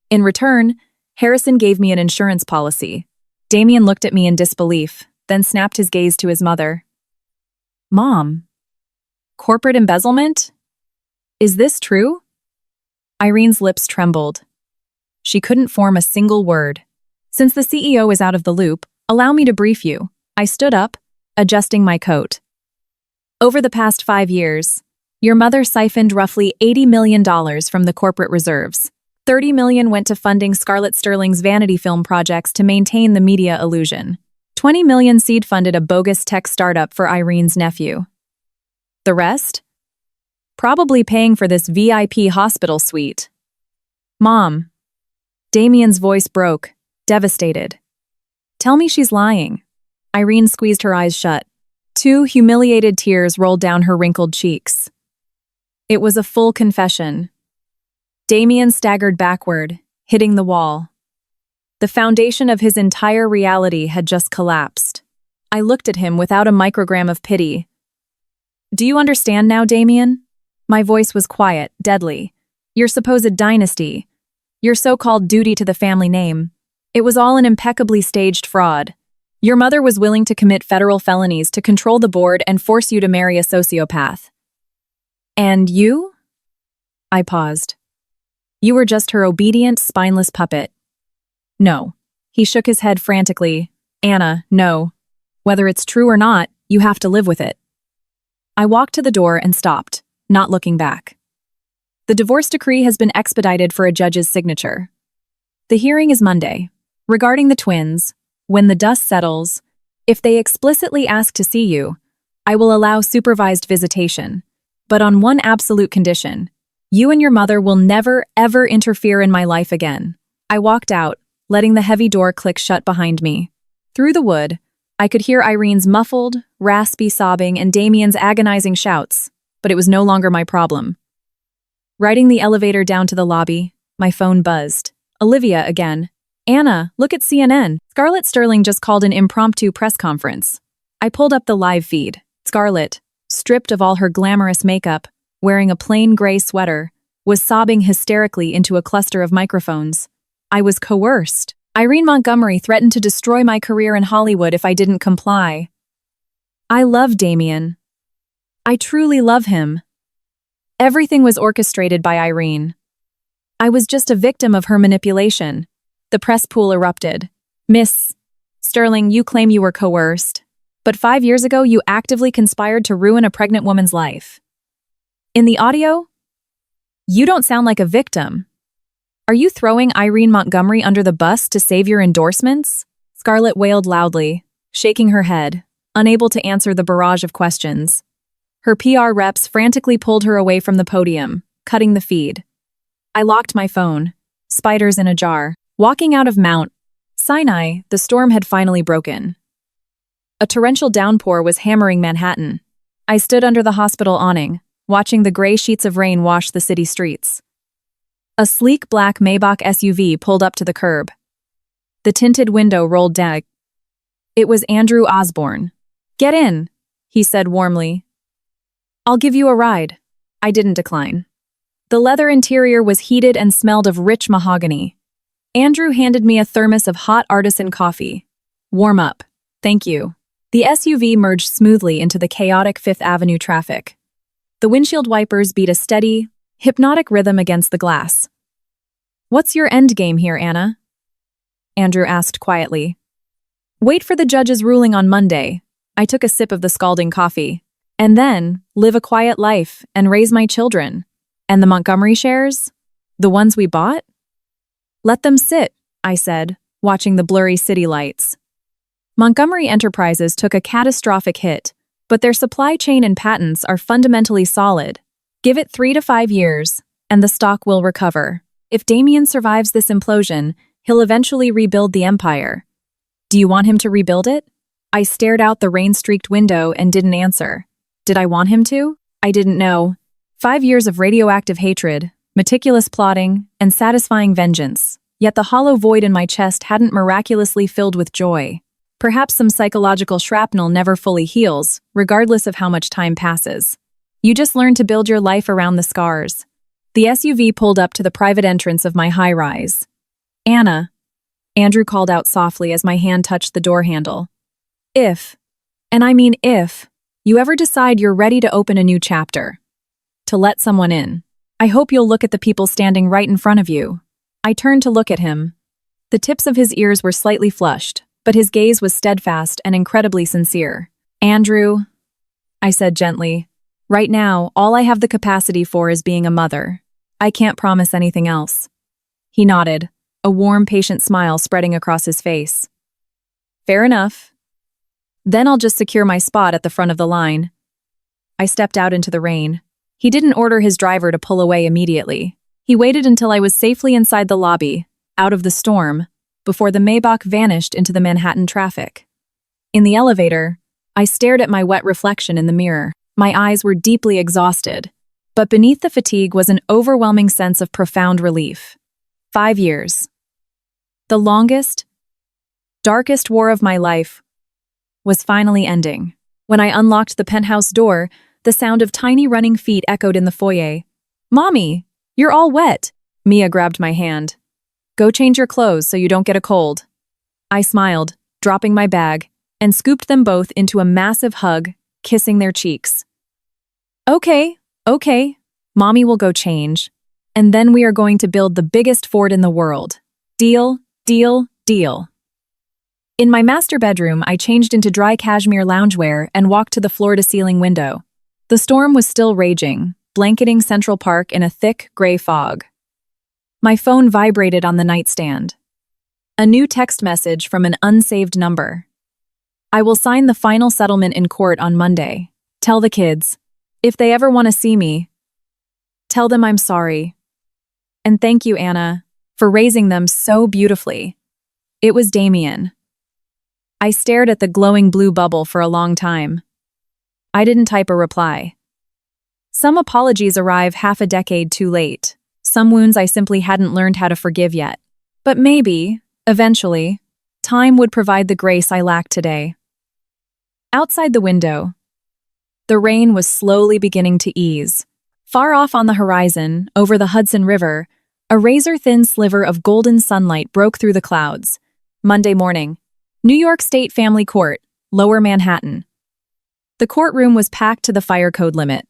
In return, Harrison gave me an insurance policy." Damien looked at me in disbelief, then snapped his gaze to his mother. "Mom, corporate embezzlement? Is this true?" Irene's lips trembled. She couldn't form a single word. "Since the CEO is out of the loop, allow me to brief you." I stood up, adjusting my coat. "Over the past 5 years, your mother siphoned roughly $80 million from the corporate reserves. $30 million went to funding Scarlett Sterling's vanity film projects to maintain the media illusion. $20 million seed-funded a bogus tech startup for Irene's nephew. The rest? Probably paying for this VIP hospital suite." "Mom." Damien's voice broke, devastated. "Tell me she's lying." Irene squeezed her eyes shut. 2 humiliated tears rolled down her wrinkled cheeks. It was a full confession. Damien staggered backward, hitting the wall. The foundation of his entire reality had just collapsed. I looked at him without a microgram of pity. "Do you understand now, Damien?" My voice was quiet, deadly. "Your supposed dynasty, your so-called duty to the family name, it was all an impeccably staged fraud. Your mother was willing to commit federal felonies to control the board and force you to marry a sociopath. And you?" I paused. "You were just her obedient, spineless puppet." "No." He shook his head frantically. "Anna, no. Whether it's true or not, you have to live with it." I walked to the door and stopped, not looking back. "The divorce decree has been expedited for a judge's signature. The hearing is Monday. Regarding the twins, when the dust settles, if they explicitly ask to see you, I will allow supervised visitation, but on one absolute condition. You and your mother will never, ever interfere in my life again." I walked out, letting the heavy door click shut behind me. Through the wood, I could hear Irene's muffled, raspy sobbing and Damien's agonizing shouts, but it was no longer my problem. Riding the elevator down to the lobby, my phone buzzed. Olivia again. "Anna, look at CNN. Scarlett Sterling just called an impromptu press conference." I pulled up the live feed. Scarlett, stripped of all her glamorous makeup, wearing a plain gray sweater, was sobbing hysterically into a cluster of microphones. I was coerced. Irene Montgomery threatened to destroy my career in Hollywood if I didn't comply. I love Damien. I truly love him. Everything was orchestrated by Irene. I was just a victim of her manipulation. The press pool erupted. Sterling, you claim you were coerced. But 5 years ago, you actively conspired to ruin a pregnant woman's life. In the audio, you don't sound like a victim. Are you throwing Irene Montgomery under the bus to save your endorsements? Scarlett wailed loudly, shaking her head, unable to answer the barrage of questions. Her PR reps frantically pulled her away from the podium, cutting the feed. I locked my phone. Spiders in a jar. Walking out of Mount Sinai, the storm had finally broken. A torrential downpour was hammering Manhattan. I stood under the hospital awning, watching the gray sheets of rain wash the city streets. A sleek black Maybach SUV pulled up to the curb. The tinted window rolled down. It was Andrew Osborne. "Get in," he said warmly. "I'll give you a ride." I didn't decline. The leather interior was heated and smelled of rich mahogany. Andrew handed me a thermos of hot artisan coffee. "Warm up. Thank you." The SUV merged smoothly into the chaotic Fifth Avenue traffic. The windshield wipers beat a steady, hypnotic rhythm against the glass. "What's your end game here, Anna?" Andrew asked quietly. "Wait for the judge's ruling on Monday." I took a sip of the scalding coffee. "And then, live a quiet life and raise my children. And the Montgomery shares? The ones we bought?" "Let them sit," I said, watching the blurry city lights. Montgomery Enterprises took a catastrophic hit, but their supply chain and patents are fundamentally solid. Give it 3 to 5 years, and the stock will recover. If Damien survives this implosion, he'll eventually rebuild the empire. Do you want him to rebuild it? I stared out the rain-streaked window and didn't answer. Did I want him to? I didn't know. 5 years of radioactive hatred, meticulous plotting, and satisfying vengeance. Yet the hollow void in my chest hadn't miraculously filled with joy. Perhaps some psychological shrapnel never fully heals, regardless of how much time passes. You just learn to build your life around the scars. The SUV pulled up to the private entrance of my high-rise. "Anna," Andrew called out softly as my hand touched the door handle. "If, and I mean if, you ever decide you're ready to open a new chapter, to let someone in, I hope you'll look at the people standing right in front of you." I turned to look at him. The tips of his ears were slightly flushed, but his gaze was steadfast and incredibly sincere. "Andrew," I said gently, "right now, all I have the capacity for is being a mother. I can't promise anything else." He nodded, a warm, patient smile spreading across his face. "Fair enough. Then I'll just secure my spot at the front of the line." I stepped out into the rain. He didn't order his driver to pull away immediately. He waited until I was safely inside the lobby, out of the storm, before the Maybach vanished into the Manhattan traffic. In the elevator, I stared at my wet reflection in the mirror. My eyes were deeply exhausted, but beneath the fatigue was an overwhelming sense of profound relief. 5 years. The longest, darkest war of my life was finally ending. When I unlocked the penthouse door, the sound of tiny running feet echoed in the foyer. "Mommy, you're all wet." Mia grabbed my hand. "Go change your clothes so you don't get a cold." I smiled, dropping my bag, and scooped them both into a massive hug, kissing their cheeks. Okay, Mommy will go change. And then we are going to build the biggest fort in the world. Deal, deal, deal." In my master bedroom, I changed into dry cashmere loungewear and walked to the floor-to-ceiling window. The storm was still raging, blanketing Central Park in a thick, gray fog. My phone vibrated on the nightstand. A new text message from an unsaved number. "I will sign the final settlement in court on Monday. Tell the kids. If they ever want to see me, tell them I'm sorry. And thank you, Anna, for raising them so beautifully." It was Damien. I stared at the glowing blue bubble for a long time. I didn't type a reply. Some apologies arrive half a decade too late. Some wounds I simply hadn't learned how to forgive yet. But maybe, eventually, time would provide the grace I lacked today. Outside the window, the rain was slowly beginning to ease. Far off on the horizon, over the Hudson River, a razor-thin sliver of golden sunlight broke through the clouds. Monday morning, New York State Family Court, Lower Manhattan. The courtroom was packed to the fire code limit.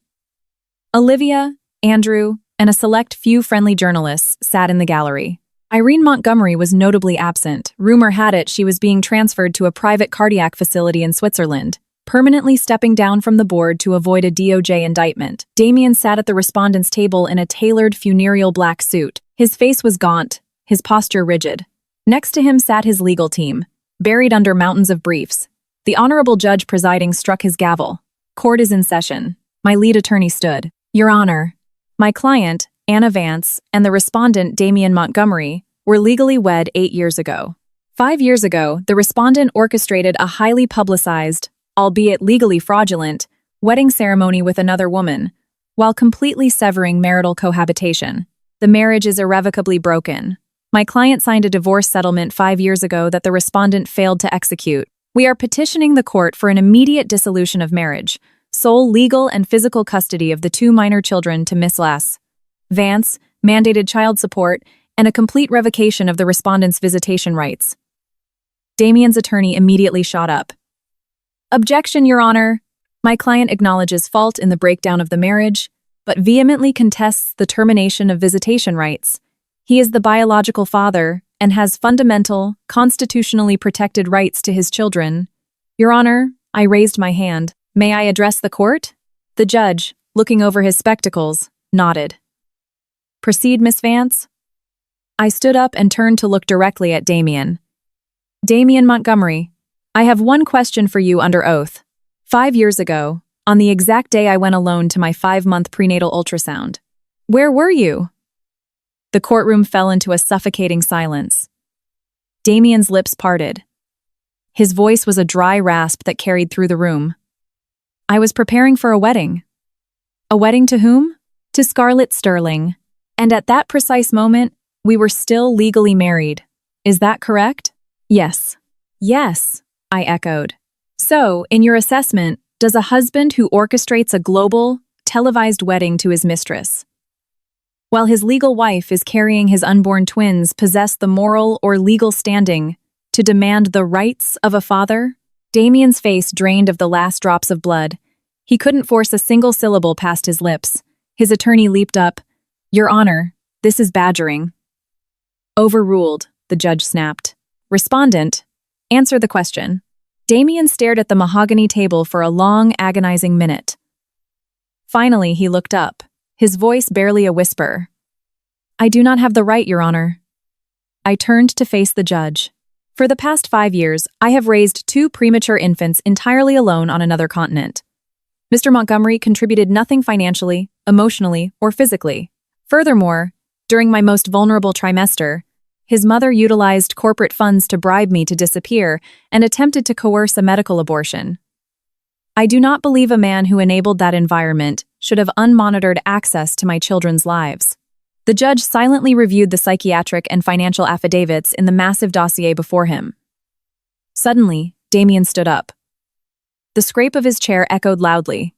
Olivia, Andrew, and a select few friendly journalists sat in the gallery. Irene Montgomery was notably absent. Rumor had it she was being transferred to a private cardiac facility in Switzerland, permanently stepping down from the board to avoid a DOJ indictment. Damien sat at the respondent's table in a tailored funereal black suit. His face was gaunt, his posture rigid. Next to him sat his legal team, buried under mountains of briefs. The honorable judge presiding struck his gavel. Court is in session. My lead attorney stood. Your Honor, my client, Anna Vance, and the respondent, Damien Montgomery, were legally wed 8 years ago. 5 years ago, the respondent orchestrated a highly publicized, albeit legally fraudulent, wedding ceremony with another woman, while completely severing marital cohabitation. The marriage is irrevocably broken. My client signed a divorce settlement 5 years ago that the respondent failed to execute. We are petitioning the court for an immediate dissolution of marriage, sole legal and physical custody of the 2 minor children to Miss Vance, mandated child support, and a complete revocation of the respondent's visitation rights. Damien's attorney immediately shot up. Objection, Your Honor. My client acknowledges fault in the breakdown of the marriage, but vehemently contests the termination of visitation rights. He is the biological father and has fundamental, constitutionally protected rights to his children. Your Honor, I raised my hand. May I address the court? The judge, looking over his spectacles, nodded. Proceed, Miss Vance. I stood up and turned to look directly at Damien. Damien Montgomery, I have one question for you under oath. 5 years ago, on the exact day I went alone to my 5-month prenatal ultrasound, where were you? The courtroom fell into a suffocating silence. Damien's lips parted. His voice was a dry rasp that carried through the room. I was preparing for a wedding. A wedding to whom? To Scarlett Sterling. And at that precise moment, we were still legally married. Is that correct? Yes. Yes, I echoed. So, in your assessment, does a husband who orchestrates a global, televised wedding to his mistress, while his legal wife is carrying his unborn twins, possess the moral or legal standing to demand the rights of a father? Damien's face drained of the last drops of blood. He couldn't force a single syllable past his lips. His attorney leaped up. Your Honor, this is badgering. Overruled, the judge snapped. Respondent, answer the question. Damien stared at the mahogany table for a long, agonizing minute. Finally, he looked up, his voice barely a whisper. I do not have the right, Your Honor. I turned to face the judge. For the past 5 years, I have raised 2 premature infants entirely alone on another continent. Mr. Montgomery contributed nothing financially, emotionally, or physically. Furthermore, during my most vulnerable trimester, his mother utilized corporate funds to bribe me to disappear and attempted to coerce a medical abortion. I do not believe a man who enabled that environment should have unmonitored access to my children's lives. The judge silently reviewed the psychiatric and financial affidavits in the massive dossier before him. Suddenly, Damien stood up. The scrape of his chair echoed loudly.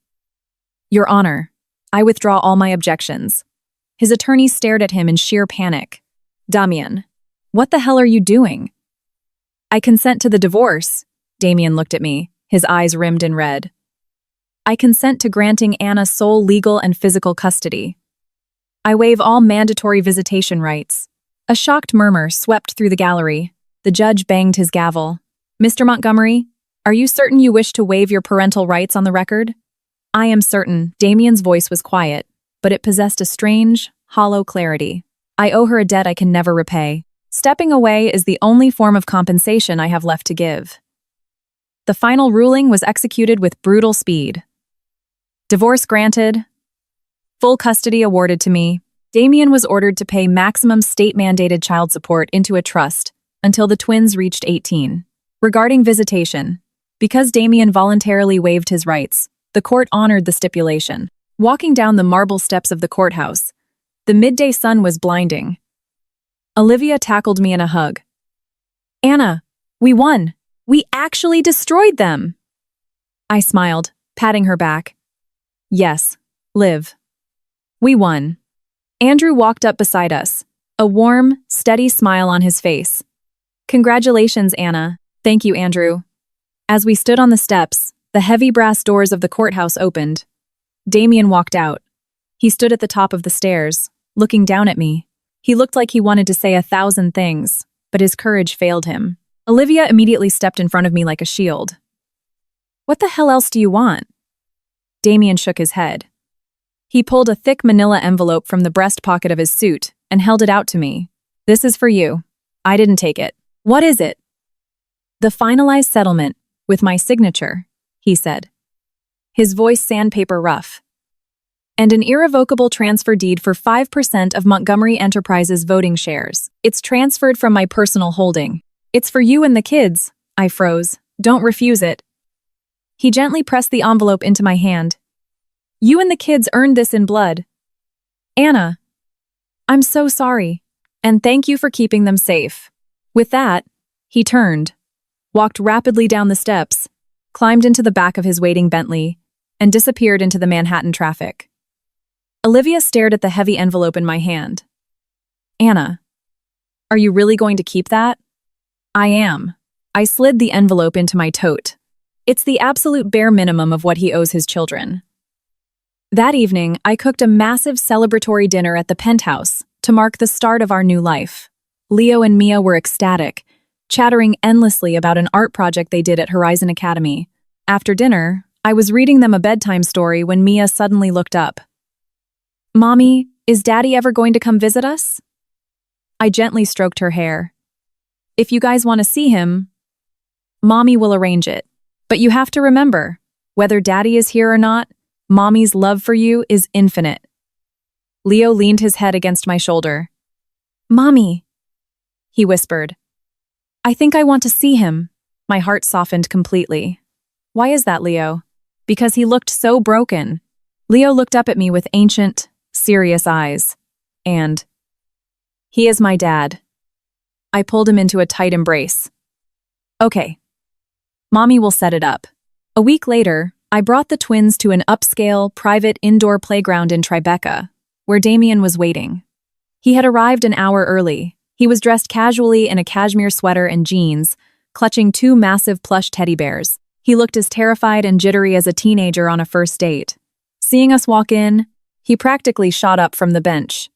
Your Honor, I withdraw all my objections. His attorney stared at him in sheer panic. Damien, what the hell are you doing? I consent to the divorce. Damien looked at me, his eyes rimmed in red. I consent to granting Anna sole legal and physical custody. I waive all mandatory visitation rights. A shocked murmur swept through the gallery. The judge banged his gavel. Mr. Montgomery, are you certain you wish to waive your parental rights on the record? I am certain. Damien's voice was quiet, but it possessed a strange, hollow clarity. I owe her a debt I can never repay. Stepping away is the only form of compensation I have left to give. The final ruling was executed with brutal speed. Divorce granted. Full custody awarded to me. Damien was ordered to pay maximum state-mandated child support into a trust until the twins reached 18. Regarding visitation, because Damien voluntarily waived his rights, the court honored the stipulation. Walking down the marble steps of the courthouse, the midday sun was blinding. Olivia tackled me in a hug. Anna, we won. We actually destroyed them. I smiled, patting her back. Yes, Liv. We won. Andrew walked up beside us, a warm, steady smile on his face. Congratulations, Anna. Thank you, Andrew. As we stood on the steps, the heavy brass doors of the courthouse opened. Damien walked out. He stood at the top of the stairs, looking down at me. He looked like he wanted to say 1,000 things, but his courage failed him. Olivia immediately stepped in front of me like a shield. "What the hell else do you want?" Damien shook his head. He pulled a thick manila envelope from the breast pocket of his suit and held it out to me. "This is for you. I didn't take it." "What is it?" "The finalized settlement, with my signature," he said. His voice sandpaper rough. "And an irrevocable transfer deed for 5% of Montgomery Enterprises voting shares. It's transferred from my personal holding. It's for you and the kids." I froze. "Don't refuse it." He gently pressed the envelope into my hand. "You and the kids earned this in blood." "Anna, I'm so sorry. And thank you for keeping them safe." With that, he turned, walked rapidly down the steps, climbed into the back of his waiting Bentley, and disappeared into the Manhattan traffic. Olivia stared at the heavy envelope in my hand. "Anna, are you really going to keep that?" "I am." I slid the envelope into my tote. It's the absolute bare minimum of what he owes his children. That evening, I cooked a massive celebratory dinner at the penthouse to mark the start of our new life. Leo and Mia were ecstatic, chattering endlessly about an art project they did at Horizon Academy. After dinner, I was reading them a bedtime story when Mia suddenly looked up. "Mommy, is Daddy ever going to come visit us?" I gently stroked her hair. "If you guys want to see him, Mommy will arrange it. But you have to remember, whether Daddy is here or not, Mommy's love for you is infinite." Leo leaned his head against my shoulder. "Mommy," he whispered. "I think I want to see him." My heart softened completely. "Why is that, Leo?" "Because he looked so broken." Leo looked up at me with ancient, serious eyes. "And he is my dad." I pulled him into a tight embrace. "Okay. Mommy will set it up." A week later, I brought the twins to an upscale, private indoor playground in Tribeca, where Damien was waiting. He had arrived an hour early. He was dressed casually in a cashmere sweater and jeans, clutching 2 massive plush teddy bears. He looked as terrified and jittery as a teenager on a first date. Seeing us walk in, he practically shot up from the bench.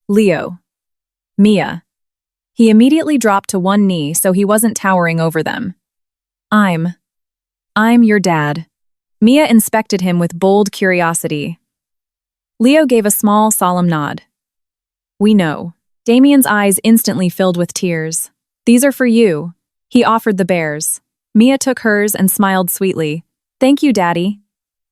"Leo. Mia." He immediately dropped to one knee so he wasn't towering over them. I'm your dad." Mia inspected him with bold curiosity. Leo gave a small, solemn nod. "We know." Damien's eyes instantly filled with tears. "These are for you." He offered the bears. Mia took hers and smiled sweetly. "Thank you, Daddy."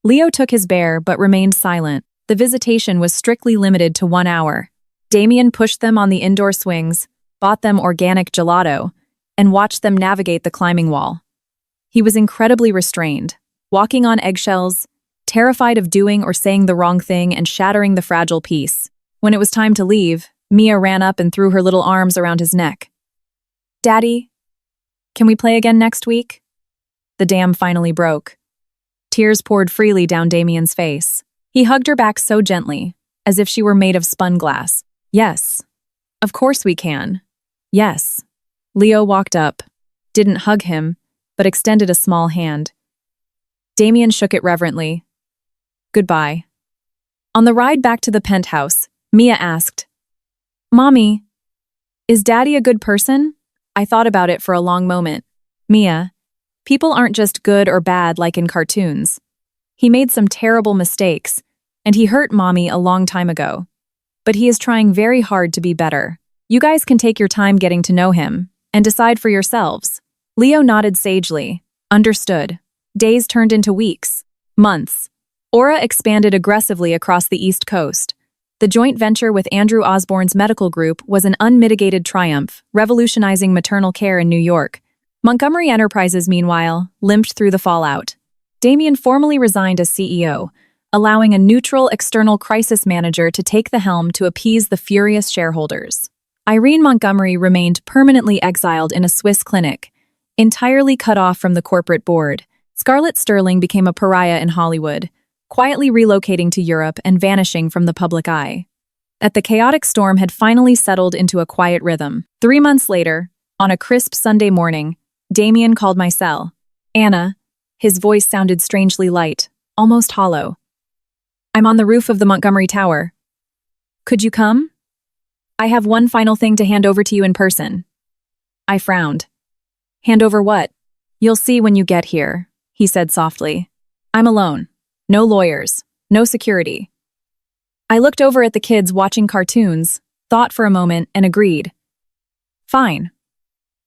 Leo took his bear but remained silent. The visitation was strictly limited to 1 hour. Damien pushed them on the indoor swings, bought them organic gelato, and watched them navigate the climbing wall. He was incredibly restrained, walking on eggshells, terrified of doing or saying the wrong thing and shattering the fragile piece. When it was time to leave, Mia ran up and threw her little arms around his neck. "Daddy, can we play again next week?" The dam finally broke. Tears poured freely down Damien's face. He hugged her back so gently, as if she were made of spun glass. "Yes, of course we can. Yes." Leo walked up, didn't hug him, but extended a small hand. Damien shook it reverently. "Goodbye." On the ride back to the penthouse, Mia asked, "Mommy, is Daddy a good person?" I thought about it for a long moment. "Mia, people aren't just good or bad like in cartoons. He made some terrible mistakes, and he hurt Mommy a long time ago. But he is trying very hard to be better. You guys can take your time getting to know him and decide for yourselves." Leo nodded sagely. Understood. Days turned into weeks, months. Aura expanded aggressively across the East Coast. The joint venture with Andrew Osborne's medical group was an unmitigated triumph, revolutionizing maternal care in New York. Montgomery Enterprises, meanwhile, limped through the fallout. Damien formally resigned as CEO, allowing a neutral external crisis manager to take the helm to appease the furious shareholders. Irene Montgomery remained permanently exiled in a Swiss clinic, entirely cut off from the corporate board. Scarlett Sterling became a pariah in Hollywood, quietly relocating to Europe and vanishing from the public eye. The chaotic storm had finally settled into a quiet rhythm. 3 months later, on a crisp Sunday morning, Damien called my cell. "Anna." His voice sounded strangely light, almost hollow. "I'm on the roof of the Montgomery Tower. Could you come?" I have one final thing to hand over to you in person. I frowned. Hand over what? You'll see when you get here, he said softly. I'm alone. No lawyers. No security. I looked over at the kids watching cartoons, thought for a moment, and agreed. Fine.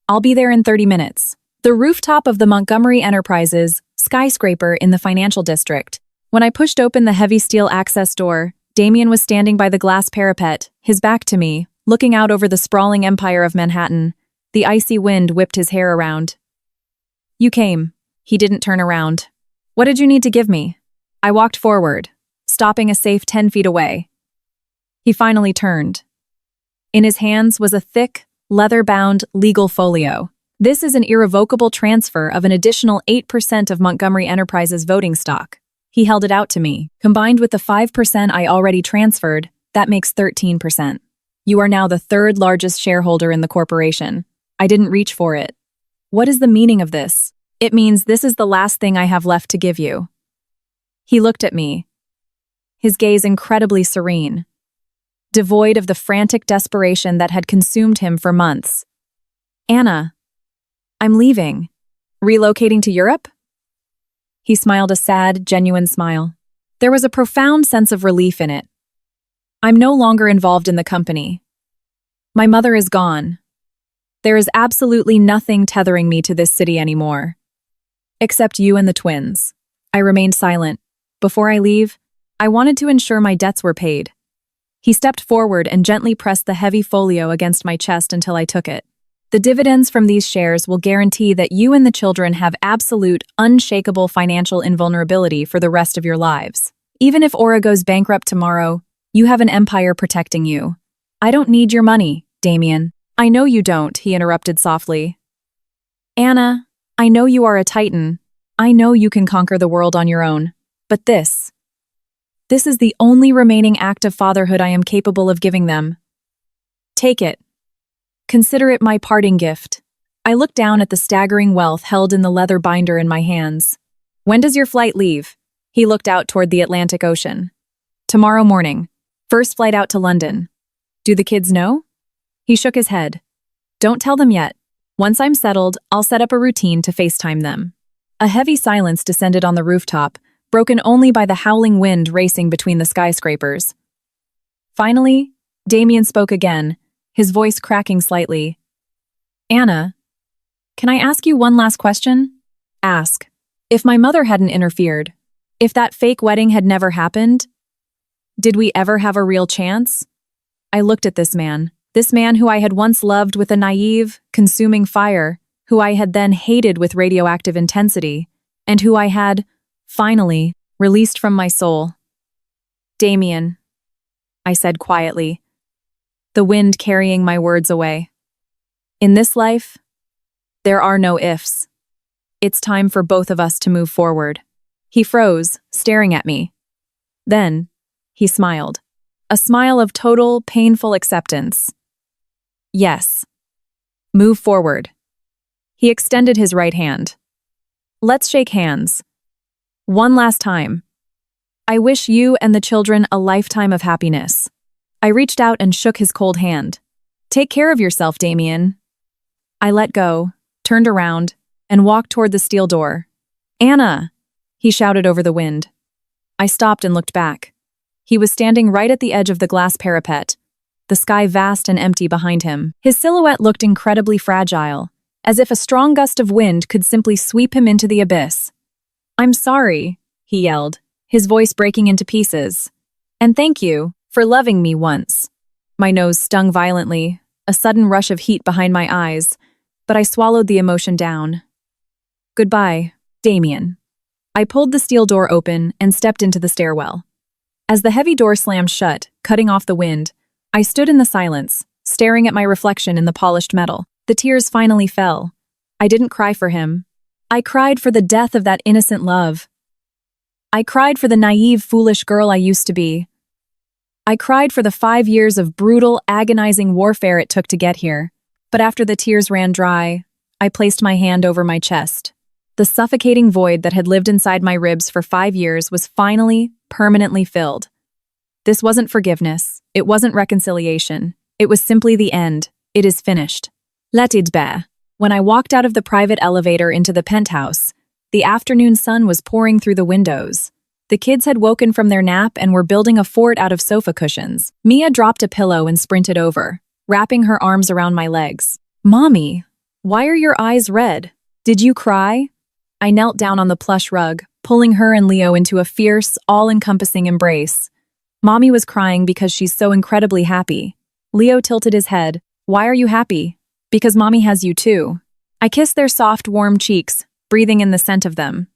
I'll be there in 30 minutes. The rooftop of the Montgomery Enterprises skyscraper in the financial district. When I pushed open the heavy steel access door, Damien was standing by the glass parapet, his back to me, looking out over the sprawling empire of Manhattan. The icy wind whipped his hair around. You came. He didn't turn around. What did you need to give me? I walked forward, stopping a safe 10 feet away. He finally turned. In his hands was a thick, leather-bound legal folio. This is an irrevocable transfer of an additional 8% of Montgomery Enterprises voting stock. He held it out to me. Combined with the 5% I already transferred, that makes 13%. You are now the third largest shareholder in the corporation. I didn't reach for it. What is the meaning of this? It means this is the last thing I have left to give you. He looked at me, his gaze incredibly serene, devoid of the frantic desperation that had consumed him for months. Anna, I'm leaving. Relocating to Europe? He smiled a sad, genuine smile. There was a profound sense of relief in it. I'm no longer involved in the company. My mother is gone. There is absolutely nothing tethering me to this city anymore. Except you and the twins. I remained silent. Before I leave, I wanted to ensure my debts were paid. He stepped forward and gently pressed the heavy folio against my chest until I took it. The dividends from these shares will guarantee that you and the children have absolute, unshakable financial invulnerability for the rest of your lives. Even if Aura goes bankrupt tomorrow, you have an empire protecting you. I don't need your money, Damien. I know you don't, he interrupted softly. Anna, I know you are a Titan. I know you can conquer the world on your own. But this is the only remaining act of fatherhood I am capable of giving them. Take it. Consider it my parting gift. I looked down at the staggering wealth held in the leather binder in my hands. When does your flight leave? He looked out toward the Atlantic Ocean. Tomorrow morning. First flight out to London. Do the kids know? He shook his head. Don't tell them yet. Once I'm settled, I'll set up a routine to FaceTime them. A heavy silence descended on the rooftop, broken only by the howling wind racing between the skyscrapers. Finally, Damien spoke again, his voice cracking slightly. Anna, can I ask you one last question? Ask. If my mother hadn't interfered, if that fake wedding had never happened, did we ever have a real chance? I looked at this man who I had once loved with a naive, consuming fire, who I had then hated with radioactive intensity, and who I had, finally, released from my soul. Damien, I said quietly, the wind carrying my words away. In this life, there are no ifs. It's time for both of us to move forward. He froze, staring at me. Then, he smiled. A smile of total, painful acceptance. Yes. Move forward. He extended his right hand. Let's shake hands. One last time. I wish you and the children a lifetime of happiness. I reached out and shook his cold hand. Take care of yourself, Damien. I let go, turned around, and walked toward the steel door. Anna! He shouted over the wind. I stopped and looked back. He was standing right at the edge of the glass parapet, the sky vast and empty behind him. His silhouette looked incredibly fragile, as if a strong gust of wind could simply sweep him into the abyss. I'm sorry, he yelled, his voice breaking into pieces. And thank you for loving me once. My nose stung violently, a sudden rush of heat behind my eyes, but I swallowed the emotion down. Goodbye, Damien. I pulled the steel door open and stepped into the stairwell. As the heavy door slammed shut, cutting off the wind, I stood in the silence, staring at my reflection in the polished metal. The tears finally fell. I didn't cry for him. I cried for the death of that innocent love. I cried for the naive, foolish girl I used to be. I cried for the 5 years of brutal, agonizing warfare it took to get here. But after the tears ran dry, I placed my hand over my chest. The suffocating void that had lived inside my ribs for 5 years was finally, permanently filled. This wasn't forgiveness. It wasn't reconciliation. It was simply the end. It is finished. Let it be. When I walked out of the private elevator into the penthouse, the afternoon sun was pouring through the windows. The kids had woken from their nap and were building a fort out of sofa cushions. Mia dropped a pillow and sprinted over, wrapping her arms around my legs. Mommy, why are your eyes red? Did you cry? I knelt down on the plush rug, pulling her and Leo into a fierce, all-encompassing embrace. Mommy was crying because she's so incredibly happy. Leo tilted his head. Why are you happy? Because Mommy has you too. I kissed their soft, warm cheeks, breathing in the scent of them.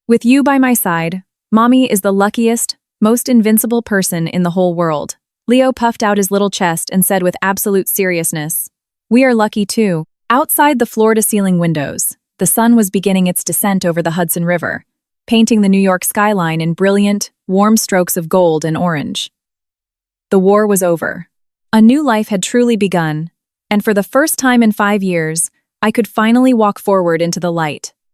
With you by my side, Mommy is the luckiest, most invincible person in the whole world. Leo puffed out his little chest and said with absolute seriousness, We are lucky too. Outside the floor-to-ceiling windows, the sun was beginning its descent over the Hudson River, painting the New York skyline in brilliant, warm strokes of gold and orange. The war was over. A new life had truly begun, and for the first time in 5 years, I could finally walk forward into the light.